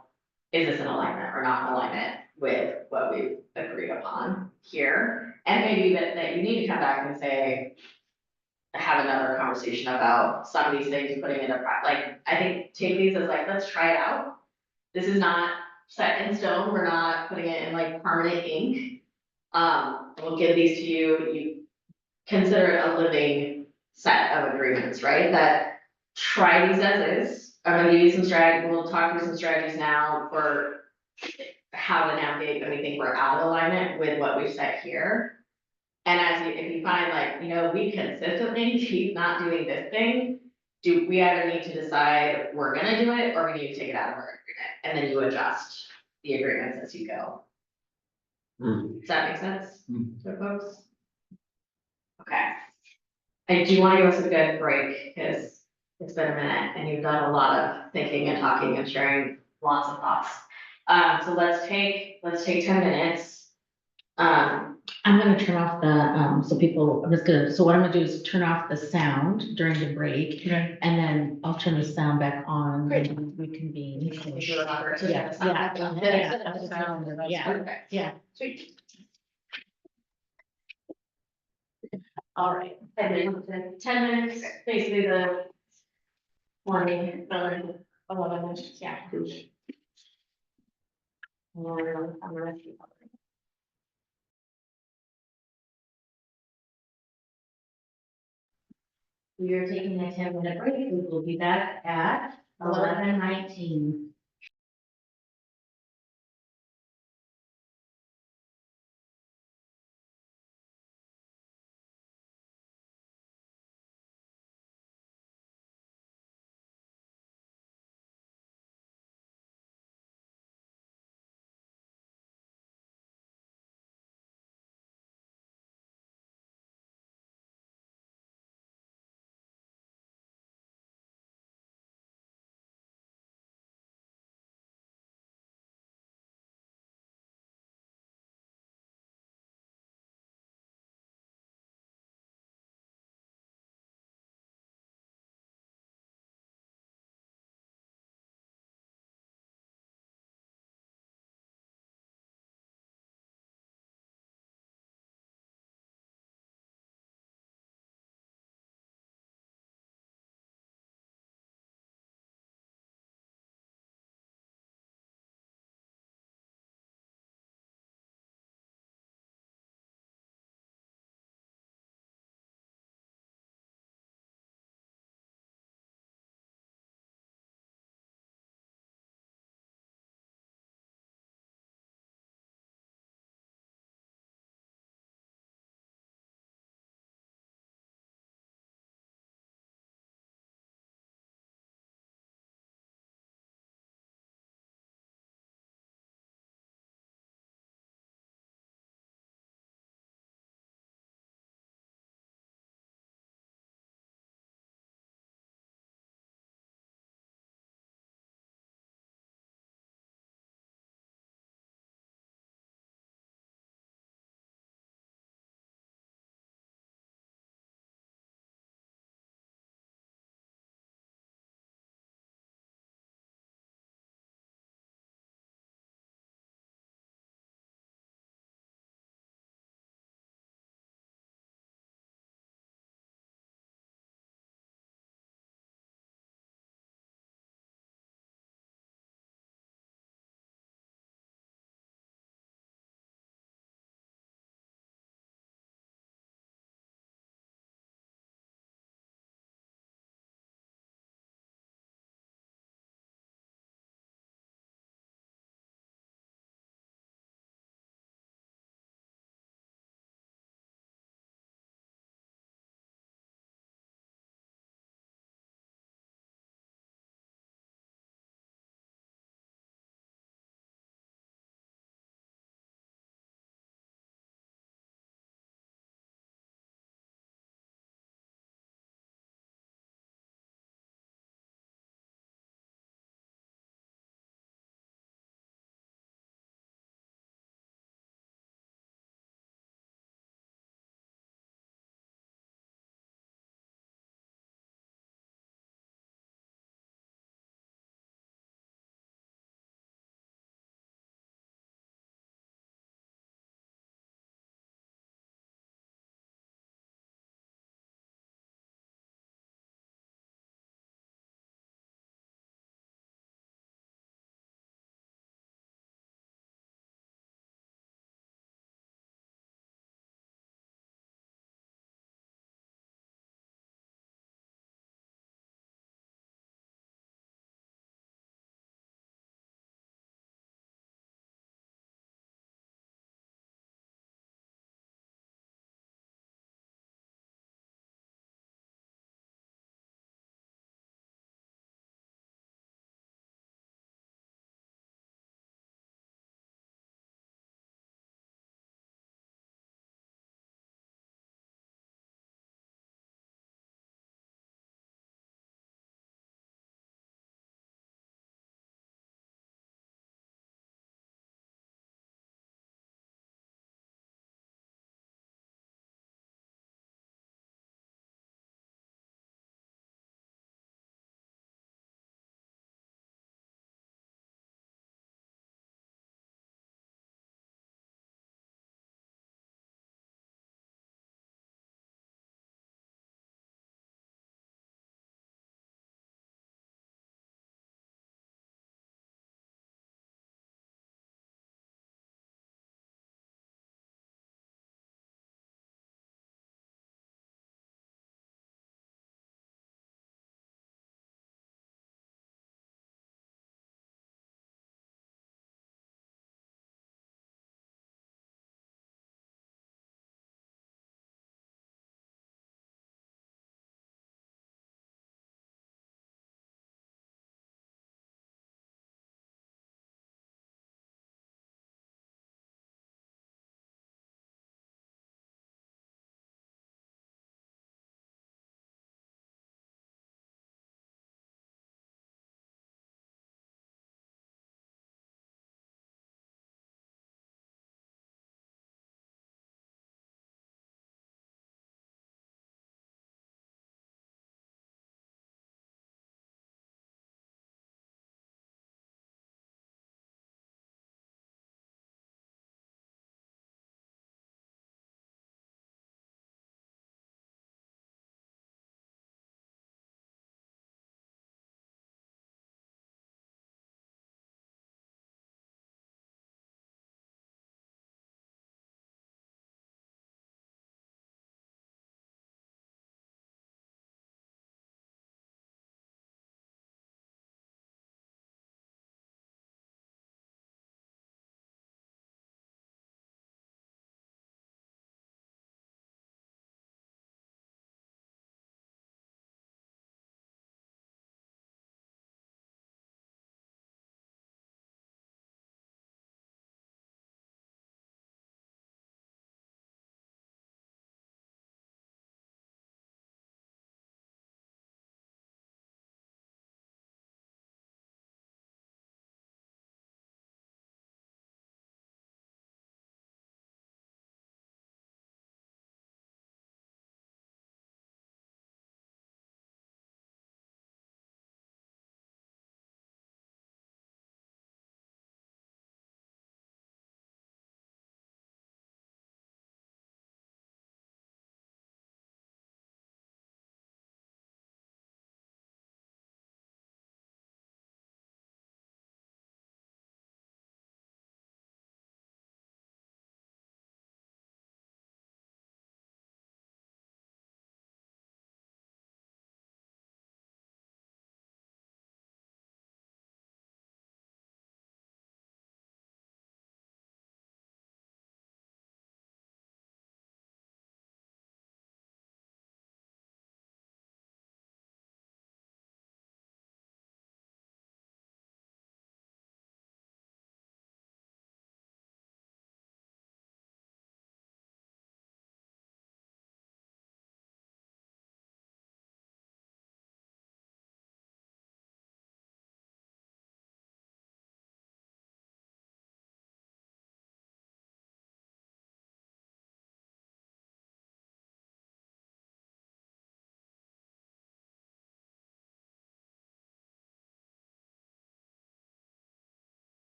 is this in alignment or not in alignment with what we've agreed upon here? And maybe that you need to come back and say, have another conversation about some of these things, putting into like, I think take these as like, let's try it out. This is not set in stone, we're not putting it in like permanent ink. We'll give these to you, you consider it a living set of agreements, right? That try these as is. I'm gonna give you some strategy, we'll talk through some strategies now for how to navigate when we think we're out of alignment with what we've set here. And if you find like, we consistently keep not doing this thing, do we either need to decide we're gonna do it or we need to take it out of our agreement? And then you adjust the agreements as you go. Does that make sense to folks? Okay. I do want to give us a good break because it's been a minute and you've done a lot of thinking and talking and sharing lots of thoughts. So let's take 10 minutes. I'm gonna turn off the, so what I'm gonna do is turn off the sound during the break. Okay. And then I'll turn the sound back on when we convene. If you remember to- Yeah, yeah, Okay. yeah. Sweet. All right, 10 minutes, basically the 11 minutes, yeah. I'm gonna keep up. We are taking a 10-minute break, we will be back at 11:19.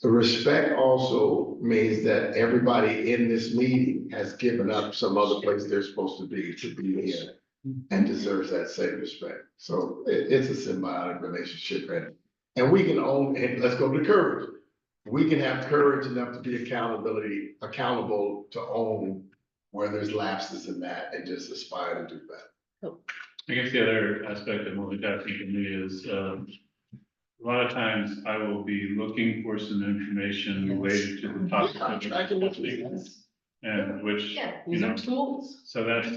The respect also means that everybody in this meeting has given up some other place they're supposed to be here and deserves that same respect. So it's a symbiotic relationship, and we can own, and let's go to courage. We can have courage enough to be accountable to own where there's lapses in that and just aspire to do better. I guess the other aspect of multitasking for me is, a lot of times I will be looking for some information related to the topic. I'm tracking what you that we're said. And which, Yeah. you These are know, tools. so that's,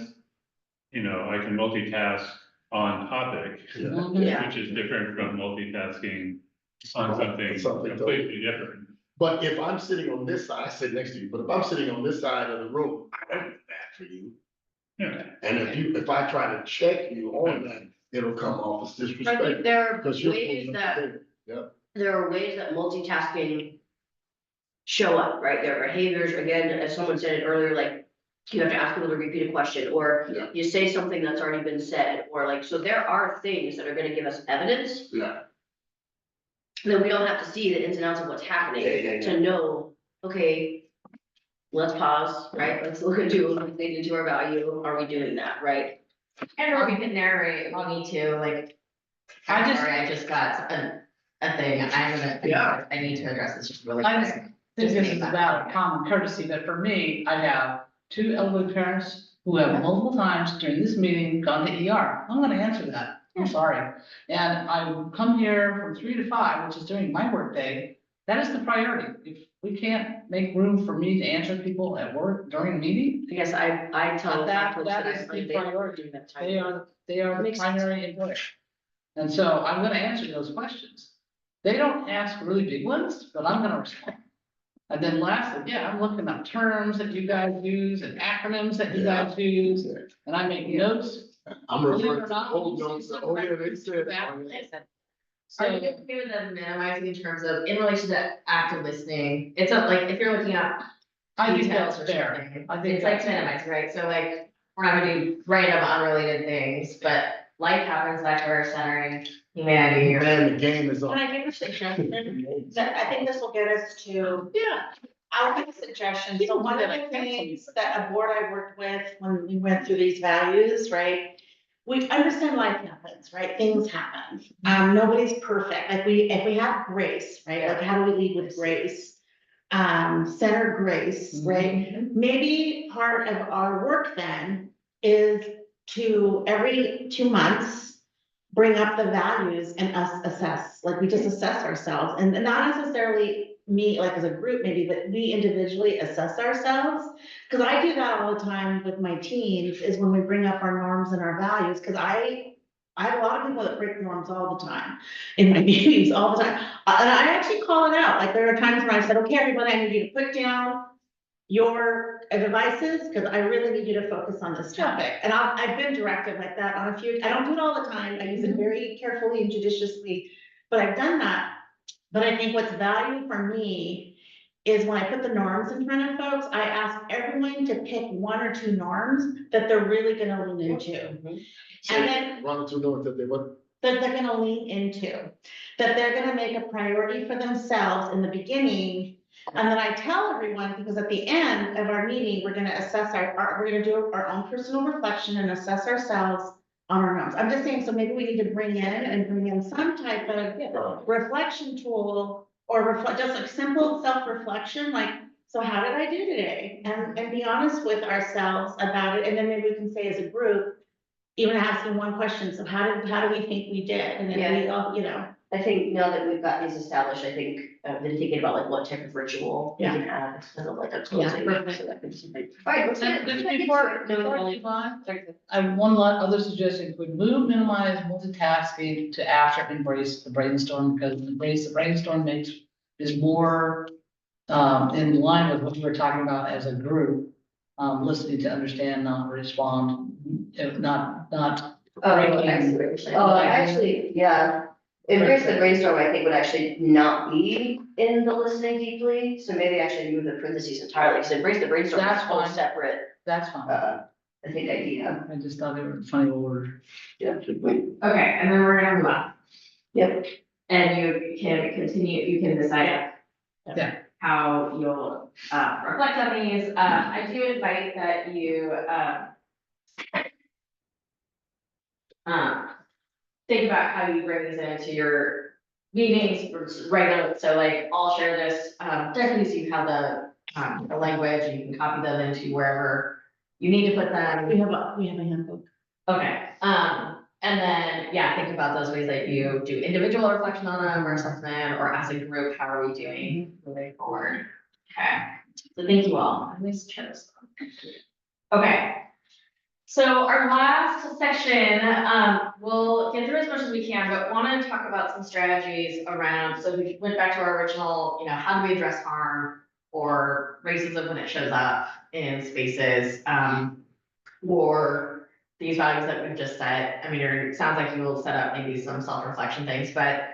you know, I can multitask on topic, Yeah. which is different from multitasking on something Something completely different. But if I'm sitting on this side, I sit next to you, but if I'm sitting on this side of the room, I don't do that for you. Yeah, And if I try to check you on that, it'll come off as I think disrespect. there are Because you're. ways that, there are ways that multitasking show up, right? There are behaviors, again, as someone said it earlier, like, you have to ask people to repeat a question, or Yeah. you say something that's already been said, or like, so there are things that are gonna give us evidence Yeah, that we don't have to see the ins and outs of what's happening Yeah. to know, okay, let's pause, right? Let's look into, let's dig into our value. Are we doing that, right? And or we can narrate if we need to, like. I'm sorry, I just got a thing, Yeah. I need to address this just really I quick. think this is about common courtesy, but for me, I have two elderly parents who have multiple times during this meeting gone to ER. I'm gonna answer that. I'm sorry. And I would come here from 3 to 5, which is during my workday. That is the priority. If we can't make room for me to answer people at work during a meeting, I guess I tell my that folks that is I the like priority. that time. They are the Makes sense. primary employer. And so I'm gonna answer those questions. They don't ask really big ones, but I'm gonna respond. And then lastly, yeah, I'm looking up terms that you guys use and acronyms that you guys use, and I make notes. I'm Believe it or referring to not, old when you notes, see oh yeah, they something said. like oh, yeah. that, Are you So, okay with them minimizing in terms of, in relation to active listening? It's not like, if you're looking up I think details that's or fair. something, I think it's like that's fair. minimized, right? So like, we're not gonna do random unrelated things, but life happens, back to our centering humanity or. Man, the game is Can on. I give a suggestion? That, I think this will get us to, Yeah. I'll give a suggestion. So one of the things that a board I worked with when we went through these values, right? We understand life happens, right? Things happen. Nobody's perfect. Like if we have grace, right? Like how do we lead with grace? Center grace, right? Maybe part of our work then is to every 2 months, bring up the values and us assess, like we just assess ourselves and not necessarily me, like as a group maybe, but we individually assess ourselves. Cause I do that all the time with my teams is when we bring up our norms and our values, cause I have a lot of people that break norms all the time in my meetings, all the time. And I actually call it out, like there are times when I said, okay, everybody, I need you to put down your devices, because I really need you to focus on this topic. And I've been directed like that on a few, I don't do it all the time, I use it very carefully and judiciously, but I've done that. But I think what's valuable for me is when I put the norms in front of folks, I ask everyone to pick 1 or 2 norms that they're really gonna lean into. And then One or two notes that they were. that they're gonna lean into, that they're gonna make a priority for themselves in the beginning. And then I tell everyone, because at the end of our meeting, we're gonna assess we're gonna do our own personal reflection and assess ourselves on our norms. I'm just saying, so maybe we need to bring in some type of reflection tool or just like simple self-reflection, like, so how did I do today? And be honest with ourselves about it. And then maybe we can say as a group, even asking one question, so how do we think we did? And then we all, I think now that we've got these established, I think I've been thinking about like what type of ritual we can have, kind of like a closing. perfect. So that could be something. All right, let's And get- just let's get before to it. No, we only- move on, I have one other suggestion. Could move, minimize multitasking to after embrace the brainstorm, because embrace the brainstorm is more in line with what we were talking about as a group, listening to understand, not respond, if not. Oh, I see what you're saying. Oh, actually, yeah. Embrace the brainstorm, I think would actually not be in the listening deeply, so maybe actually move the parentheses entirely, because embrace the brainstorm is That's a whole fine. separate, That's fine. I think idea. I just thought they were in funny order. Yeah, good point. Okay, and then we're gonna move on. Yep. And you can continue, you can decide Yeah. how you'll, reflect on these. I do invite that you, think about how you bring these into your meetings, write them, so like, I'll share this, definitely so you have the language, and you can copy them into wherever you need to put them. We have a handbook. Okay, and then, yeah, think about those ways that you do individual reflection on them or assessment, or as a group, how are we doing moving forward? Okay, so thank you all. I always chose them. Okay. So our last session, we'll get through as much as we can, but want to talk about some strategies around, so we went back to our original, how do we address harm or racism when it shows up in spaces, or these values that we've just set. I mean, it sounds like you will set up maybe some self-reflection things, but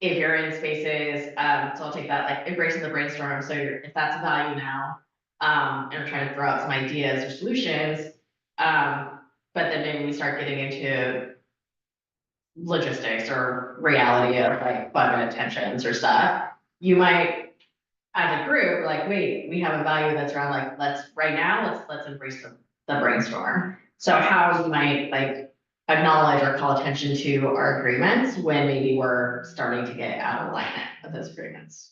if you're in spaces, so I'll take that, like embracing the brainstorm, so if that's a value now, and we're trying to throw out some ideas or solutions, but then maybe we start getting into logistics or reality of like budget tensions or stuff. You might, as a group, like, wait, we have a value that's around like, let's embrace the brainstorm. So how you might like acknowledge or call attention to our agreements when maybe we're starting to get out of alignment with those agreements.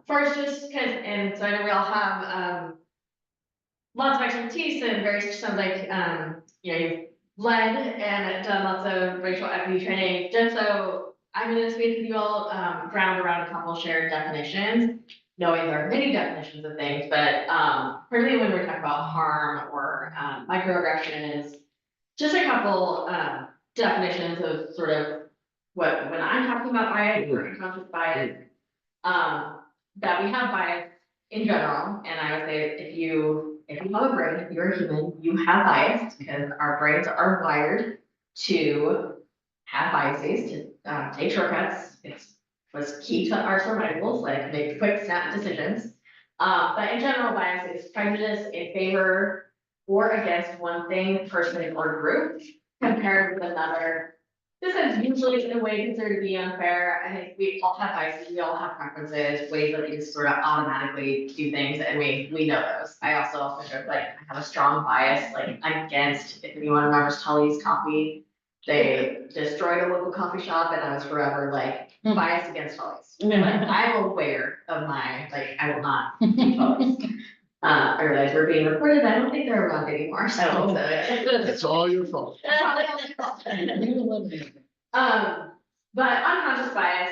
First, just because, and so I know we all have, lots of expertise and sounds like, you've led and done lots of racial equity training. Just so I'm gonna speak with you all, ground around a couple shared definitions, knowing there are many definitions of things, but, particularly when we're talking about harm or, microaggressions, just a couple, definitions of sort of when I'm talking about bias or unconscious bias, that we have bias in general, and I would say if you have a brain, if you're a human, you have bias, because our brains are wired to have biases, to take shortcuts. Was key to our survivals, like make quick snap decisions. But in general, bias is prejudice in favor or against one thing, person, or group compared with another. This is usually in a way considered to be unfair. I think we all have biases, we all have preferences, ways that we just sort of automatically do things, and we know those. I also sort of like, I have a strong bias, like against, if anyone remembers Tully's Coffee, they destroyed a local coffee shop, and I was forever like biased against Tully's. Like, I'm aware of my, like, I will not eat Tully's. I realize we're being recorded, I don't think they're around anymore, so. It's all your fault. But unconscious bias,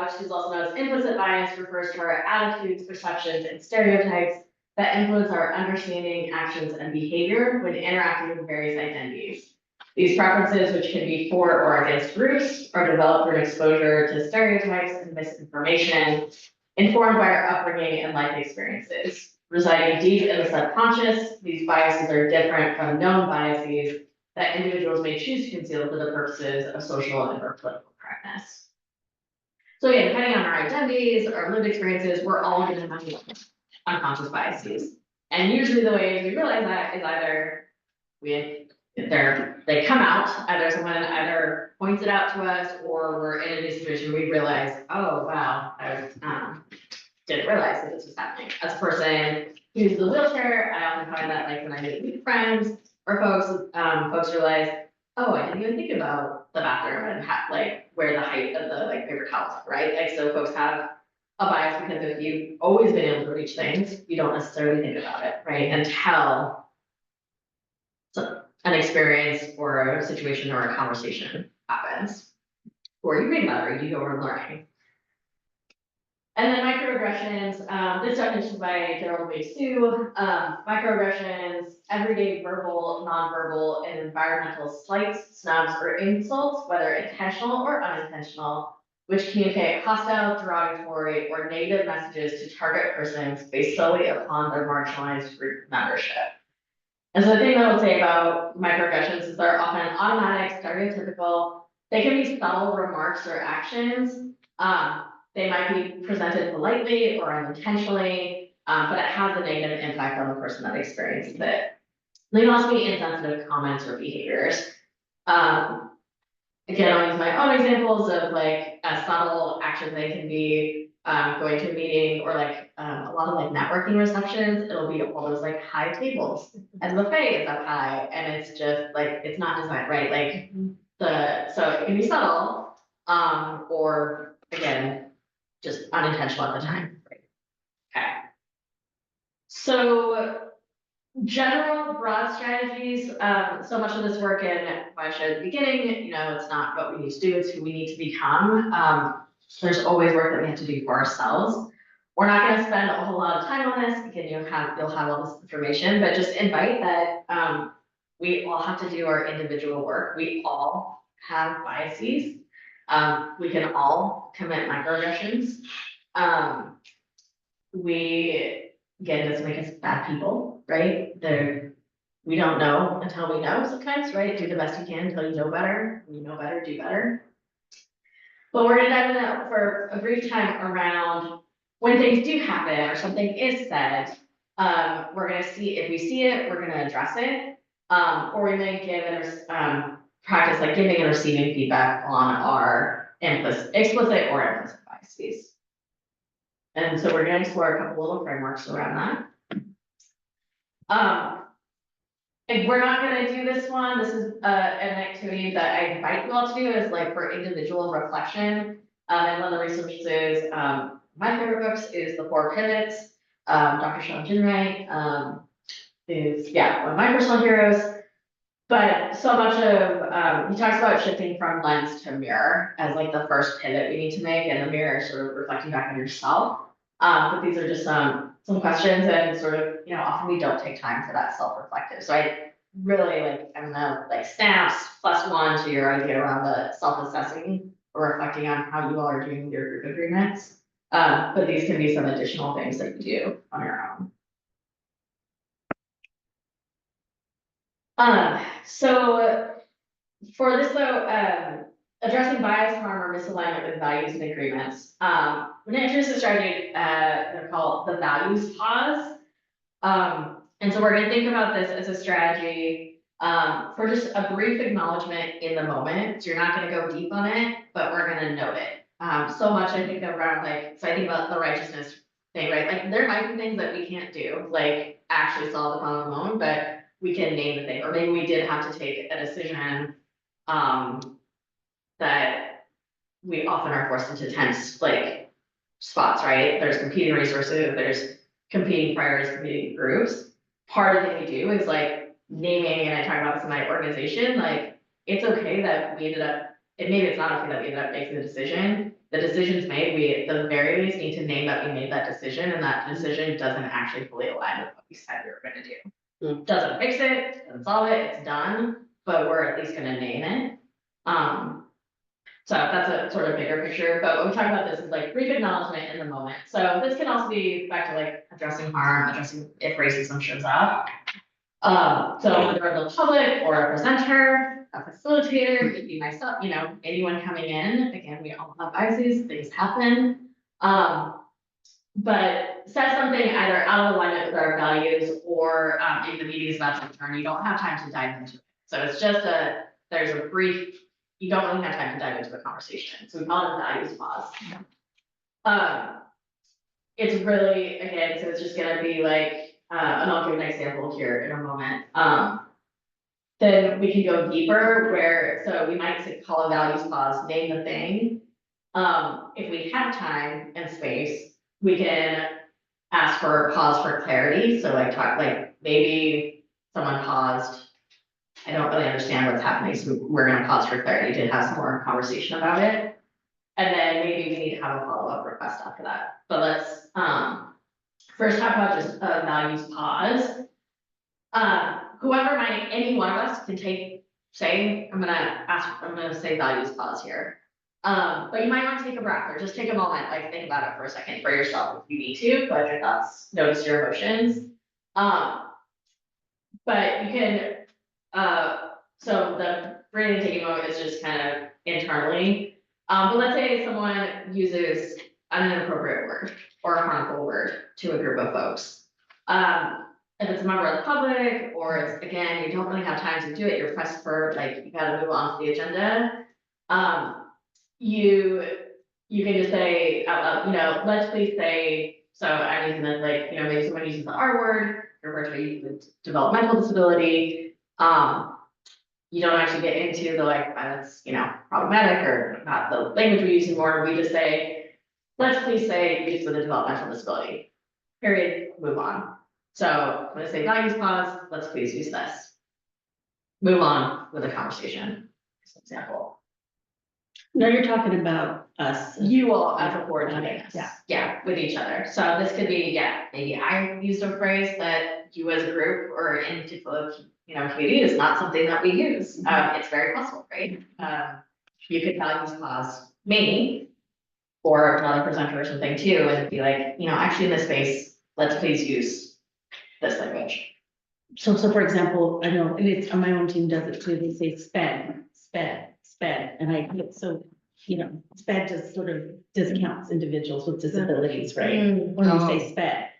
which is also known as implicit bias, refers to our attitudes, perceptions, and stereotypes that influence our understanding, actions, and behavior when interacting with various identities. These preferences, which can be for or against groups, are developed through exposure to stereotypes and misinformation, informed by our upbringing and life experiences. Residing deep in the subconscious, these biases are different from known biases that individuals may choose to conceal for the purposes of social and or political correctness. So again, depending on our identities, our lived experiences, we're all going to have unconscious biases. And usually the way we realize that is either they come out, either someone either points it out to us, or we're in a new situation, we realize, oh wow, I didn't realize that this was happening. As a person who uses a wheelchair, I often find that like when I meet friends or folks realize, oh, I didn't even think about the bathroom and like where the height of the like paper towels are, right? Like, so folks have a bias because if you've always been able to reach things, you don't necessarily think about it, right? Until an experience or a situation or a conversation happens, or you read about it, or you go over learning. And then microaggressions, this definition is by Gerald Wade Sue. Microaggressions, everyday verbal, nonverbal, and environmental slights, snubs, or insults, whether intentional or unintentional, which communicate hostile, derogatory, or negative messages to target persons based solely upon their marginalized group membership. And so the thing that I will say about microaggressions is they're often automatic, stereotypical. They can be subtle remarks or actions. They might be presented politely or unintentionally, but it has a negative impact on the person that experiences it. They can also be insensitive comments or behaviors. again, I'll use my own examples of like a subtle action that can be going to a meeting or like a lot of like networking receptions, it'll be all those like high tables and the buffet is up high and it's just like, it's not designed right, like so it can be subtle, or again, just unintentional at the time. Okay. So general broad strategies, so much of this work in I showed at the beginning, it's not what we need to do, it's who we need to become. There's always work that we have to do for ourselves. We're not gonna spend a whole lot of time on this because you'll have all this information, but just invite that, we all have to do our individual work. We all have biases. We can all commit microaggressions. Again, doesn't make us bad people, right? We don't know until we know sometimes, right? Do the best you can until you know better. When you know better, do better. But we're gonna dive into for a brief time around when things do happen or something is said. We're gonna see, if we see it, we're gonna address it. Or we may give practice like giving and receiving feedback on our explicit or implicit biases. And so we're gonna explore a couple little frameworks around that. If we're not gonna do this one, this is an activity that I invite you all to do is like for individual reflection. And one of the resources, my favorite books is The Four Pivots. Dr. Sean Ginwright is, one of my personal heroes. But so much of, he talks about shifting from lens to mirror as like the first pivot we need to make, and the mirror is sort of reflecting back on yourself. But these are just some questions and sort of, often we don't take time for that self-reflective. So I really I'm gonna snaps +1 to your idea around the self-assessing or reflecting on how you all are doing with your group agreements. But these can be some additional things that you do on your own. So for this though, addressing bias, harm, or misalignment with values and agreements. We're gonna introduce a strategy they're called the values pause. And so we're gonna think about this as a strategy for just a brief acknowledgement in the moment. So you're not gonna go deep on it, but we're gonna note it. So much I think around so I think about the righteousness thing, right? Like there might be things that we can't do, like actually solve the problem alone, but we can name the thing, or maybe we did have to take a decision that we often are forced into tense spots, right? There's competing resources, there's competing priorities, competing groups. Part of what we do is naming, and I talk about this in my organization, it's okay that we ended up, maybe it's not okay that we ended up making the decision. The decision's made, we at the very least need to name that we made that decision, and that decision doesn't actually fully align with what we said we were gonna do. Doesn't fix it, doesn't solve it, it's done, but we're at least gonna name it. So that's a sort of bigger picture, but when we talk about this is brief acknowledgement in the moment. So this can also be back to addressing harm, addressing if racism shows up. So whether the public or a presenter, a facilitator, could be myself, anyone coming in, again, we all have biases, things happen. But says something either out of alignment with our values or if the meeting is about to turn, you don't have time to dive into it. So it's just there's a brief, you don't really have time to dive into a conversation. So we call it a values pause. It's really, again, so it's just gonna be and I'll give an example here in a moment. Then we can go deeper so we might call a values pause, name the thing. If we have time and space, we can ask for pause for clarity. So maybe someone paused, I don't really understand what's happening, so we're gonna pause for clarity to have some more conversation about it. And then maybe we need to have a follow-up request after that. But let's first talk about just a values pause. Any one of us can I'm gonna say values pause here. But you might want to take a breath or just take a moment, think about it for a second for yourself if you need to, but your thoughts, notice your emotions. But you can, so the breathing, taking a moment is just kind of internally. But let's say someone uses an inappropriate word or a harmful word to a group of folks. If it's a member of the public, or it's, again, you don't really have time to do it, you're pressed for, you gotta move on to the agenda. You can just say, let's please say, so I'm using this like, maybe someone uses the R word, refers to with developmental disability. You don't actually get into the like, that's, problematic or not the language we use anymore. We just say, let's please say youth with a developmental disability. Period, move on. So when I say values pause, let's please use this. Move on with the conversation, as an example. No, you're talking about us. You all as a board doing this. Yeah. Yeah, with each other. So this could be, maybe I used a phrase that you as a group or in particular, community is not something that we use. It's very possible, right? You could values pause me or another presenter or something too, and be like, actually in this space, let's please use this language. So for example, I know, and it's, my own team does it too, they say sped, and sped just sort of discounts individuals with disabilities, right? When we say sped,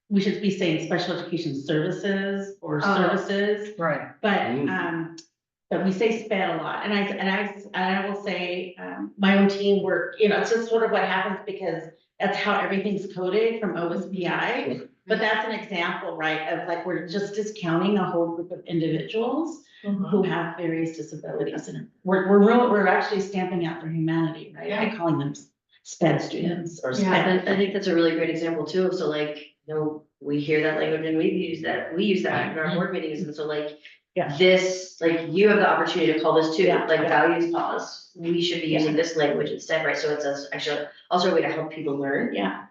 we should be saying special education services or services, Right. but we say sped a lot, and I will say, my own team work, it's just sort of what happens because that's how everything's coded from OSPI. But that's an example, right, of like, we're just discounting a whole group of individuals who have various disabilities, and we're actually stamping out their humanity, right, by calling them sped students or Yeah, sped. and I think that's a really great example too, so like, we hear that language and we use that in our board meetings, and so like. Yeah. This, like, you have the opportunity to call this too, Yeah. like values pause, we should be using this language instead, right, so it's actually also a way to help people learn. Yeah.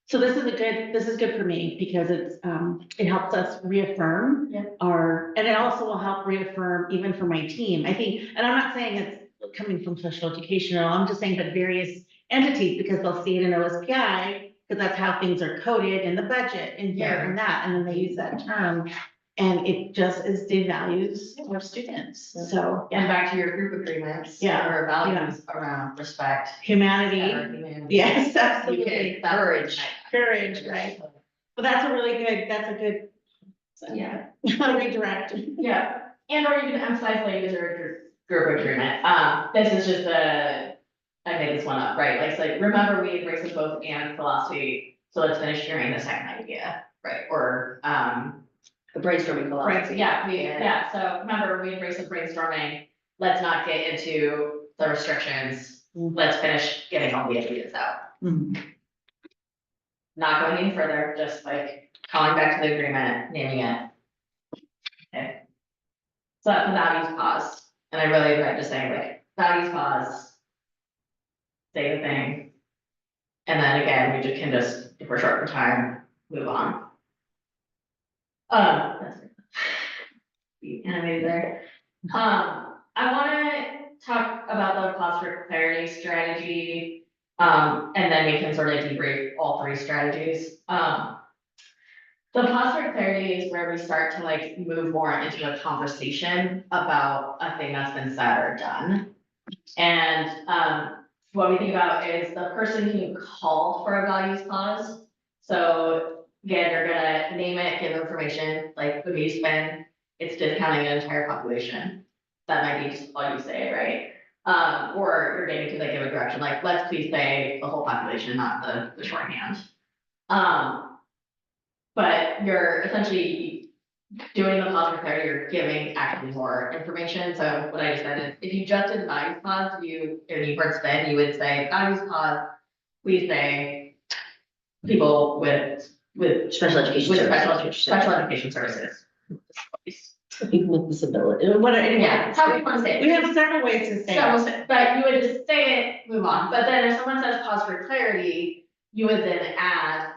So this is good for me because it helps us reaffirm and it also will help reaffirm even for my team, I think, and I'm not saying it's coming from special education at all, I'm just saying that various entities, because they'll see it in OSPI, because that's how things are coded in the budget and here and that, and then they use that term. And it just is devalues our students, so. and back to your group agreements. Yeah. Or values around respect. Humanity, yes, You absolutely, can, courage. right, but that's a good. Yeah. Redirect. Yeah, and or you can emphasize language or group agreement. This is just I made this one up, right? Like, it's like, remember we embrace them both and philosophy, so let's finish hearing the second idea, right? Or, The brainstorming philosophy. Right, so remember, we embrace the brainstorming, let's not get into the restrictions, let's finish getting all the ideas out. Not going any further, just like calling back to the agreement, naming it. Okay. So that's the values pause, and I really tried to say like, values pause. Say the thing. And then again, we can just, if we're short for time, move on. That's it. Be animated there. I wanna talk about the pause for clarity strategy. And then we can sort of debrief all three strategies. The pause for clarity is where we start to like move more into a conversation about a thing that's been said or done. And what we think about is the person who called for a values pause. So again, you're gonna name it, give information, like the base spend, it's discounting an entire population. That might be just all you say, right? Or you're getting to like give a direction, like, let's please say the whole population, not the shorthand. But you're essentially doing the pause for clarity, you're giving actually more information. So what I just said is, if you just did values pause, and you heard spend, you would say values pause, please say people with Special education. with services. special education services. People with disability, whatever, Yeah, how do you want to say it? we have several ways to say So, it. but you would just say it, move on, but then if someone says pause for clarity, you would then add,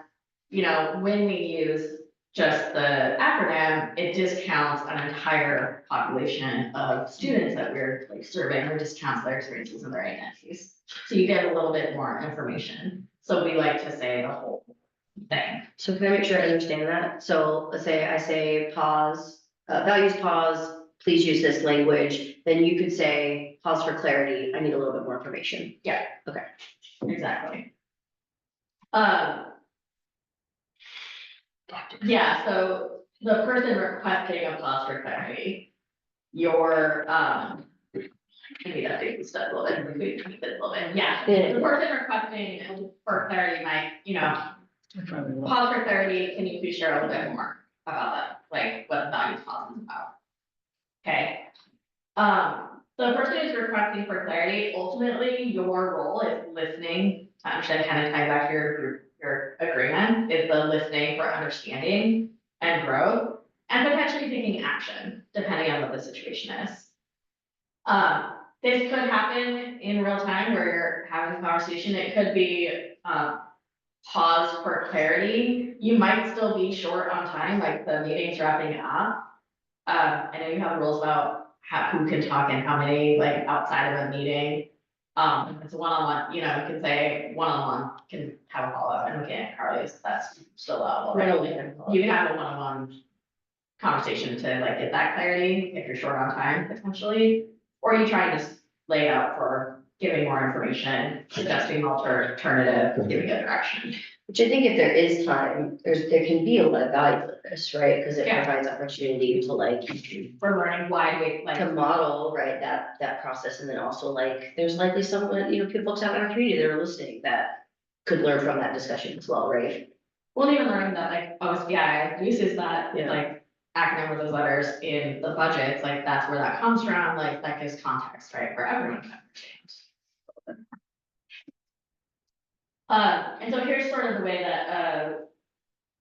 when we use just the acronym, it discounts an entire population of students that we're like surveying, or discounts their experiences and their identities. So you get a little bit more information, so we like to say the whole thing. So can I make sure I understand that? So let's say I say pause, values pause, please use this language, then you could say pause for clarity, I need a little bit more information. Exactly. Yeah, so the person requesting a pause for clarity, your, maybe that tweaked it a little bit, we tweaked it a little bit, yeah. The person requesting for clarity might, pause for clarity, can you please share a little bit more about that, like what the values policy is about? Okay. The person who's requesting for clarity, ultimately, your role is listening, to understand, kind of tie back to your agreement, is the listening for understanding and growth, and potentially taking action, depending on what the situation is. This could happen in real time where you're having a conversation, it could be, pause for clarity, you might still be short on time, like the meeting's wrapping up. I know you have rules about who can talk and how many, like, outside of a meeting. If it's one-on-one, you can say one-on-one, can have a follow-up, and we can't, Carly's, that's still allowable, right? You can have a one-on-one conversation to like get that clarity, if you're short on time potentially, or you try and just lay it out for giving more information, suggesting alternative, giving a direction. Which I think if there is time, there can be a lot of value for this, right? Because it Yeah. provides opportunity to like, We're learning why we like. to model, right, that process. And then also like, there's likely someone, folks out in our community that are listening that could learn from that discussion as well, right? We'll even learn that like OSBI uses that, Yeah. like acronym with those letters in the budgets, like that's where that comes from, like that gives context, right, for everyone to understand. And so here's sort of the way that,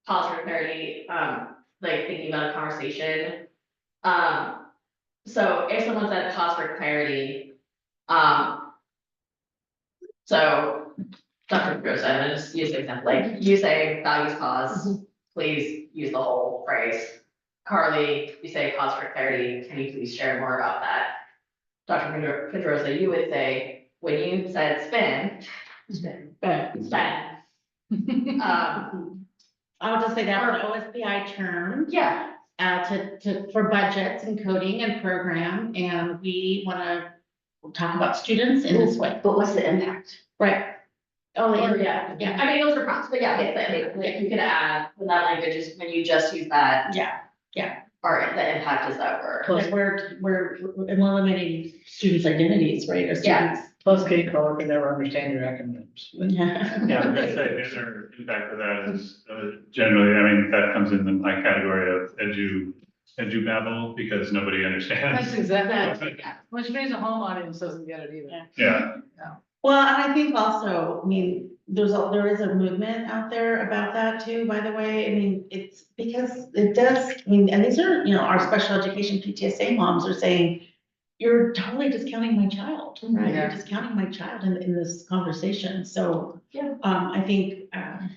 pause for clarity, like thinking about a conversation. So if someone said pause for clarity, so Dr. Gross, I just use an example, like you say values pause, please use the whole phrase. Carly, you say pause for clarity, can you please share more about that? Dr. Pedrosa, you would say, when you said spin. I'll just say that's an OSBI term, Yeah, for budgets and coding and program, and we wanna talk about students in this way, But what's the impact? right? Oh, or yeah, yeah, I mean, those are prompts, but yeah, like you could add, when that language is, when you just use that, yeah, or the impact is that word. like we're eliminating students' identities, right, or Yeah. students. Plus Kate Color can never understand your acronyms. Yeah, I was gonna say, the other impact of that is, generally, I mean, that comes in my category of edu babble, because nobody understands. That's exactly, which means the home audience doesn't get it either. Yeah, Well, and I think also, I mean, there is a movement out there about that too, by the way. I mean, it's because it does, I mean, and these are, our special education PTSA moms are saying, you're totally discounting my child, right? You're Yeah. discounting my child in this conversation. So, Yeah. I think, And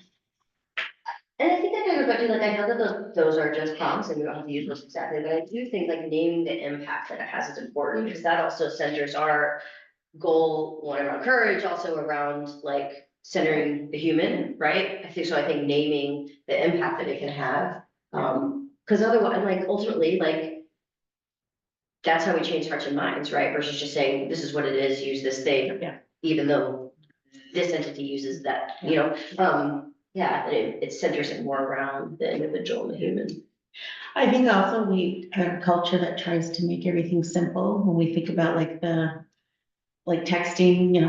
I think that goes back to, like, I know that those are just prompts and we don't have to use those exactly, but I do think like naming the impact that it has is important, because that also centers our goal, one around courage, also around like centering the human, right? I think naming the impact that it can have, because otherwise, like, ultimately, like, that's how we change hearts and minds, right? Versus just saying, this is what it is, use this thing. Yeah. Even though this entity uses that, it centers it more around the individual and the human. I think also we have a culture that tries to make everything simple when we think about like texting,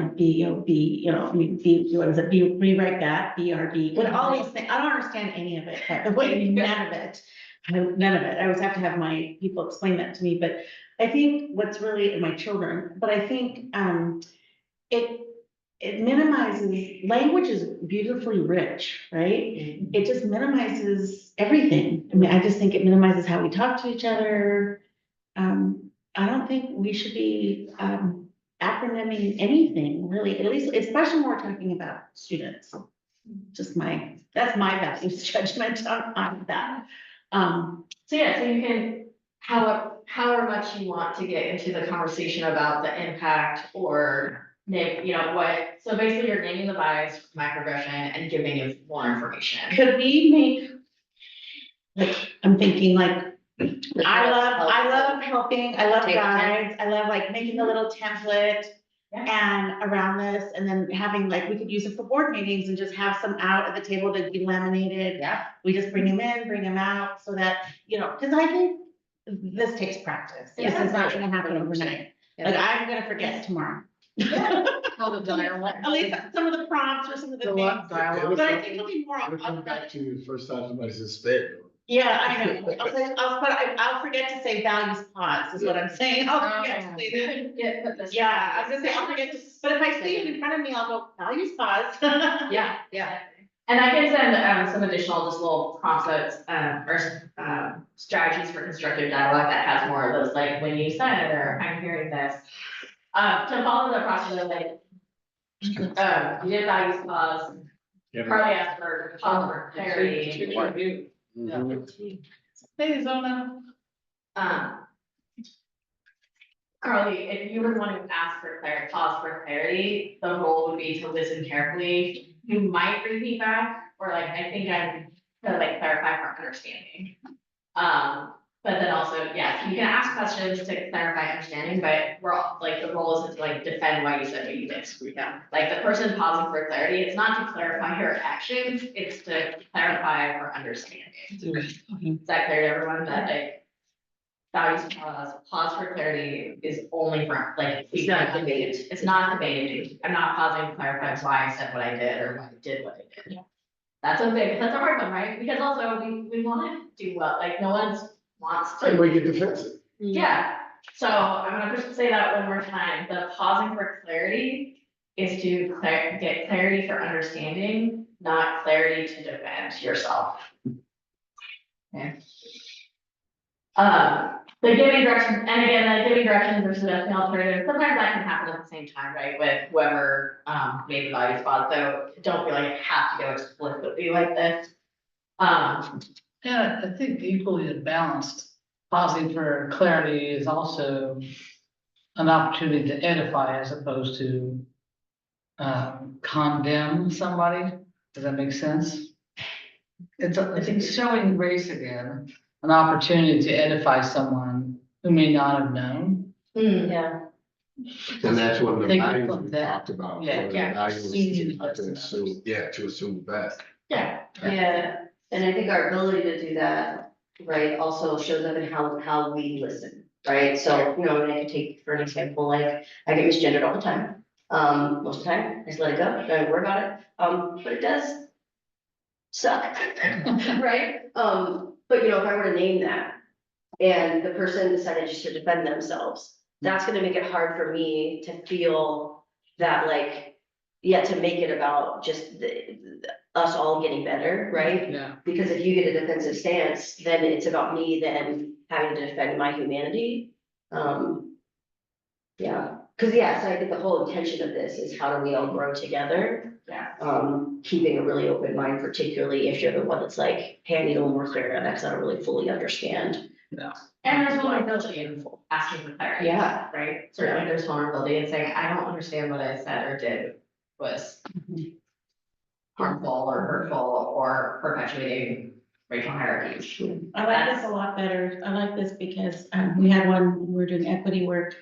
what is it, rewrite that, BRB, with all these things, I don't understand any of it, by the way, none of it. I always have to have my people explain that to me, but I think what's really, my children, but I think, it minimizes, language is beautifully rich, right? It just minimizes everything. I mean, I just think it minimizes how we talk to each other. I don't think we should be, acronyming anything, really, at least, especially when we're talking about students. That's my values judgment on that. So yeah, so you can, however much you want to get into the conversation about the impact or name, so basically you're naming the bias, microaggression, and giving it more information. Could we make, like, I'm thinking like, I love helping, I love Take guides, I love like making a little template. Yeah. And around this, and then having like, we could use it for board meetings and just have some out at the table to be laminated. Yeah. We just bring them in, bring them out, so that, cause I think this takes practice. This is not gonna happen overnight. Yeah. Like, I'm gonna forget tomorrow. Oh, the dialogue. At least some of the prompts or some of the The what, things. dialogue? But I think it'll be more, It'll come back to you the first time somebody says sped. yeah, I know. I'll forget to say values pause is what I'm saying. I'll forget to say that. Yeah, I was gonna say, I'll forget to, but if I see it in front of me, I'll go, values pause. Yeah, yeah. And I can send, some additional, just little prompts that, or, strategies for constructive dialogue that has more of those, like, when you said, or I'm hearing this. To follow the process of like, you did values pause, Yeah. Carly asked for clarity. Mhm. Hey, Zona. Carly, if you were the one who asked for clarity, pause for clarity, the role would be to listen carefully. You might repeat back, or like, I think I'm to like clarify for understanding. But then also, yeah, you can ask questions to clarify understanding, but we're all, like, the role isn't to like defend why you said what you did. Yeah. Like the person pausing for clarity, it's not to clarify your actions, it's to clarify for understanding. Is that clear to everyone that like? Values pause for clarity is only for, like, It's not debate. It's not debated. I'm not pausing to clarify why I said what I did or why I did what I did. That's okay, that's a hard one, right? Because also we wanna do well, like, no one's wants And to. we get defensive. Yeah, so I'm gonna just say that one more time. The pausing for clarity is to get clarity for understanding, not clarity to defend yourself. Okay. The giving direction, and again, the giving direction versus the alternative, sometimes that can happen at the same time, right, with whoever, made the value spot, so don't feel like it has to go explicitly like this. Yeah, I think equally and balanced, pausing for clarity is also an opportunity to edify as opposed to condemn somebody. Does that make sense? It's showing grace again, an opportunity to edify someone who may not have known. Yeah. And that's one of the Take it values from we that. talked about. Yeah, One of the yeah. values Assume is not to the assume, yeah, to assume the best. Yeah. Yeah, and I think our ability to do that, right, also shows up in how we listen, right? So, you know, and I could take for an example, like, I get misgendered all the time. Most of the time, I just let it go, don't worry about it, but it does suck, right? But you know, if I were to name that, and the person decided just to defend themselves, that's gonna make it hard for me to feel that like, yeah, to make it about just us all getting better, right? Yeah. Because if you get a defensive stance, then it's about me then having to defend my humanity. Yeah, because yeah, so I think the whole intention of this is how do we all grow together? Yeah. Keeping a really open mind, particularly if you're the one that's like, hey, I need a little more clarity on that, 'cause I don't really fully understand. And there's vulnerability in asking for clarity. Yeah. Right, certainly there's vulnerability in saying, I don't understand what I said or did was harmful or hurtful or perpetuating racial hierarchies. I like this a lot better. I like this because we had one, when we were doing equity work.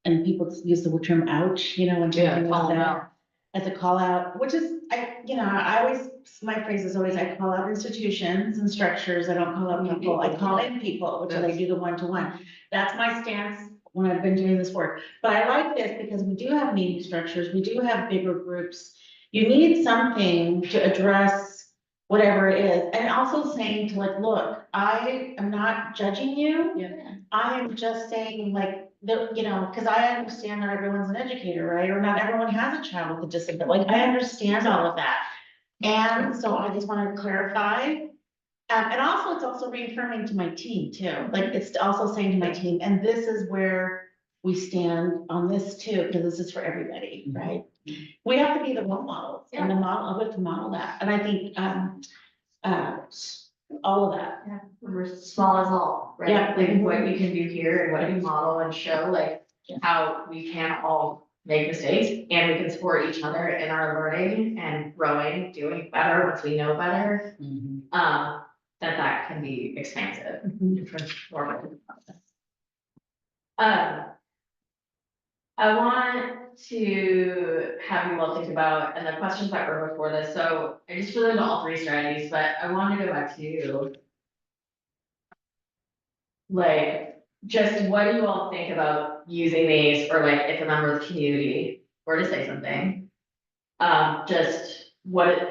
And people use the term ouch, you know, when Yeah, something call was them said out. as a call out, which is, I always, my phrase is always, I call out institutions and structures. I don't call out people. I call in people, which is I do the one-to-one. That's my stance when I've been doing this work. But I like this because we do have meeting structures. We do have bigger groups. You need something to address whatever it is. And also saying to like, look, I am not judging you. Yeah. I am just saying like, because I understand not everyone's an educator, right? Or not everyone has a child with a disability. Like, I understand all of that. And so I just want to clarify. And also, it's also reaffirming to my team too. Like, it's also saying to my team, and this is where we stand on this too, because this is for everybody, right? We have to be the role models and the model, we have to model that. And I think, all of that. Yeah, we're small as all, right? Yeah. Like what we can do here and what we model and show, like how we can all make mistakes and we can support each other in our learning and growing, doing better once we know better. That can be expansive and transformative process. I want to have you all think about, and the questions that were before this, so I just flew into all three strategies, but I want to go back to like, just what do you all think about using these, or like if a member of the community were to say something. Just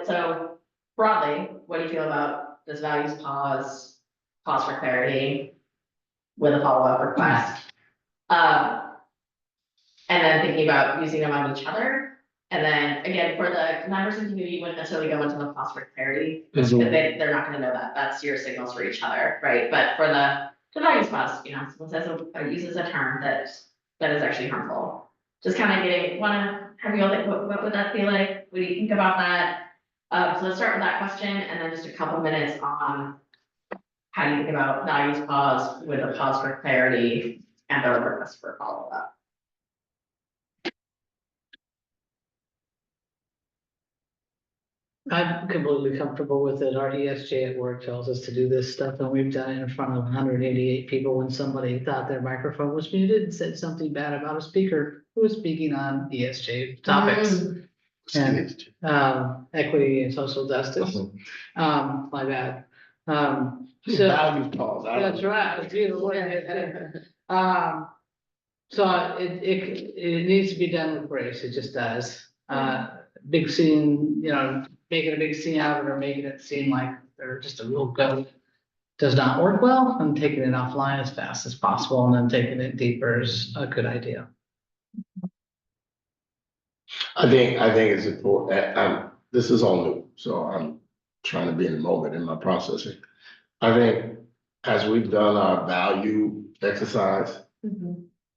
so broadly, what do you feel about this values pause for clarity with a follow-up request? And then thinking about using them on each other. And then again, for the members in the community, you wouldn't necessarily go into the pause for clarity, because they're not gonna know that, that's your signals for each other, right? But for the values pause, you know, someone says, or uses a term that is actually harmful. Just kind of have you all think, what would that feel like? What do you think about that? So let's start with that question, and then just a couple minutes on how do you think about values pause with a pause for clarity and a request for follow-up. I'm completely comfortable with it. Our ESJ at work tells us to do this stuff, and we've done it in front of 188 people when somebody thought their microphone was muted and said something bad about a speaker who was speaking on ESJ topics. And equity and social justice. My bad. So Values pause. that's right. It's either way. So it needs to be done with grace. It just does. Big scene, you know, making a big scene out of it or making it seem like they're just a real goat does not work well, and taking it offline as fast as possible and then taking it deeper is a good idea. I think it's important, this is all new, so I'm trying to be in the moment in my processing. I think as we've done our value exercise,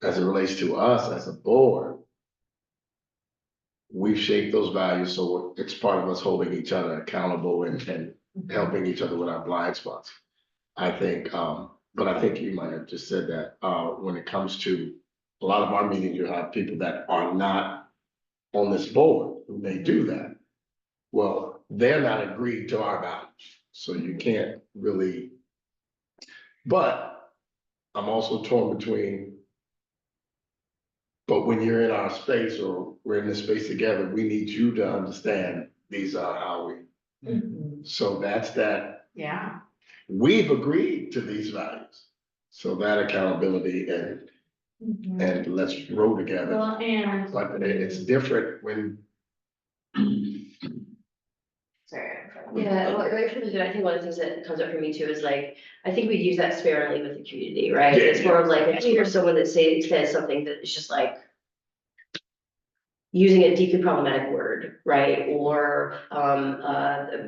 as it relates to us as a board, we've shaped those values, so it's part of us holding each other accountable and helping each other with our blind spots. I think, but I think you might have just said that, when it comes to a lot of our meetings, you have people that are not on this board who may do that. Well, they're not agreed to our values, so you can't really. But I'm also torn between. But when you're in our space or we're in this space together, we need you to understand these are how we. So that's that. Yeah. We've agreed to these values. So that accountability and let's roll together. Well, and. But it's different when. Sorry. Yeah, well, right from the, I think one of the things that comes up for me too is like, I think we use that sparingly with the community, right? Yeah, It's more of like, if you hear someone that says something that is just like. Using a deeply problematic word, right? Or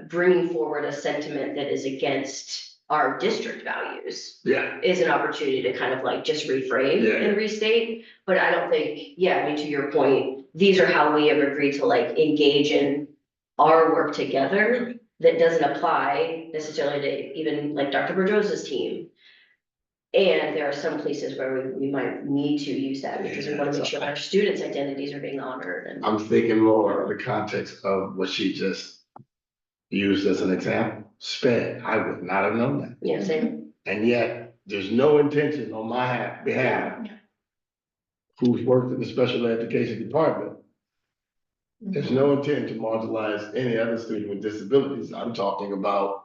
bringing forward a sentiment that is against our district values. Yeah. Is an opportunity to kind of like just reframe Yeah. and restate, but I don't think, yeah, I mean, to your point, these are how we have agreed to like engage in our work together. That doesn't apply necessarily to even like Dr. Berjosa's team. And there are some places where we might need to use that because we want to make sure our students' identities are being honored and. I'm thinking more of the context of what she just used as an example. Sped, I would not have known that. Yeah, same. And yet, there's no intention on my behalf. Who's worked in the special education department. There's no intent to marginalize any other student with disabilities. I'm talking about.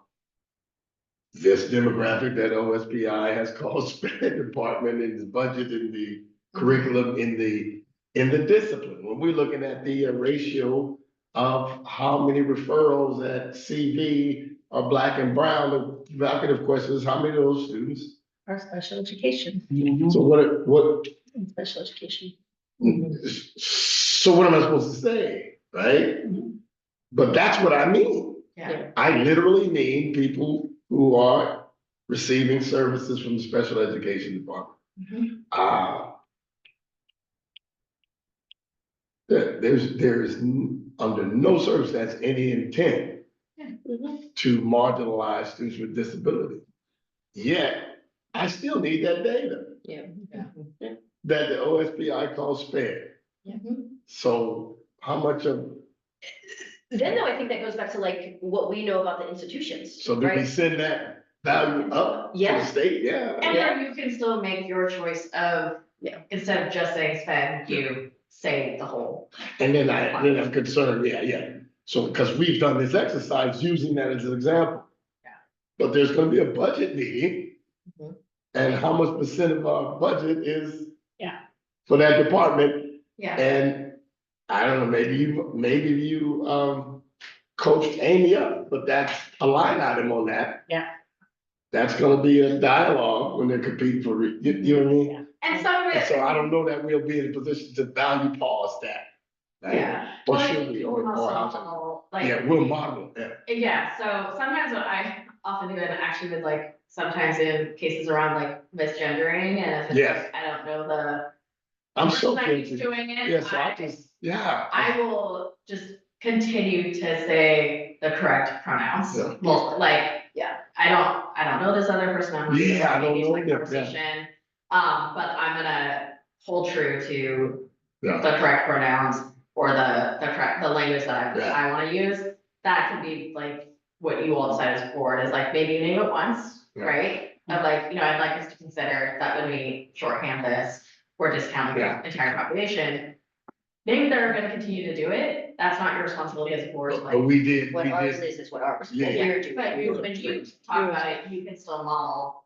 This demographic that OSPI has called SPED department in the budget, in the curriculum, in the discipline. When we're looking at the ratio of how many referrals at CV are Black and brown, the evocative question is how many of those students? Our special education, So what? special education. So what am I supposed to say, right? But that's what I mean. Yeah. I literally mean people who are receiving services from the special education department. There's under no circumstance any intent to marginalize students with disability. Yet, I still need that data. Yeah. That the OSPI calls SPED. So how much of, Then though, I think that goes back to like what we know about the institutions, so do we right? send that value up to the Yeah. state? Yeah. And then you can still make your choice of, instead of just saying spend, you say the whole. And then I'm concerned, yeah. So, because we've done this exercise using that as an example. Yeah. But there's gonna be a budget meeting. Mhm. And how much percent of our budget is? Yeah. For that department, Yeah. and I don't know, maybe you, coached Amy up, but that's a line item on that. Yeah. That's gonna be a dialogue when they're competing for, you know what I mean? And some of And it. so I don't know that we'll be in a position to value pause that. right? Yeah. Or Well, I should think we, you or can also how's that? model, like. Yeah, we'll model it, yeah. Yeah, so sometimes what I often do, and actually with like, sometimes in cases around like misgendering, and if it's Yes. like, I don't know the. I'm so person who's guilty. doing it. Yeah, so I just, yeah. I will just continue to say the correct pronouns. Yeah. Well, like, yeah, I don't know this other person, I'm. not Yeah, I don't engaged in know the them, yeah. Conversation, but I'm gonna hold true to Yeah. the correct pronouns or the language that Yeah. I wanna use. That could be like what you all decide as a board is like, maybe you name it once, Yeah. right? Of like, I'd like us to consider that when we shorthand this, we're discounting Yeah. the entire population. Maybe they're gonna continue to do it, that's not your responsibility as a board, But like. we did, What we ours did, is what ours. Yeah. What we're doing. But when you talk about it, you can still model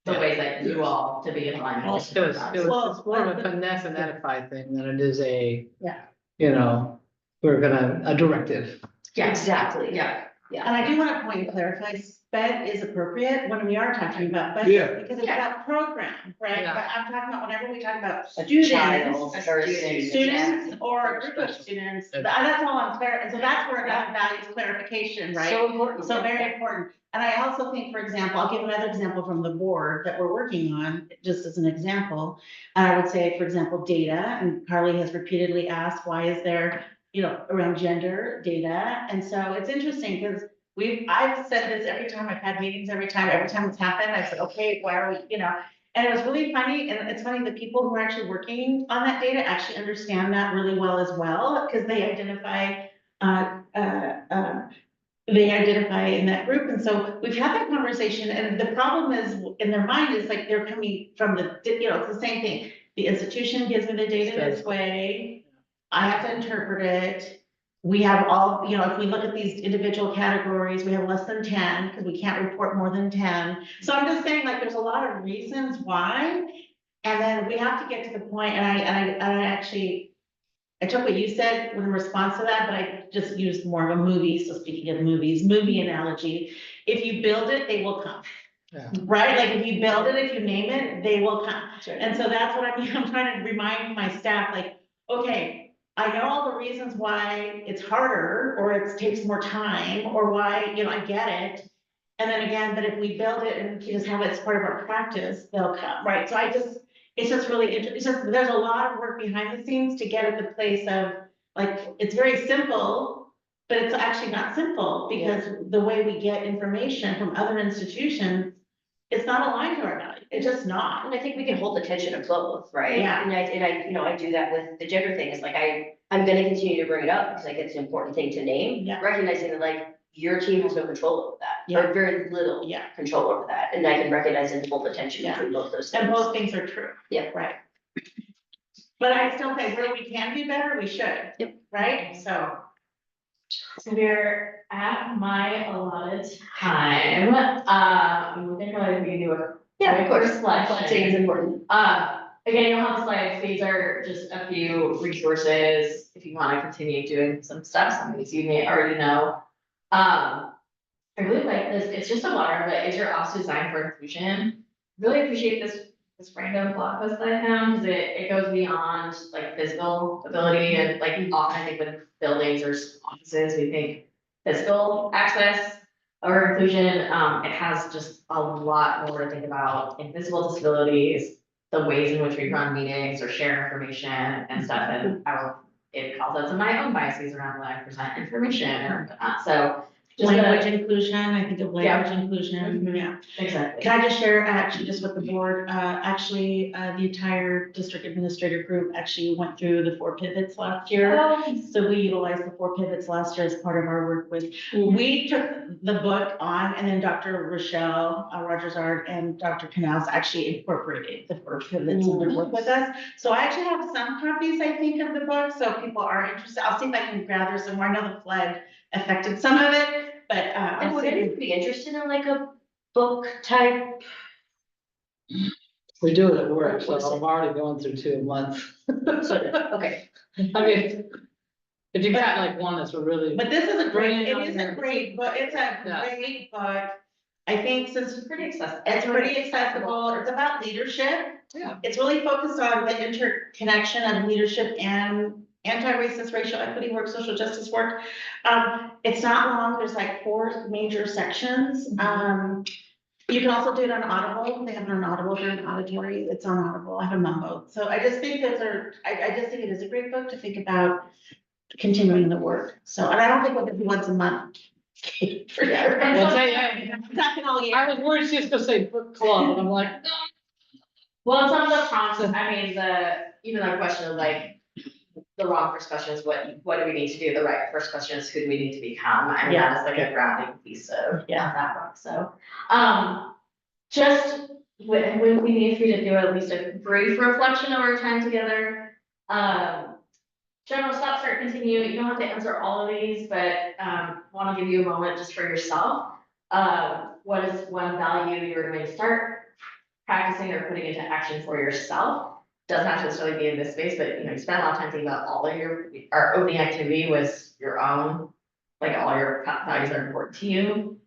the Yeah. ways that you Yes. all to be in alignment. Well, it's more of a finesse and edify thing than it is a. Yeah. A directive. Yeah, Exactly. yeah, And I do want to point and clarify, sped is appropriate when we are talking about Yeah. budget, because it's Yeah. about program, right? Yeah. But I'm talking about whenever we talk about A students, child or a students or a Or group of special. students, Ed. that's all I'm clear, and so that's where that values clarification, right? So important. So very important. And I also think, for example, I'll give another example from the board that we're working on, just as an example. I would say, for example, data, and Carly has repeatedly asked, why is there, around gender data? And so it's interesting because I've said this every time I've had meetings, every time it's happened, I've said, okay, why are we, and it was really funny, and it's funny, the people who are actually working on that data actually understand that really well as well, because they identify in that group, and so we've had that conversation, and the problem is, in their mind, is like they're coming from it's the same thing. The institution gives me the data this way, I have to interpret it. We have all, if we look at these individual categories, we have less than 10, because we can't report more than 10. So I'm just saying, like, there's a lot of reasons why, and then we have to get to the point, and I actually, I took what you said in response to that, but I just used more of a movie, so speaking of movies, movie analogy. If you build it, they will come. Yeah. Right? Like, if you build it, if you name it, they will come. And so that's what I'm trying to remind my staff, like, okay, I know all the reasons why it's harder, or it takes more time, or why, I get it. And then again, but if we build it and just have it as part of our practice, they'll come, right? So it's just really interesting. There's a lot of work behind the scenes to get at the place of, like, it's very simple, but it's actually not simple, because the way we get information from other institutions, it's not aligned to our value. It's just not. And I think we can hold the tension of both, right? Yeah. And I do that with the gender thing, it's like, I'm gonna continue to bring it up, because like, it's an important thing to name. Yeah. Recognizing that, like, your team has no control over that, Yeah. or very little Yeah. control over that, and I can recognize and hold the tension Yeah. between both those things. And both things are true. Yeah. Right. But I still think where we can be better, we should. Yep. Right? So. so we're at my allotted time, we can probably do a. Yeah, of course, Reflection. reflecting is important. Again, you'll have slides, these are just a few resources, if you wanna continue doing some stuff, some of these you may already know. I really like this, it's just a lot of it, is your office designed for inclusion? Really appreciate this random blog post that I found, because it goes beyond like physical ability, and like often I think with buildings or offices, we think physical access or inclusion, it has just a lot more to think about, invisible disabilities, the ways in which we run meetings or share information and stuff, and it calls out to my own biases around when I present information or whatnot, so. Just Language inclusion, I think of language inclusion, Mhm. yeah. Exactly. Can I just share, actually, just with the board, the entire district administrator group actually went through the 4 pivots last year. So we utilized the 4 pivots last year as part of our work with, we took the book on, and then Dr. Rochelle Rogers-Ard and Dr. Canals actually incorporated the 4 pivots in their work with us. So I actually have some copies, I think, of the book, so if people are interested, I'll see if I can gather some more. I know the flood affected some of it, but, And I'll would see. anybody be interested in like a book type? We do it at work, so I'm already going through 2 a month. Okay, I mean, If you got like one that's a really. But this is a great, Bring it it on is there. a great book, it's a Yeah. great book. I think since It's pretty accessible. it's pretty accessible, it's about leadership. Yeah. It's really focused on the interconnection of leadership and anti-racist, racial equity work, social justice work. It's not long, there's like 4 major sections. You can also do it on Audible, they have it on Audible, they're an auditory, it's on Audible, I have them on both. So I just think I just think it is a great book to think about continuing the work. So, and I don't think we'll do once a month. For sure. Well, say, yeah, Talking all year. I was worried she was gonna say book club, and I'm like, no. Well, some of the prompts, I mean, even the question of like, the wrong first question is what do we need to do? The right first question is who do we need to become? I mean, Yeah. that's like a grounding piece of Yeah. that book, so. Just, we need for you to do at least a brief reflection of our time together. General stop, start, continue, you don't have to answer all of these, but, wanna give you a moment just for yourself. What is one value you're going to start practicing or putting into action for yourself? Doesn't have to necessarily be in this space, but you know, you spend a lot of time thinking about all of our opening activity was your own, like all your values that are important to you.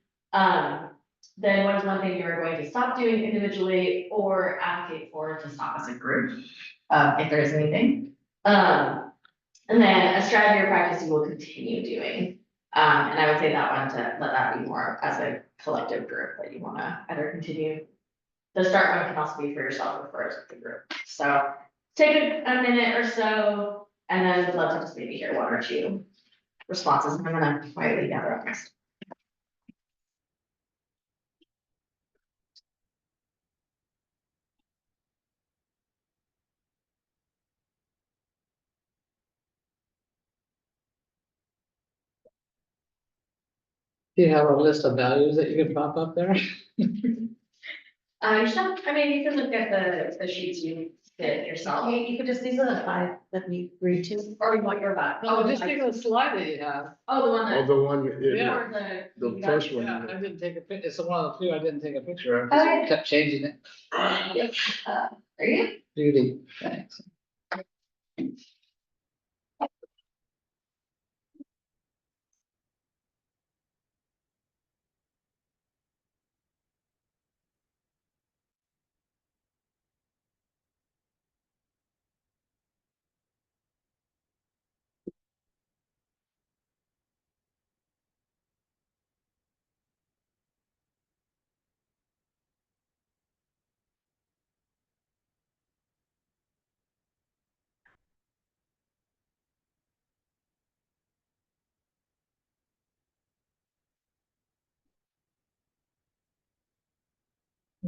Then what is one thing you're going to stop doing individually or advocate for to stop as a group, if there is anything? And then a strategy or practice you will continue doing. And I would say that one to let that be more as a collective group that you wanna either continue. The start one can also be for yourself or for the group. So take a minute or so, and then we'd love to just maybe hear 1 or 2 responses. I'm gonna quietly gather up next. Do you have a list of values that you can pop up there? You should, I mean, you can look at the sheets you did yourself, You could just, these are the 5 that we agreed to. or you want your back. Oh, just take the slide that you have. Oh, the one Oh, that. the one, Yeah. Or the first one. Yeah, I didn't take a pic, it's one of the few I didn't take a picture of, Okay. because kept changing it. There you go. Beauty, thanks.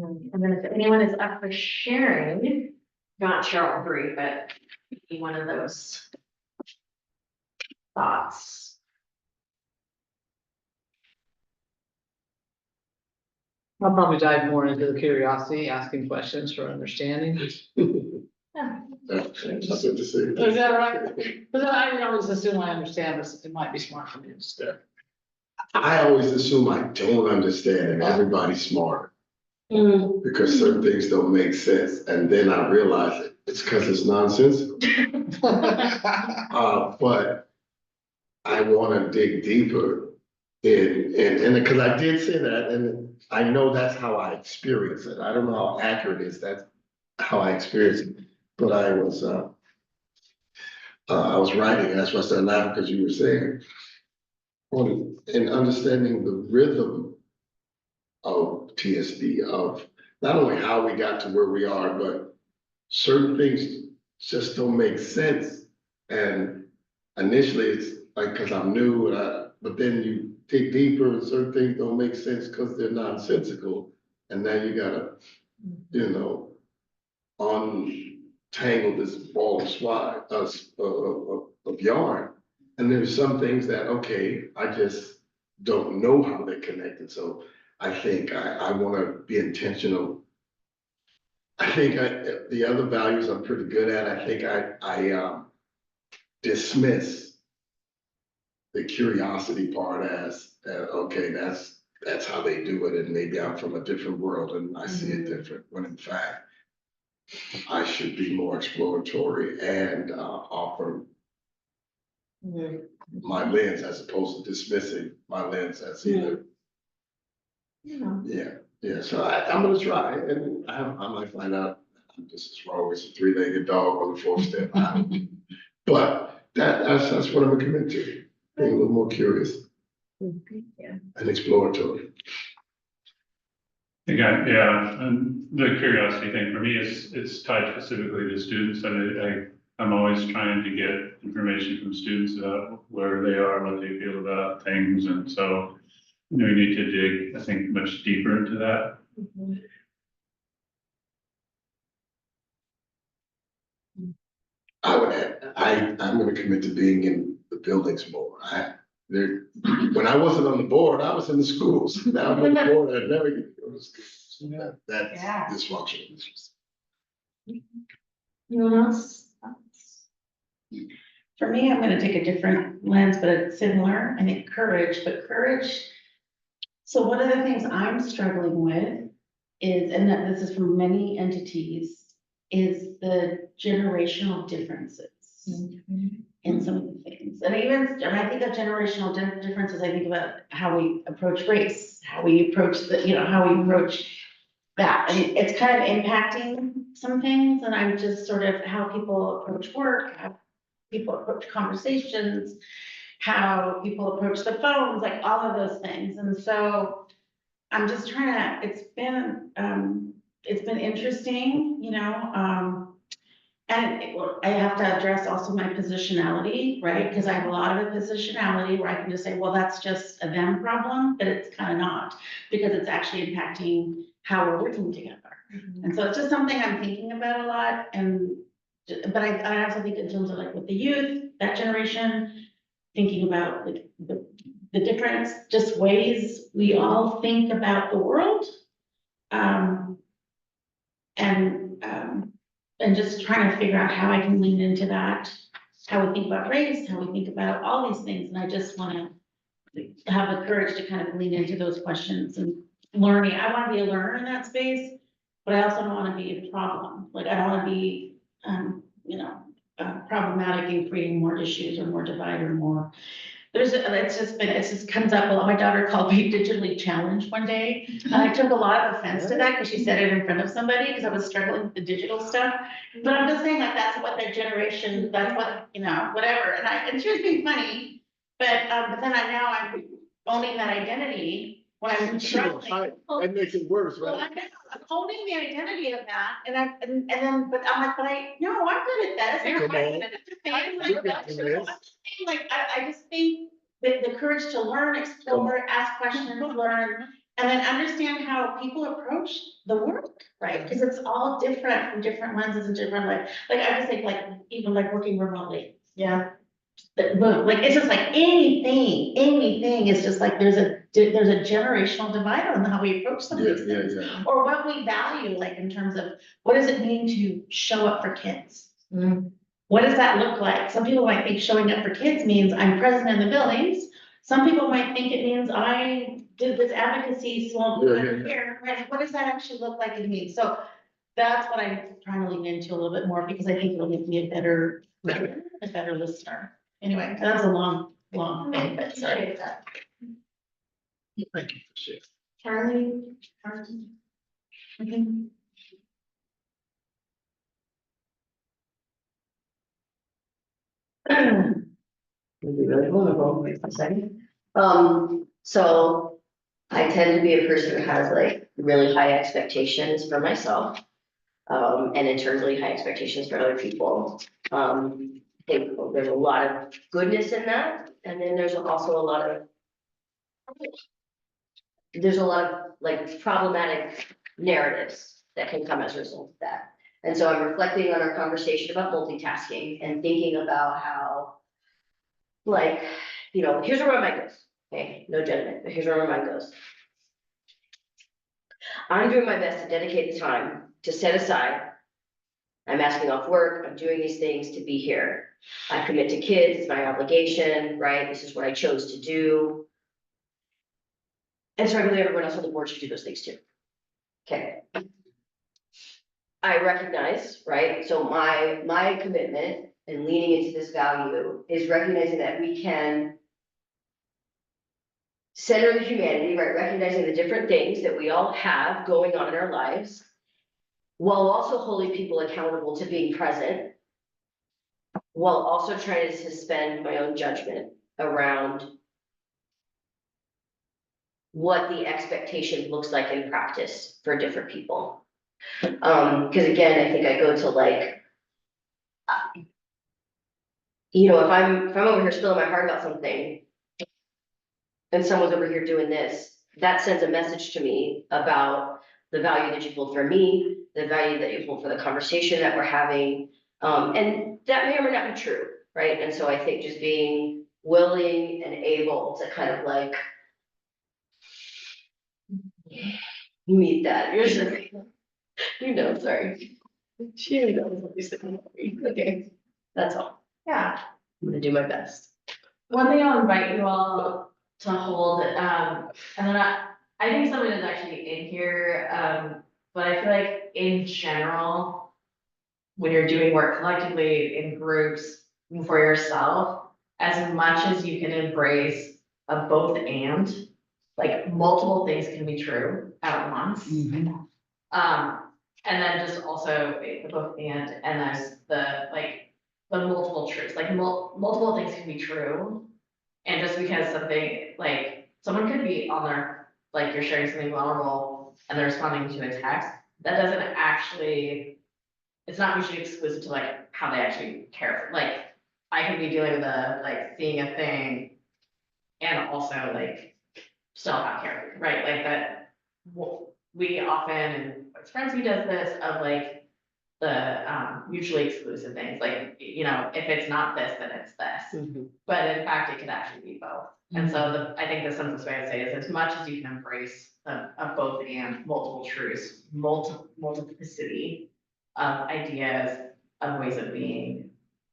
And then if anyone is up for sharing, not share all 3, but maybe one of those thoughts. I'll probably dive more into the curiosity, asking questions for understanding. That's nothing to say. Is that right? Because I always assume I understand, but it might be smart for me to stare. I always assume I don't understand and everybody's smart. Because certain things don't make sense, and then I realize it's because it's nonsensical. But I wanna dig deeper and because I did say that, and I know that's how I experience it. I don't know how accurate it is, that's how I experience it. But I was writing, and that's why I started laughing, because you were saying, in understanding the rhythm of TSD, of not only how we got to where we are, but certain things just don't make sense. And initially it's like, because I'm new, but then you dig deeper and certain things don't make sense because they're nonsensical. And now you gotta, untangle this ball of swag, of yarn. And there's some things that, okay, I just don't know how they're connected. So I think I wanna be intentional. I think the other values I'm pretty good at. I think I dismiss the curiosity part as, okay, that's how they do it, and maybe I'm from a different world and I see it different, when in fact, I should be more exploratory and offer my lens as opposed to dismissing my lens as either. Yeah, so I'm gonna try and I might find out this is wrong, it's a three-legged dog on the fourth step. But that's what I'm gonna commit to, being a little more curious and exploratory. Again, yeah, and the curiosity thing for me is, it's tied specifically to students, and I'm always trying to get information from students about where they are, what they feel about things, and so, you know, we need to dig, I think, much deeper into that. I would add, I'm gonna commit to being in the buildings more. When I wasn't on the board, I was in the schools. Now I'm on the board, I never get to go to schools. That's Yeah. dysfunctional. Anyone else? For me, I'm gonna take a different lens, but it's similar. I think courage, but courage. So one of the things I'm struggling with is, and that this is from many entities, is the generational differences in some of the things. And I think of generational differences, I think about how we approach race, how we approach how we approach that. And it's kind of impacting some things, and I'm just sort of how people approach work, how people approach conversations, how people approach the phones, like all of those things. And so I'm just trying to, it's been interesting, and I have to address also my positionality, right? Because I have a lot of a positionality where I can just say, well, that's just a them problem, but it's kind of not, because it's actually impacting how we're working together. And so it's just something I'm thinking about a lot, but I also think in terms of like with the youth, that generation, thinking about like the difference, just ways we all think about the world. And just trying to figure out how I can lean into that, how we think about race, how we think about all these things. And I just want to have the courage to kind of lean into those questions and learning. I want to be a learner in that space, but I also don't want to be a problem. Like I don't want to be, problematic in creating more issues or more divide or more. It just comes up a lot. My daughter called me digitally challenged one day. And I took a lot of offense to that because she said it in front of somebody because I was struggling with the digital stuff. But I'm just saying like, that's what their generation, that's what, whatever. And she was being funny, but then I'm owning that identity when I'm struggling. That makes it worse, Well, right? I'm holding the identity of that, and then, but I'm like, no, I'm good at that. It's Come on. I just think that the courage to learn, explore, ask questions, learn, and then understand how people approach the work, right? Because it's all different from different lenses and different, like I just think even working remotely. Yeah. Like, it's just like anything is just like, there's a generational divide on how we approach some of these things. Yeah. Or what we value, like in terms of, what does it mean to show up for kids? What does that look like? Some people might think showing up for kids means I'm present in the buildings. Some people might think it means I did this advocacy small group here, right? What does that actually look like in me? So that's what I'm trying to lean into a little bit more, because I think it'll give me a better listener. Anyway, that's a long thing, but sorry. Thank you for sharing. Charlie? Okay. So I tend to be a person who has like really high expectations for myself. And internally high expectations for other people. I think there's a lot of goodness in that, and then there's also a lot of like problematic narratives that can come as a result of that. And so I'm reflecting on our conversation about multitasking and thinking about how, like, here's where my mind goes. Okay, no judgment, but here's where my mind goes. I'm doing my best to dedicate the time to set aside. I'm asking off work, I'm doing these things to be here. I commit to kids, it's my obligation, right? This is what I chose to do. And so I believe everyone else on the board should do those things too. Okay. I recognize, right? So my commitment and leaning into this value is recognizing that we can center the humanity, right, recognizing the different things that we all have going on in our lives, while also holding people accountable to being present, while also trying to suspend my own judgment around what the expectation looks like in practice for different people. Because again, I think I go to like, you know, if I'm over here spilling my heart about something, and someone's over here doing this, that sends a message to me about the value that you hold for me, the value that you hold for the conversation that we're having. And that may or may not be true, right? And so I think just being willing and able to kind of like meet that. You're just like, you know, sorry. She knows what you said. Okay, that's all. Yeah. I'm gonna do my best. One thing I'll invite you all to hold, and then I think someone is actually in here, but I feel like in general, when you're doing work collectively in groups for yourself, as much as you can embrace a both and, like multiple things can be true at once. And then just also the both and there's the like the multiple truths, like multiple things can be true. And just because something like someone could be on their, like you're sharing something vulnerable and they're responding to a text, that doesn't actually, it's not usually exclusive to like how they actually care. Like I can be dealing with like seeing a thing and also like still have care, right? Like that we often, and with friends who does this of like the mutually exclusive things, like, you know, if it's not this, then it's this. But in fact, it could actually be both. And so I think the simplest way to say is as much as you can embrace a both and multiple truths, multiplicity of ideas, of ways of being,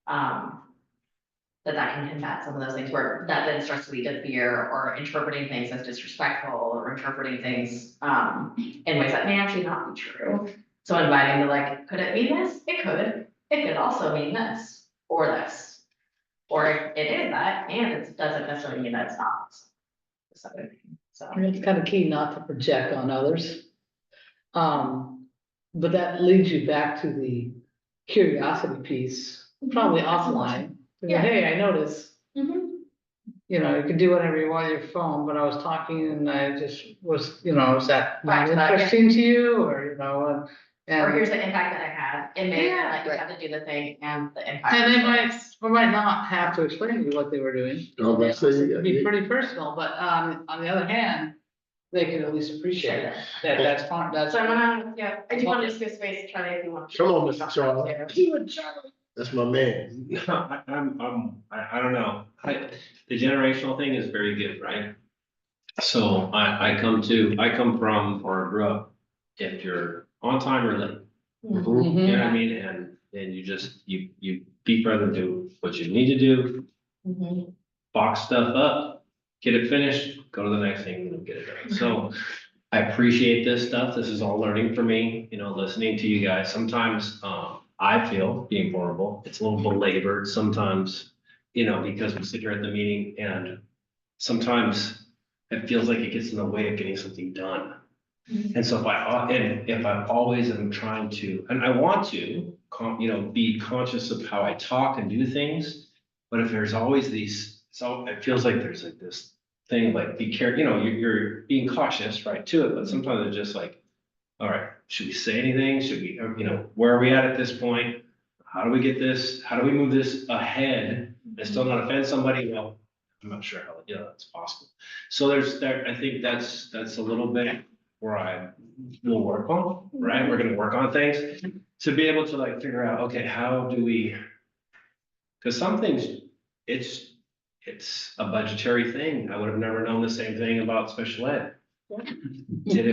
that can combat some of those things where that then starts to lead to fear or interpreting things as disrespectful or interpreting things in ways that may actually not be true. So inviting to like, could it mean this? It could. It could also mean this or this. Or it is that, and it doesn't necessarily mean that it's not. This other thing. So And it's kind of key not to project on others. But that leads you back to the curiosity piece, probably offline. To go, Yeah. hey, I noticed, Mhm. you know, you can do whatever you want on your phone, but I was talking and I just was, you know, is that Back not to that, yeah. interesting to you or, you know, Or and. here's the impact that it had. It may Yeah, have, like, you have to do the thing and the impact. And they was might, this. or might not have to explain to you what they were doing. Oh, but say, It'd be pretty personal, but on the other hand, they can at least appreciate it, that's fine, that's. So I'm gonna, yeah, I do want to just give space to Charlie if you want. Come on, Mr. Charles. That's my man. I don't know. The generational thing is very good, right? So I come from or grew up, if you're on time or late, you know what I mean? And you just, you be present, do what you need to do, box stuff up, get it finished, go to the next thing and get it done. So I appreciate this stuff. This is all learning for me, you know, listening to you guys. Sometimes, I feel being vulnerable, it's a little belabored sometimes, you know, because we sit here at the meeting and sometimes it feels like it gets in the way of getting something done. And so if I always am trying to, and I want to, you know, be conscious of how I talk and do things, but if there's always these, so it feels like there's like this thing, like be careful, you know, you're being cautious, right, to it, but sometimes it's just like, all right, should we say anything? Should we, you know, where are we at this point? How do we get this? How do we move this ahead and still not offend somebody? Well, I'm not sure how, you know, that's possible. So I think that's a little bit where I will work on, right? We're gonna work on things to be able to like figure out, okay, how do we? Because some things, it's a budgetary thing. I would have never known the same thing about special ed. Did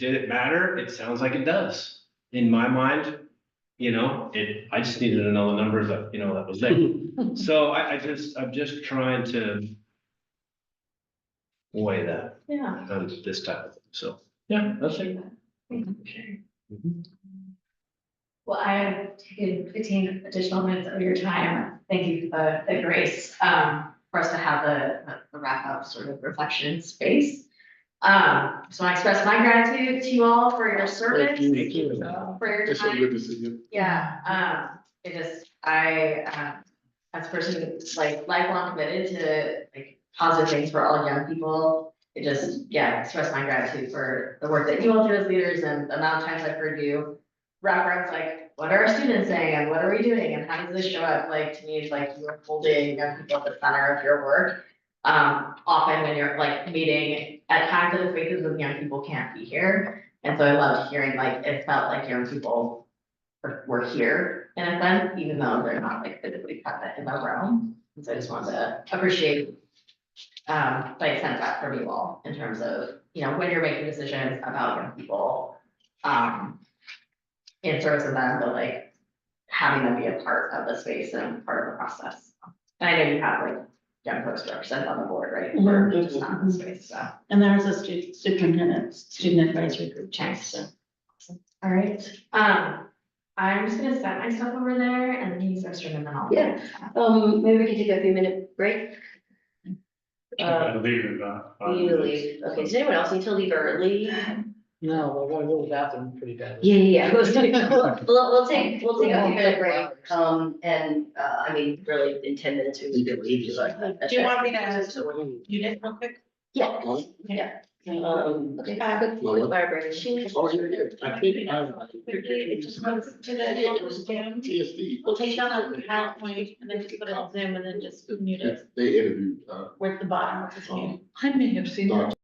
it matter? It sounds like it does. In my mind, you know, I just needed to know the numbers that, you know, that was there. So I'm just trying to weigh that Yeah. on this type of thing. So, yeah, that's it. Well, I have taken 15 additional minutes of your time. Thank you for the grace, for us to have the wrap up sort of reflection space. So I express my gratitude to you all for your service, Thank you. for your It's so time. good to see you. Yeah, it just, as a person who's like lifelong committed to like positive things for all young people, it just, yeah, express my gratitude for the work that you all do as leaders and the amount of times I've heard you reference like, what are our students saying and what are we doing and how does this show up? Like, to me, it's like you're holding young people at the center of your work. Often when you're like meeting at times of the spaces when young people can't be here. And so I loved hearing like, it felt like young people were here in a sense, even though they're not like physically present in the room. And so I just wanted to appreciate, like sense that from you all in terms of, you know, when you're making decisions about young people, in service of them, but like having them be a part of the space and part of the process. And I know you have like young folks represented on the board, right? We're just not in the space, so. And there's a student advisory group too, so. All right, I'm just gonna set my stuff over there and then you guys turn them in. Yeah. Maybe we can take a few minute break. I leave in about 5 You minutes. leave. Okay, does anyone else need to leave early? No, we're gonna go to the bathroom pretty badly. Yeah. We'll take a few minute break, and, I mean, really in 10 minutes. we You can can leave. Do you want me to you did real quick? Yeah, yeah. Okay, good, we'll fire break. Oh, you're good. I think I. TSD. We'll take down the PowerPoint and then just put it on Zoom and then just mute it. They interviewed, Where's the bottom of the screen? I may have seen that. Dr.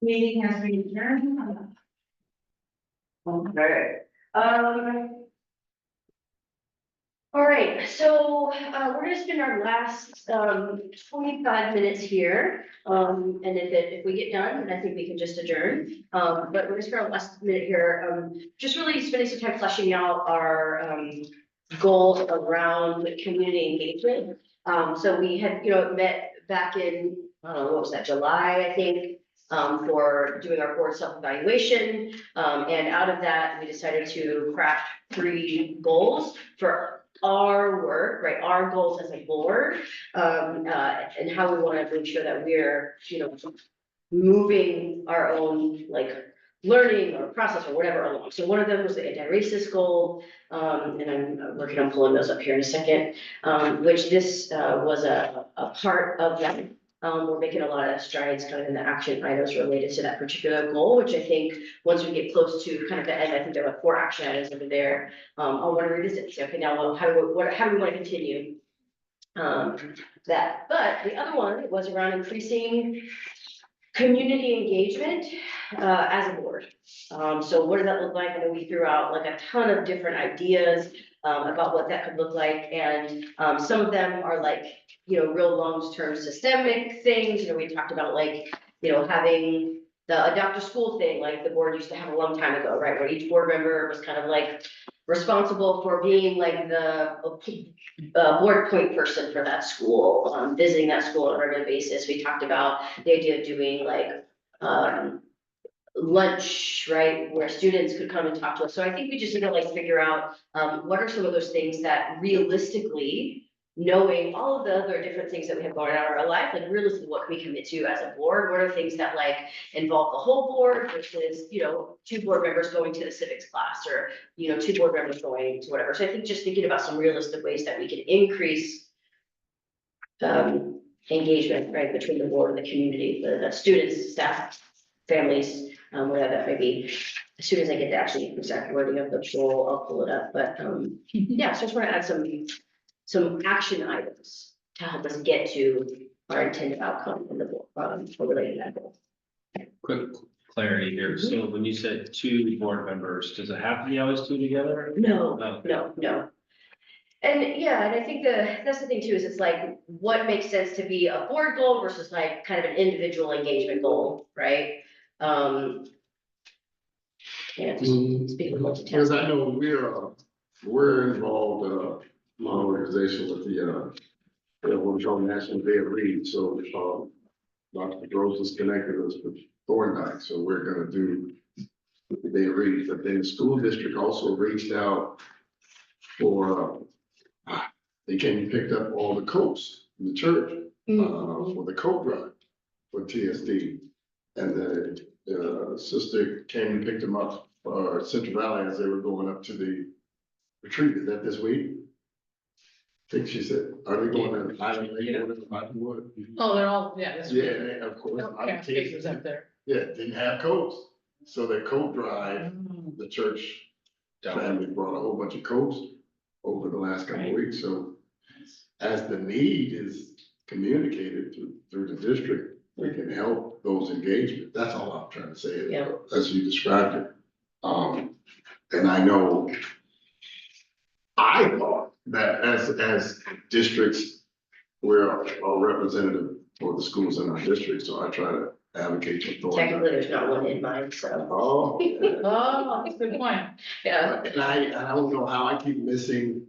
Meeting has been adjourned. Okay. All right, so, we're gonna spend our last, 25 minutes here. And if we get done, then I think we can just adjourn. But we're gonna spend our last minute here, just really spending some time fleshing out our, goals around community engagement. So we had, met back in, I don't know, what was that, July, I think, for doing our board self-evaluation. And out of that, we decided to craft 3 goals for our work, right, our goals as a board, and how we want to make sure that we're, moving our own, like, learning or process or whatever along. So one of them was the anti-racist goal, and I'm working on pulling those up here in a second, which this was a part of that. We're making a lot of strides kind of in the action items related to that particular goal, which I think once we get close to kind of the end, I think there are 4 action items over there. I'll want to revisit, say, okay, now how do we want to continue that? But the other one was around increasing community engagement as a board. So what does that look like? I know we threw out like a ton of different ideas about what that could look like. And some of them are like, real long-term systemic things. We talked about like, having the adopt a school thing, like the board used to have a long time ago, right? Where each board member was kind of like responsible for being like the board point person for that school, visiting that school on a regular basis. We talked about the idea of doing like lunch, right, where students could come and talk to us. So I think we just need to like figure out what are some of those things that realistically, knowing all of the other different things that we have going on in our life, like realistically, what can we commit to as a board? What are things that like involve the whole board versus, 2 board members going to the civics class or, 2 board members going to whatever. So I think just thinking about some realistic ways that we can increase engagement, right, between the board and the community, the students, staff, families, whatever that may be. As soon as I get to actually exact wording of the goal, I'll pull it up. But yeah, so I just want to add some action items to help us get to our intended outcome in the board, for related to that goal. Quick clarity here. So when you said 2 board members, does it have to be always 2 together? No, Okay. no. And yeah, and I think that's the thing too, is it's like, what makes sense to be a board goal versus like kind of an individual engagement goal, right? Yeah, speak with multitasking. Because I know we're involved, my organization with what we call National Day of Read, so, Dr. Gross has connected us with Thorndike, so we're gonna do the Day of Read, but then the school district also reached out for, they came and picked up all the coats in the church, for the coat drive for TSD. And the sister came and picked them up, Central Valley as they were going up to the retreat. Is that this week? I think she said, are they going to Island Lake or whatever, Cottonwood? Oh, they're all, yeah, that's. Yeah, and of course, a lot of Spaces kids, up there. yeah, didn't have coats. So their coat drive, the church family brought a whole bunch of coats over the last couple of weeks. So as the need is communicated through the district, we can help those engagements. That's all I'm trying to say, Yeah. as you described it. And I know I thought that as districts, we're a representative for the schools in our district, so I try to advocate for authority. Technically, there's not one in mind, so. Oh, yeah. Oh, that's a good point. Yeah, And I don't know how I keep missing.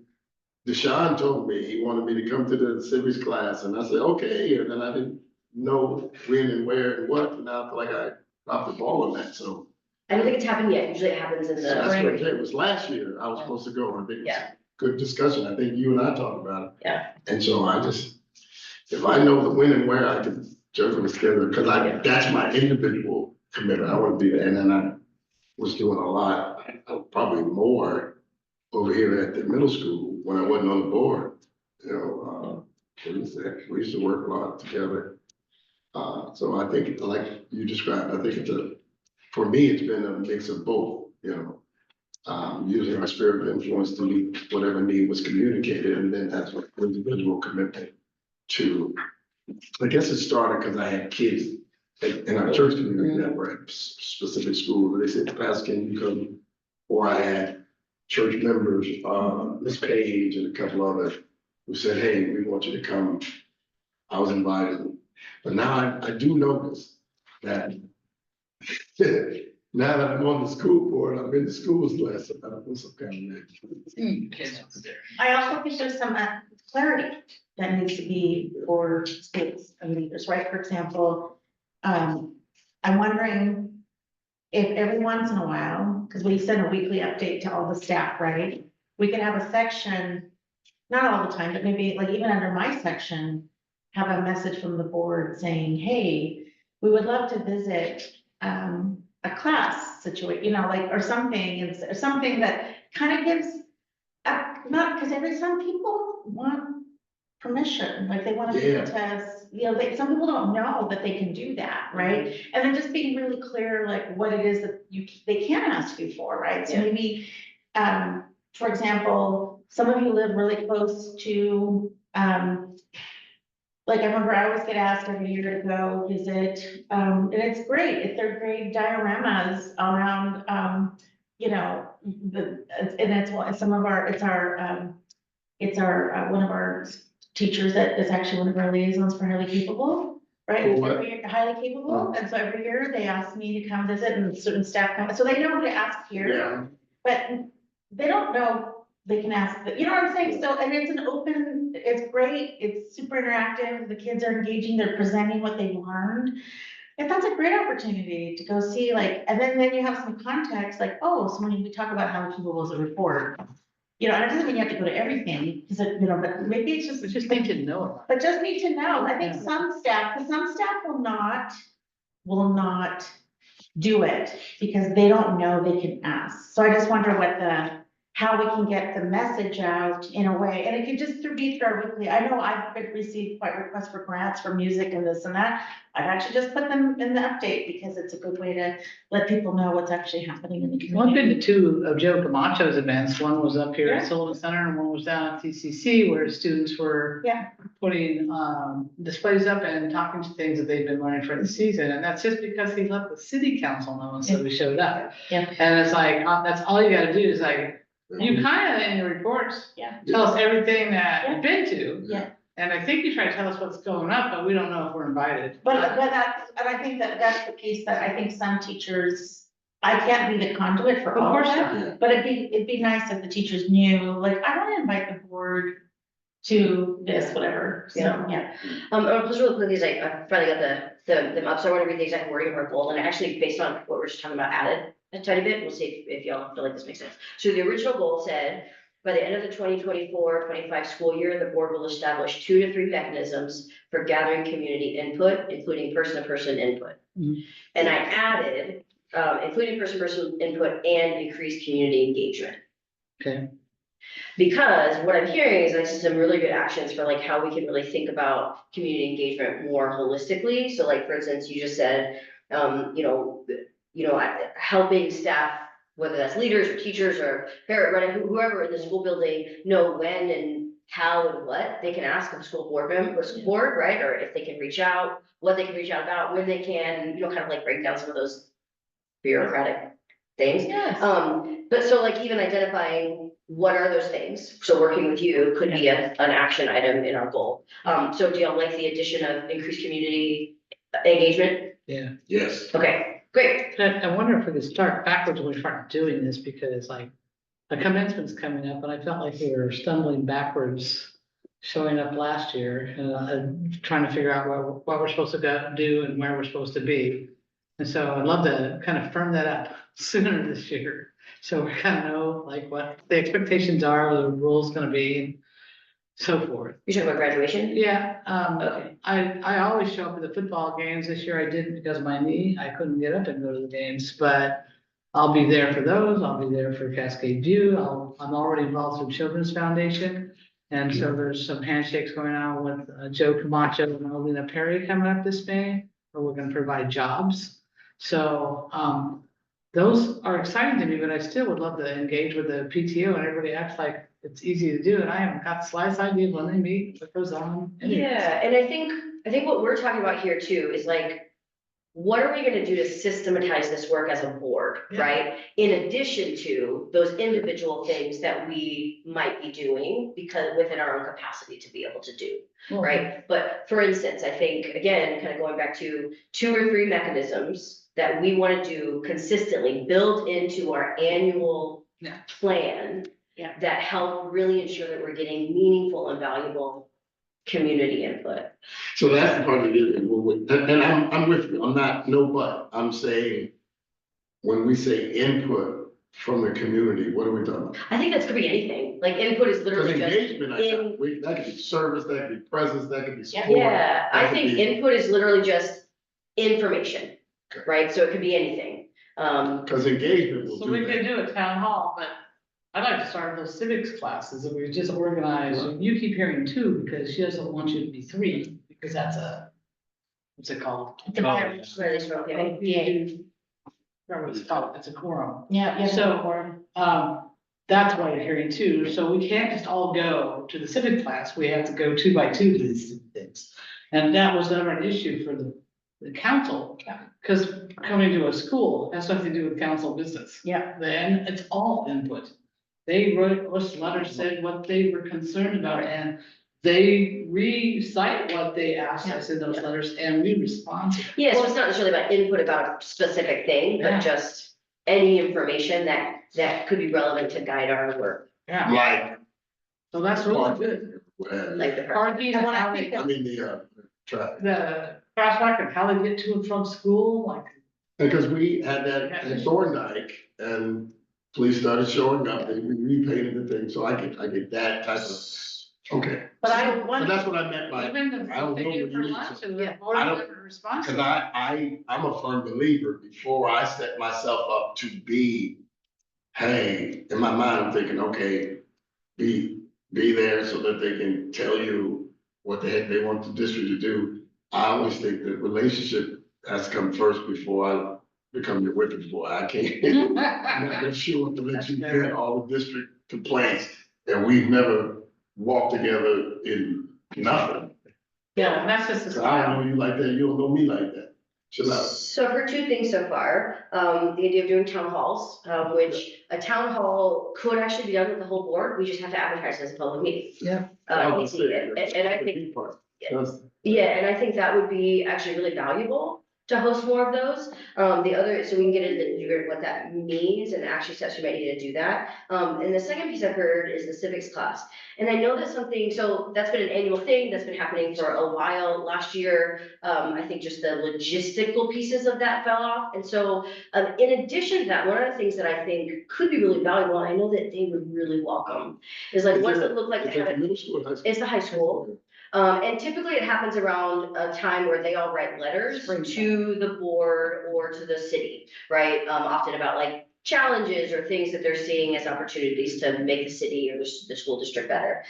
Deshaun told me he wanted me to come to the civics class, and I said, okay, and then I didn't know when and where and what, and now I feel like I dropped the ball on that, so. I don't think it's happened yet. Usually it happens in the That's what spring. it was last year, I was supposed to go, and I think it was Yeah. a good discussion, I think you and I talked about it. Yeah. And so I just, if I know the when and where, I can juggle the schedule, because that's my individual commitment, I want to be there, and then I was doing a lot, probably more over here at the middle school when I wasn't on the board, we used to work a lot together. So I think, like you described, I think for me, it's been a mix of both, using my sphere of influence to meet whatever need was communicated, and then that's what individual commitment to. I guess it started because I had kids in our church community that were at specific schools, where they said, Pastor, can you come? Or I had church members, Miss Page and a couple others who said, hey, we want you to come. I was invited, but now I do notice that now that I'm on the school board, I'm in the schools less, I don't know some kind of. Kids over there. I also think there's some clarity that needs to be for schools and leaders, right? For example, I'm wondering if every once in a while, because we send a weekly update to all the staff, right? We could have a section, not all the time, but maybe like even under my section, have a message from the board saying, hey, we would love to visit a class situation, you know, like, or something, or something that kind of gives, not, because some people want permission, like they want to be able to, you know, like, some people don't know that they can do that, right? And then just being really clear, like, what it is that they can ask you for, right? So Yeah. maybe, for example, some of you live really close to, like, I remember I always get asked every year to go visit, and it's great, if they're great dioramas around, you know, and it's some of our, it's our, one of our teachers that is actually one of our liaisons for Highly Capable, right? For what? Every year, Highly Capable, and so every year they ask me to come visit and certain staff come, so they know who to ask here. Yeah, But they don't know, they can ask, you know what I'm saying? So, and it's an open, it's great, it's super interactive, the kids are engaging, they're presenting what they've learned. And that's a great opportunity to go see, like, and then you have some context, like, oh, so when we talk about how people was a report. You know, and it doesn't mean you have to go to everything, because, you know, but maybe it's just. We just need to know about But just need to know, I think Yeah. some staff, because some staff will not do it because they don't know they can ask. So I just wonder how we can get the message out in a way, and it could just be through our weekly. I know I've received quite requests for grants for music and this and that. I've actually just put them in the update because it's a good way to let people know what's actually happening in the it. One community. been to two of Joe Camacho's events. One was up here at Yeah. Sullivan Center and one was down at TCC where students were Yeah. putting displays up and talking to things that they've been learning for the season. And that's just because he let the city council know, and so we showed up. Yeah. And it's like, that's all you gotta do is like, you kind of in your reports, Yeah. tell us everything that you've been to. Yeah. And I think you try to tell us what's going up, but we don't know if we're invited. But that's, and I think that's the piece that I think some teachers, I can't be the conduit for Of all of course that. not. But it'd be nice if the teachers knew, like, I want to invite the board to this, whatever, so, yeah. Just really quickly, is I finally got them up, so I want to read the exact wording of our goal, and actually, based on what we're just talking about, added a tiny bit, we'll see if y'all feel like this makes sense. So the original goal said, by the end of the 2024-25 school year, the board will establish 2 to 3 mechanisms for gathering community input, including person-to-person input. Mhm. And I added, including person-to-person input and increased community engagement. Okay. Because what I'm hearing is like some really good actions for like how we can really think about community engagement more holistically. So like, for instance, you just said, helping staff, whether that's leaders or teachers or parent, running, whoever in the school building, know when and how and what they can ask of school board member, school board, right? Or if they can reach out, what they can reach out about, when they can, kind of like break down some of those bureaucratic things. Yes. But so like even identifying what are those things? So working with you could be an action item in our goal. So do y'all like the addition of increased community engagement? Yeah. Yes. Okay, great. I wonder if we could start backwards when we start doing this, because like, the commencement's coming up, and I felt like we were stumbling backwards showing up last year, and trying to figure out what we're supposed to go do and where we're supposed to be. And so I'd love to kind of firm that up sooner this year, so we kind of know like what the expectations are, what the rule's gonna be, and so forth. You're talking about graduation? Yeah, Okay. I always show up at the football games. This year I didn't because of my knee. I couldn't get up and go to the games, but I'll be there for those. I'll be there for Cascade View. I'm already involved with Children's Foundation. And so there's some handshakes going on with Joe Camacho and Alina Perry coming up this May, where we're gonna provide jobs. So, those are exciting to me, but I still would love to engage with the PTO, and everybody acts like it's easy to do, and I haven't got the slightest idea when they meet, what goes on. Anyway. Yeah, and I think what we're talking about here too is like, what are we gonna do to systematize this work as a board, Yeah. right? In addition to those individual things that we might be doing because within our own capacity to be able to do, right? But for instance, I think, again, kind of going back to 2 or 3 mechanisms that we wanna do consistently, build into our annual Yeah. plan. Yeah. That help really ensure that we're getting meaningful and valuable community input. So that's the part of it, and I'm with you, I'm not, no but, I'm saying, when we say input from the community, what are we talking about? I think that's could be anything, like input is Because literally just engagement, in, that could be service, that could be presence, that could be support. yeah, I that could think be- input is literally just information, Okay. right? So it could be anything. Cause engagement will So we do could that. do a town hall, but I'd like to start those civics classes that we just organized. You keep hearing 2 because she doesn't want you to be 3, because that's a, what's it called? Really strong, okay. Yeah, Remember what it's called, it's a quorum. yeah. So- That's why you're hearing 2, so we can't just all go to the civic class, we have to go 2 by 2 to these things. And that was never an issue for the council, because coming to a school has something to do with council business. Yeah. Then it's all input. They wrote us letters, said what they were concerned about, and they recite what they asked us in those letters, and we responded. Yeah, so it's not necessarily about input about a specific thing, Yeah. but just any information that could be relevant to guide our work, Yeah, Like, so that's really good. like the. Parking and how they, traffic, the crosswalk and how they get to and from school, like, because we had that at Thorndike, and police started showing up, and we repainted the thing, so I get that type of, okay. But I But wonder, that's what I meant by, even the I don't thing know you what for you lunch mean. and the Yeah. board I don't- never responds. Because I'm a firm believer, before I set myself up to be, hey, in my mind, I'm thinking, okay, be there so that they can tell you what the heck they want the district to do. I always think that relationship has to come first before I become your whipping boy. I can't, I'm not gonna show up to let you get all the district complaints, and we've never walked together in nothing. Yeah, and that's just the So I don't style. know you like that, you don't know me like that. Chill out. So I've heard 2 things so far, the idea of doing town halls, which a town hall could actually be done with the whole board, we just have to advertise as a public meeting. Yeah. And I think, yeah, and I think that would be actually really valuable to host more of those. The other, so we can get into the nitty-gritty of what that means and actually steps we might need to do that. And the second piece I've heard is the civics class. And I know that's something, so that's been an annual thing that's been happening for a while. Last year, I think just the logistical pieces of that fell off. And so, in addition to that, one of the things that I think could be really valuable, and I know that they would really welcome, is like, what does it look like to have it? Middle school, or high school? It's the high school. And typically it happens around a time where they all write letters to the board or to the city, right? Often about like challenges or things that they're seeing as opportunities to make the city or the school district better.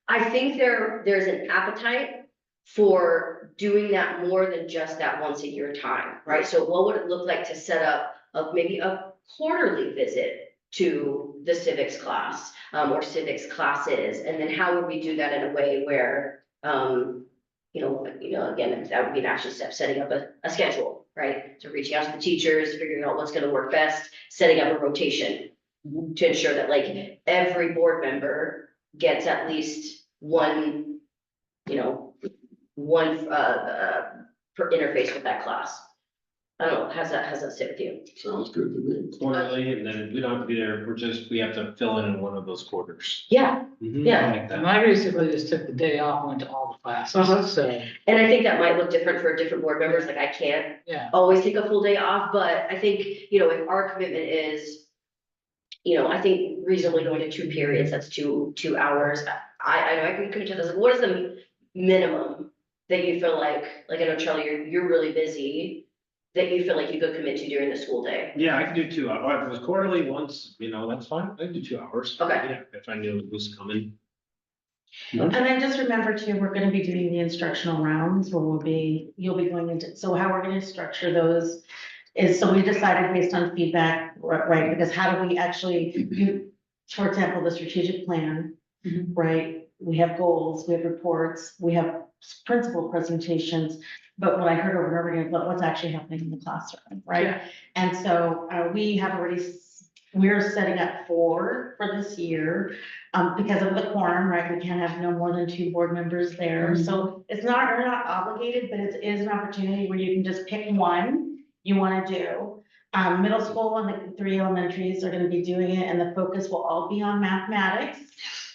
I think there's an appetite for doing that more than just that once a year time, right? So what would it look like to set up maybe a quarterly visit to the civics class, or civics classes, and then how would we do that in a way where, again, that would be an action step, setting up a schedule, right? So reaching out to the teachers, figuring out what's gonna work best, setting up a rotation to ensure that like every board member gets at least one, per interface with that class. I don't know, how's that sit with you? Sounds good to me. Quarterly, and then we don't have to be there, we have to fill in one of those quarters. Yeah, Yeah. I like that. And I basically just took the day off, went to all the classes, so, and I think that might look different for different board members, like I can't yeah. always take a full day off, but I think, if our commitment is, I think reasonably going to 2 periods, that's 2 hours. I know I can commit to this, what is the minimum that you feel like I know Charlie, you're really busy, that you feel like you could commit to during the school day? Yeah, I can do 2 hours, if it was quarterly once, that's fine, I can do 2 hours. Okay. Yeah, if I knew it was coming. and then just remember too, we're gonna be doing the instructional rounds where you'll be going into, so how we're gonna structure those is, so we decided based on feedback, right, because how do we actually do, for example, the strategic plan, Mhm. right? We have goals, we have reports, we have principal presentations, but what I heard over and over again, what's actually happening in the classroom, right? Yeah. And so, we have already, we're setting up 4 for this year, because of the quorum, right? We can't have no more than 2 board members there. So it's not, we're not obligated, but it is an opportunity where you can just pick one you wanna do. Middle school and the 3 elementaries are gonna be doing it, and the focus will all be on mathematics,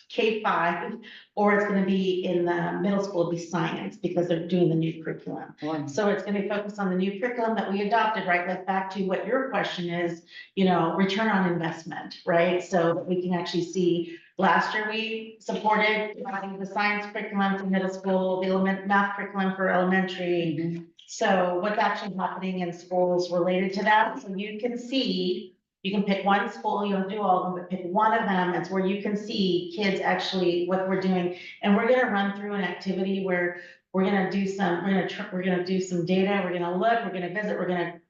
K-5, or it's gonna be in the middle school, it'll be science, because they're doing the new curriculum. So it's gonna be focused on the new curriculum that we adopted, right? Like back to what your question is, you know, return on investment, right? So that we can actually see, last year we supported the science curriculum for middle school, the math curriculum for elementary. So what's actually happening in schools related to that, so you can see, you can pick one school, you don't do all of them, but pick one of them, it's where you can see kids actually what we're doing. And we're gonna run through an activity where we're gonna do some, we're gonna do some data, we're gonna look, we're gonna visit, we're gonna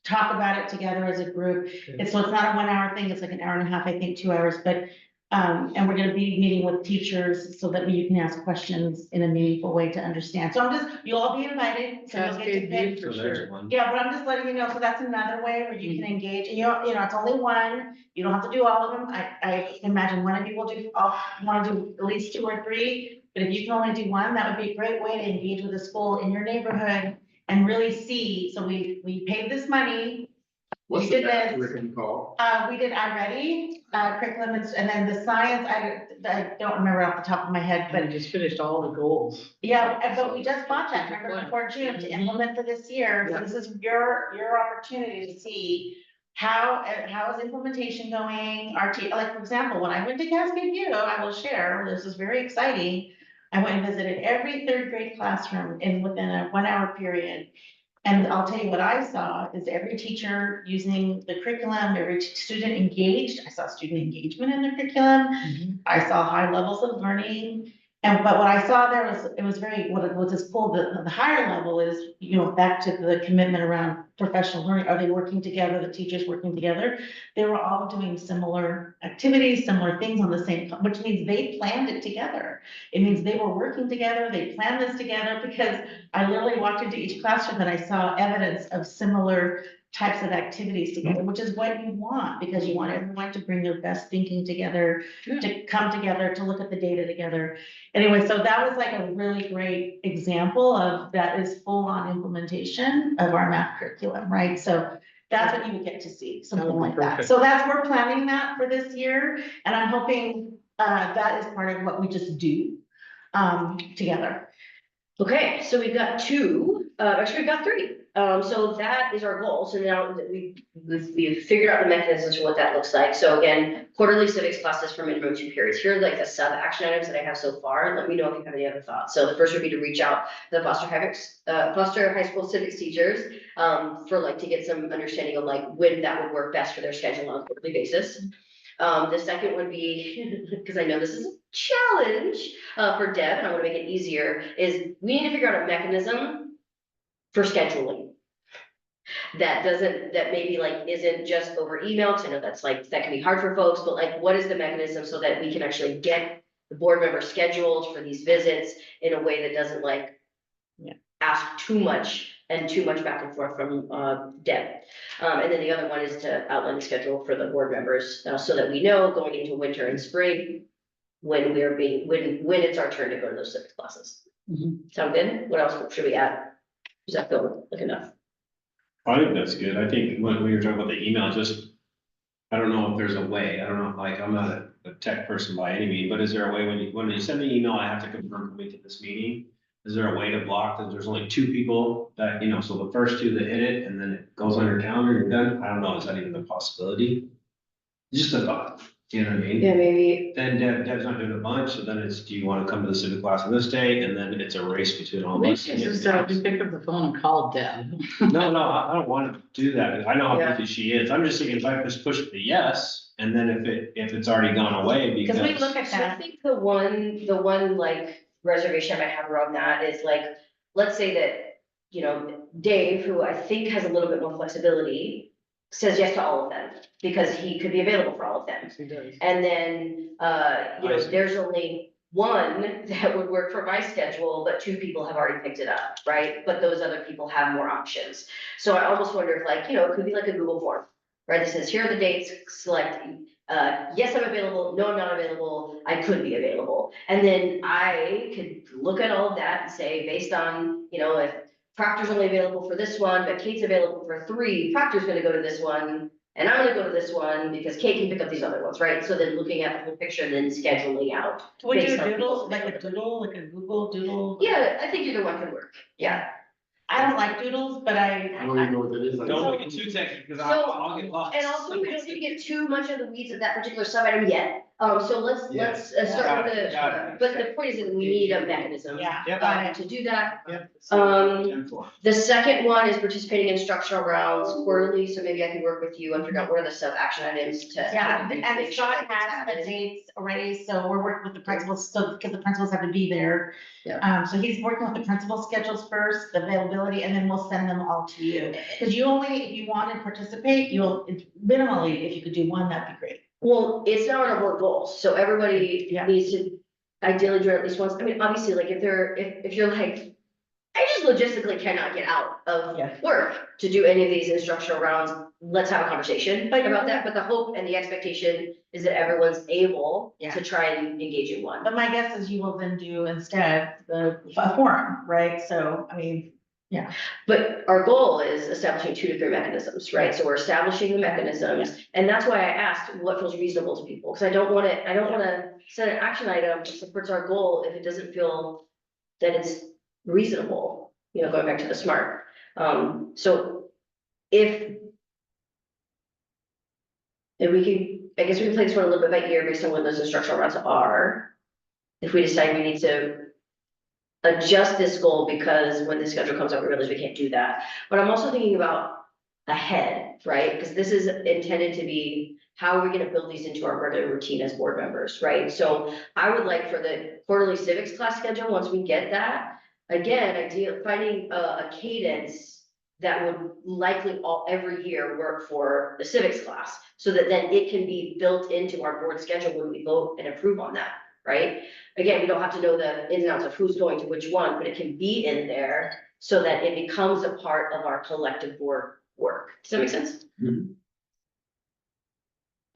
talk about it together as a group. So it's not a 1 hour thing, it's like an hour and a half, I think 2 hours, but, and we're gonna be meeting with teachers so that you can ask questions in a meaningful way to understand. So I'm just, you'll all be invited, so you'll get to Cascade pick. View for So there's sure. one. Yeah, but I'm just letting you know, so that's another way where you can engage, and you know, it's only one, you don't have to do all of them, I imagine one of you will do, wanna do at least 2 or 3. But if you can only do one, that would be a great way to engage with the school in your neighborhood and really see, so we paid this money. What's We the did this. curriculum called? We did iReady, curriculum, and then the science, I don't remember off the top of my head, But but we just finished all the goals. yeah, but we just bought that, remember, before June to implement for this year, so this is your opportunity to see how is implementation going, like, for example, when I went to Cascade View, I will share, this is very exciting. I went and visited every 3rd grade classroom within a 1 hour period. And I'll tell you what I saw is every teacher using the curriculum, every student engaged. I saw student engagement in the curriculum. I saw high levels of learning. But what I saw there was, it was very, what is cool, the higher level is, you know, back to the commitment around professional learning. Are they working together, the teachers working together? They were all doing similar activities, similar things on the same, which means they planned it together. It means they were working together, they planned this together, because I literally walked into each classroom and I saw evidence of similar types of activities together, which is what you want, because you want everyone to bring their best thinking together, to come together, to look at the data together. Anyway, so that was like a really great example of that is full on implementation of our math curriculum, right? So that's what you would get to see, something That would be like that. perfect. So we're planning that for this year, and I'm hoping that is part of what we just do together. Okay, so we've got 2, actually we've got 3. So that is our goal. So now that we've figured out the mechanisms for what that looks like. So again, quarterly civics classes for minimum 2 periods. Here are like the sub action items that I have so far. Let me know if you have any other thoughts. So the first would be to reach out to the Foster High School civics teachers for like to get some understanding of like when that would work best for their schedule on a quarterly basis. The second would be, because I know this is a challenge for Deb, and I want to make it easier, is we need to figure out a mechanism for scheduling. That maybe like isn't just over email, because I know that's like, that can be hard for folks, but like, what is the mechanism so that we can actually get the board member scheduled for these visits in a way that doesn't like ask too much back and forth from Deb. And then the other one is to outline the schedule for the board members, so that we know going into winter and spring when when it's our turn to go to those civics classes. Sound good? What else should we add? Does that feel like enough? I think that's good. I think when we were talking about the email, I don't know if there's a way, I don't know, like, I'm not a tech person by any means, but is there a way when you send the email, I have to confirm coming to this meeting? Is there a way to block that there's only 2 people that, you know, so the first 2 that hit it and then it goes on your calendar, you're done? I don't know, is that even a possibility? Just a thought, you know what I mean? Yeah, maybe. Then Deb's not doing a bunch, so then it's, do you want to come to the civic class on this day? And then it's a race between all of We us. should just pick up the phone and call Deb. No, I don't want to do that. I know how Yeah. busy she is. I'm just thinking if I just push the yes, and then if it's already gone away Because we because. look at So I that, think the one like reservation I might have around that is like, let's say that, you know, Dave, who I think has a little bit more flexibility, says yes to all of them, because he could be available for all of them. He does. And then, you know, I see. there's only one that would work for my schedule, but two people have already picked it up, right? But those other people have more options. So I almost wonder if like, it could be like a Google form, right? It says, here are the dates, select, yes, I'm available, no, I'm not available, I could be available. And then I could look at all of that and say, based on, if Proctor's only available for this one, but Kate's available for 3, Proctor's gonna go to this one, and I'm gonna go to this one because Kate can pick up these other ones, right? So then looking at the whole picture and then scheduling out. Would you based on doodle, people's like a availability. doodle, like a Google doodle? Yeah, I think either one could work, yeah. I don't like doodles, but I don't even know what that is. Don't make it too technical, because So, I'll get lost. And also, we don't need to get too much of the weeds of that particular sub item yet, so let's start with Got it. but the point is that we need a mechanism. Yeah. Yep. To do that. Yep. Um, 10-4. The second one is participating in instructional rounds quarterly, so maybe I can work with you and figure out what are the sub action items to. Yeah, make and sure Scott that has it's the happening. dates already, so we're working with the principals, so, because the principals have to be there. Yeah. So he's working with the principal schedules first, the availability, and then we'll send them all to you. Because you only, if you want to participate, minimally, if you could do one, that'd be great. Well, it's not our board goals, so everybody Yeah. needs to ideally do it at least once. I mean, obviously, like if you're like, I just logistically cannot get out of Yeah. work to do any of these instructional rounds, let's have a conversation But you're about that. But the hope and the expectation is that everyone's able Yeah. to try and engage in one. But my guess is you will then do instead a forum, right? So, I mean, But our goal is establishing 2 to 3 mechanisms, right? So we're establishing the mechanisms, and that's why I asked what feels reasonable to people, because I don't wanna set an action item that supports our goal if it doesn't feel that it's reasonable, going back to the SMART. So if I guess we can play this one a little bit by ear based on what those instructional routes are. If we decide we need to adjust this goal because when the schedule comes up, we realize we can't do that. But I'm also thinking about ahead, right? Because this is intended to be, how are we gonna build these into our regular routine as board members, right? So I would like for the quarterly civics class schedule, once we get that, again, finding a cadence that would likely every year work for the civics class, so that then it can be built into our board schedule when we vote and approve on that, right? Again, we don't have to know the ins and outs of who's going to which one, but it can be in there so that it becomes a part of our collective board work. Does that make sense?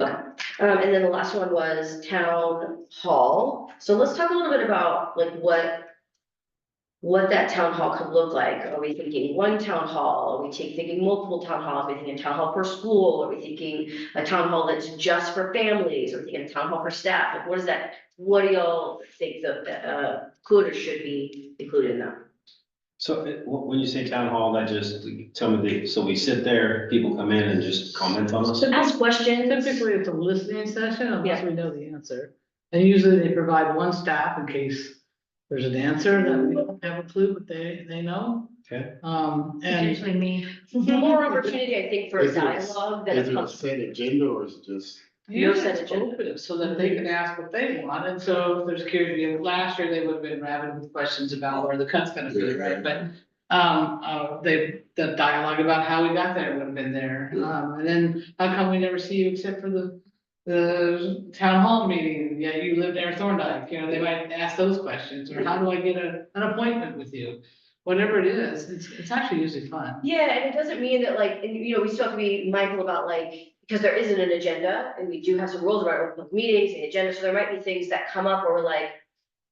Okay, and then the last one was town hall. So let's talk a little bit about like what that town hall could look like. Are we thinking one town hall? Are we thinking multiple town halls? Are we thinking a town hall per school? Are we thinking a town hall that's just for families? Are we thinking a town hall for staff? Like, what is that? What do y'all think that could or should be included in that? So when you say town hall, that just tell me, so we sit there, people come in and just comment on us? Ask questions. Typically, it's a listening session unless we know the answer. And usually they provide one staff in case there's an answer that we don't have a clue, but they know. Okay. And usually me. More opportunity, I think, for Is it- dialogue than Is a it a conversation. set agenda or is it just? usually set it's agenda. open so that they can ask what they want. And so if there's curiosity, last year they would have been rabid with questions about where the cut's gonna be, right? But the dialogue about how we got there would have been there. And then how come we never see you except for the town hall meeting? Yeah, you live near Thorndike, they might ask those questions, or how do I get an appointment with you? Whatever it is, it's actually usually fun. Yeah, and it doesn't mean that like, and we still have to be mindful about like, because there isn't an agenda, and we do have some rules about open meetings and agenda, so there might be things that come up where we're like,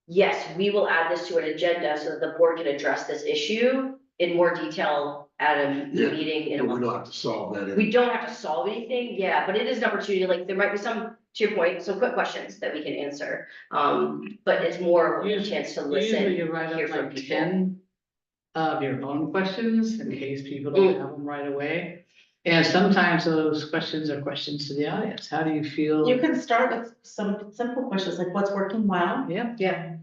yes, we will add this to an agenda so that the board can address this issue in more detail at a Yeah, meeting in a We month. don't have to solve that. We don't have to solve anything, yeah, but it is an opportunity, like, there might be some, to your point, some quick questions that we can answer. But it's more of a chance to listen, Usually you write hear up from like people. 10 of your own questions in case people don't have them right away. And sometimes those questions are questions to the audience. How do you feel? You can start with some simple questions, like what's working well? Yeah, Yeah,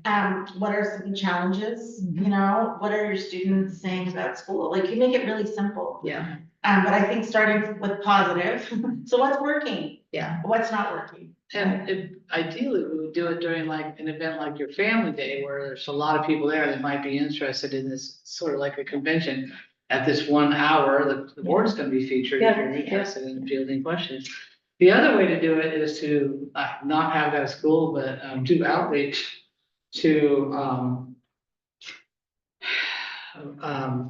What are some challenges, Mhm. what are your students saying about school? Like, you make it really simple. yeah, But I think starting with positive, so what's working? Yeah. What's not working? and ideally, we would do it during like an event like your family day, where there's a lot of people there that might be interested in this, sort of like a convention. At this 1 hour, the board's gonna be featured if Yeah, you're yeah. interested in fielding questions. The other way to do it is to not have that at school, but do outreach to,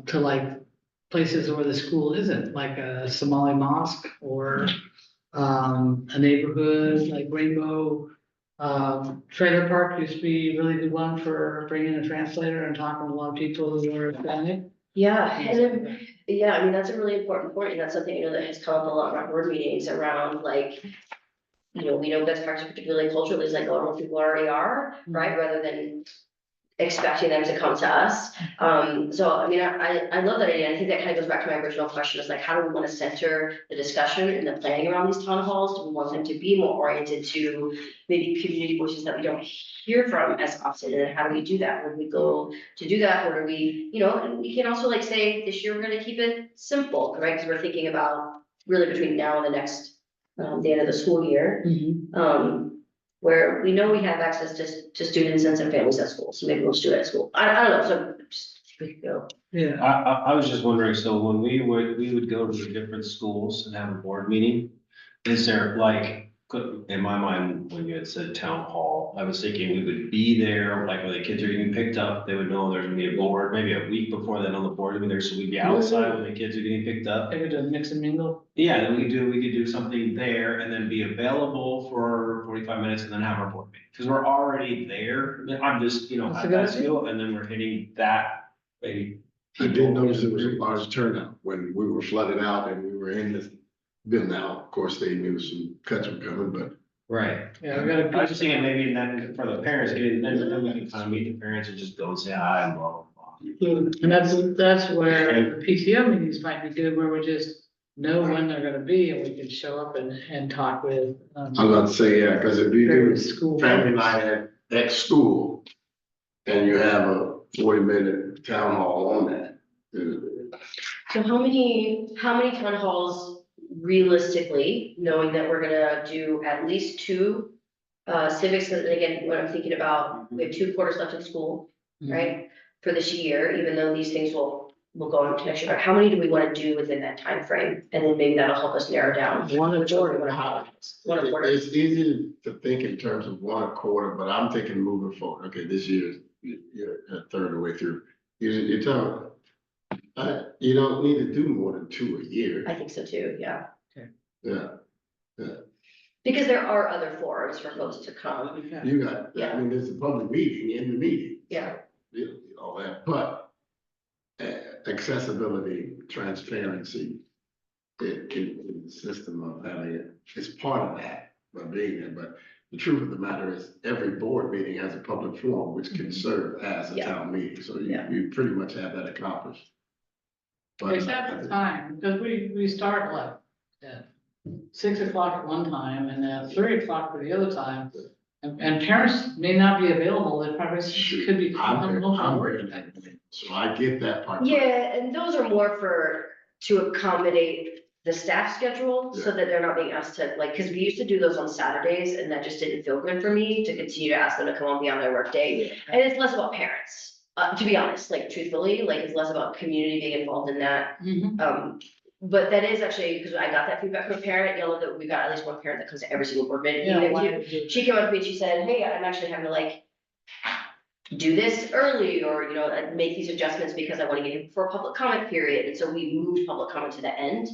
to like places where the school isn't, like a Somali mosque or, a neighborhood like Rainbow. Trailer Park used to be a really good one for bringing a translator and talking to a lot of people who were Hispanic. Yeah, and then, yeah, I mean, that's a really important point, and that's something, you know, that has come up a lot in our board meetings around, like, you know, we know best practice, particularly culturally, is like, oh, where people already are, right, rather than expecting them to come to us. So, I mean, I love that idea. I think that kind of goes back to my original question, is like, how do we want to center the discussion and the planning around these town halls? Do we want them to be more oriented to maybe community voices that we don't hear from as often? And how do we do that? Where do we go to do that? Or do we, you know, and we can also like say, this year, we're gonna keep it simple, right? Because we're thinking about really between now and the next, the end of the school year. Where we know we have access to students and some families at school, so maybe we'll just do it at school. I don't know, so just, we could go. Yeah. I was just wondering, so when we would go to the different schools and have a board meeting, is there like, in my mind, when you had said town hall, I was thinking we would be there, like when the kids are getting picked up, they would know there's gonna be a board, maybe a week before then on the board, I mean, there, so we'd be outside when the kids are getting picked up. Maybe to mix and mingle. Yeah, then we could do something there and then be available for 45 minutes and then have our board meeting, because we're already there. I'm just, you know, That's a at good that idea. school, and then we're hitting that, maybe. I did notice there was a large turnout when we were flooded out and we were in this building. Now, of course, they knew some cuts were coming, but Right. Yeah, we gotta. I was just thinking maybe then for the parents, then we can kind of meet the parents and just go and say hi and blah, blah, blah. And that's where the PTO meetings might be good, where we just know when they're gonna be and we can show up and talk with. I was about to say, yeah, because if you do various school family boards. night at school and you have a 40-minute town hall on that. So how many town halls realistically, knowing that we're gonna do at least two civics, and again, what I'm thinking about, we have 2 quarters left in school, right? For this year, even though these things will go into next year, but how many do we wanna do within that time frame? And then maybe that'll help us narrow down. One which one we wanna have. One a quarter. It's easy to think in terms of 1 a quarter, but I'm thinking moving forward. Okay, this year, you're a third of the way through. You're telling, you don't need to do more than 2 a year. I think so too, yeah. Yeah, Because there are other forums for folks to come. you got, I mean, there's a public meeting in the meeting. Yeah. All that, but accessibility, transparency, in the system of having it, is part of that, by being there, but the truth of the matter is, every board meeting has a public forum, which can serve as a Yeah. town meeting, so Yeah. you pretty much have that accomplished. But Except the time, because we start like at 6 o'clock at one time and at 3 o'clock for the other time. And parents may not be available, they probably could be. I'm working that, so I get that part. Yeah, and those are more to accommodate the staff schedule, so that they're not being asked to, like, because we used to do those on Saturdays, and that just didn't feel good for me to continue to ask them to come on beyond their workday. And it's less about parents, to be honest, like truthfully, like it's less about community being involved in that. But that is actually, because I got that feedback from a parent, you know, that we've got at least one parent that comes to every single board meeting. Yeah, that we why do. would you- She came up to me, and she said, hey, I'm actually having to like do this early, or, you know, make these adjustments because I want to get in for a public comment period. And so we moved public comment to the end.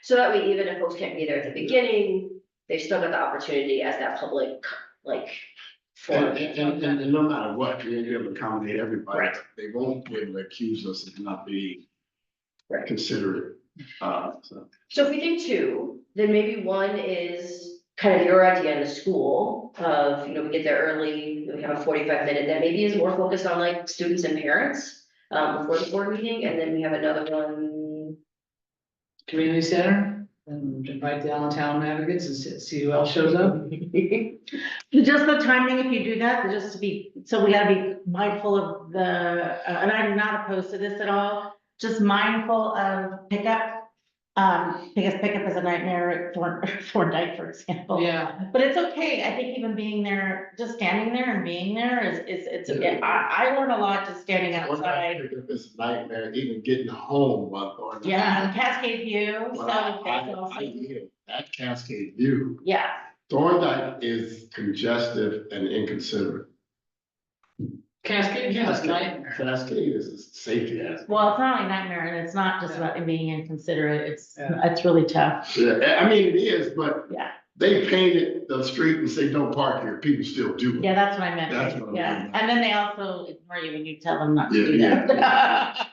So that way, even if folks can't be there at the beginning, they've still got the opportunity as that public, like, forum. And no matter what, you're gonna be able to accommodate everybody. Right. They won't be able to accuse us of not being Right. considerate. So if we think 2, then maybe 1 is kind of your idea in the school of, you know, we get there early, we have a 45-minute, that maybe is more focused on like students and parents before the board meeting, and then we have another one. Community center, and invite the Allentown advocates and see who else shows up. Just the timing, if you do that, just to be, so we gotta be mindful of the, and I'm not opposed to this at all, just mindful of pickup. Because pickup is a nightmare at Thorndike, for example. Yeah, But it's okay, I think even being there, just standing there and being there I learn a lot just standing outside. It's a nightmare, even getting home while going. Yeah, and Cascade View, so Well, that's I also, get it. That Cascade View, yeah. Thorndike is congested and inconsiderate. Cascade is a nightmare. Cascade is a safety hazard. Well, it's not only nightmare, and it's not just about being inconsiderate, Yeah. it's really tough. Yeah, I mean, it is, but Yeah. they painted the street and say, don't park here, people still do it. Yeah, that's what I That's meant, what I yeah, meant. and then they also ignore you when you tell them not to do Yeah, that.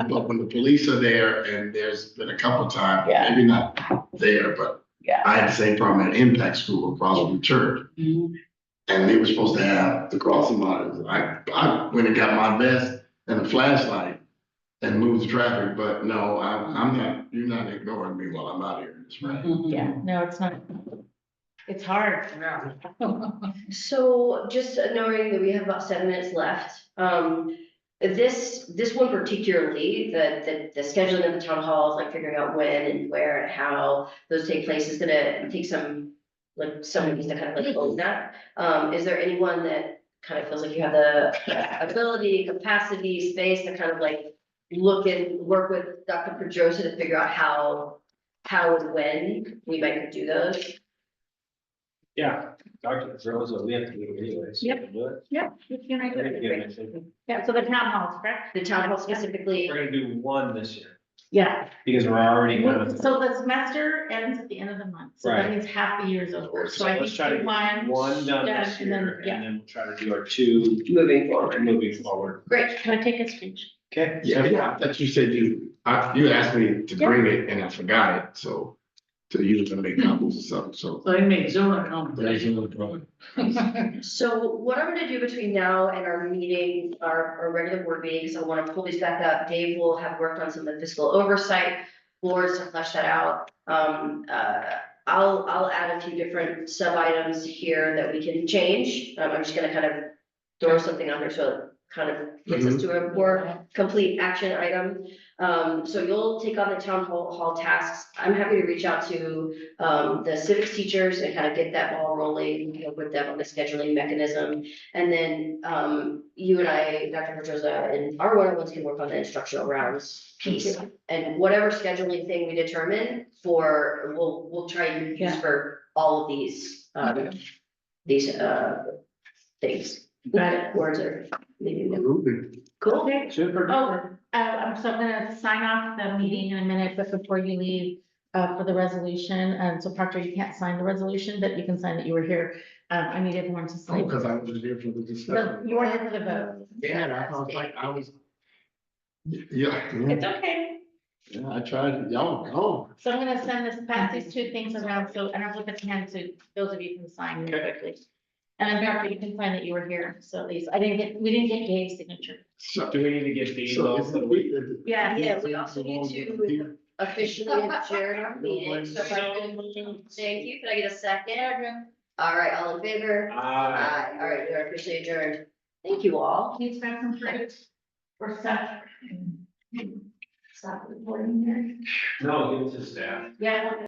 But when the police are there, and there's been a couple times, Yeah. maybe not there, but Yeah. I had the same problem at Impact School across from the church. Mhm. And they were supposed to have the crossing monitors. I went and got my vest and a flashlight and moved the traffic, but no, I'm not, you're not ignoring me while I'm out here. That's right. Yeah, no, it's not, it's hard. Yeah. So just knowing that we have about 7 minutes left, this one particularly, the scheduling of the town halls, like figuring out when and where and how those take place is gonna take some, like, someone needs to kind of like own that. Is there anyone that kind of feels like you have the ability, capacity, space to kind of like look and work with Dr. Pedrosa to figure out how and when we might do those? Yeah, Dr. Pedrosa, we have to do it anyways. Yep. Do it. Yeah, you can, I Very do. good, I think. Yeah, so the town halls, correct? The town hall specifically? We're gonna do one this year, Yeah, because we're already kind of. so the semester ends at the end of the month, so that Right. means half the year's over, so I Let's think try to do get one. one done yeah, this and then- year, yeah. and then we'll try to do our two. Moving forward. Great. Can I take a speech? Okay. Yeah, I thought you said you asked me to bring it and I forgot it, so to use and make copies or something, so. So they made Zoom accommodation. So what I'm gonna do between now and our meeting, our regular board meetings, I wanna pull these back up. Dave will have worked on some of the fiscal oversight boards to flesh that out. I'll add a few different sub items here that we can change. I'm just gonna kind of throw something out there so it kind of gets us to a more complete action item. So you'll take on the town hall tasks. I'm happy to reach out to the civics teachers and kind of get that ball rolling, you know, with them on the scheduling mechanism. And then you and I, Dr. Pedrosa, and our one-on-ones can work on the instructional rounds piece. And whatever scheduling thing we determine for, we'll try and use Yeah. for all of these things. Got it. Words are maybe cool. Okay. Super. Oh, I'm so gonna sign off the meeting in a minute, but before you leave, for the resolution, so Proctor, you can't sign the resolution, but you can sign that you were here. I need everyone to Oh, sign. because I was here for the discussion. You weren't here for the vote. Yeah, I was like, yeah, It's okay. yeah, I tried, y'all gone. So I'm gonna pass these two things around, so, and I'll look at the hand, so those of you can sign really quickly. And then Proctor, you can sign that you were here, so at least, we didn't get Dave's signature. So, Do we need to get these? so is it we? Yeah, Yeah, we also need to officially adjourn our meeting, so if I can, thank you, can I get a second? All right, all in favor? Aye, all right, we are officially adjourned. Thank you all. Please grab some fruit or stuff. Stop recording here. No, give it to staff. Yeah.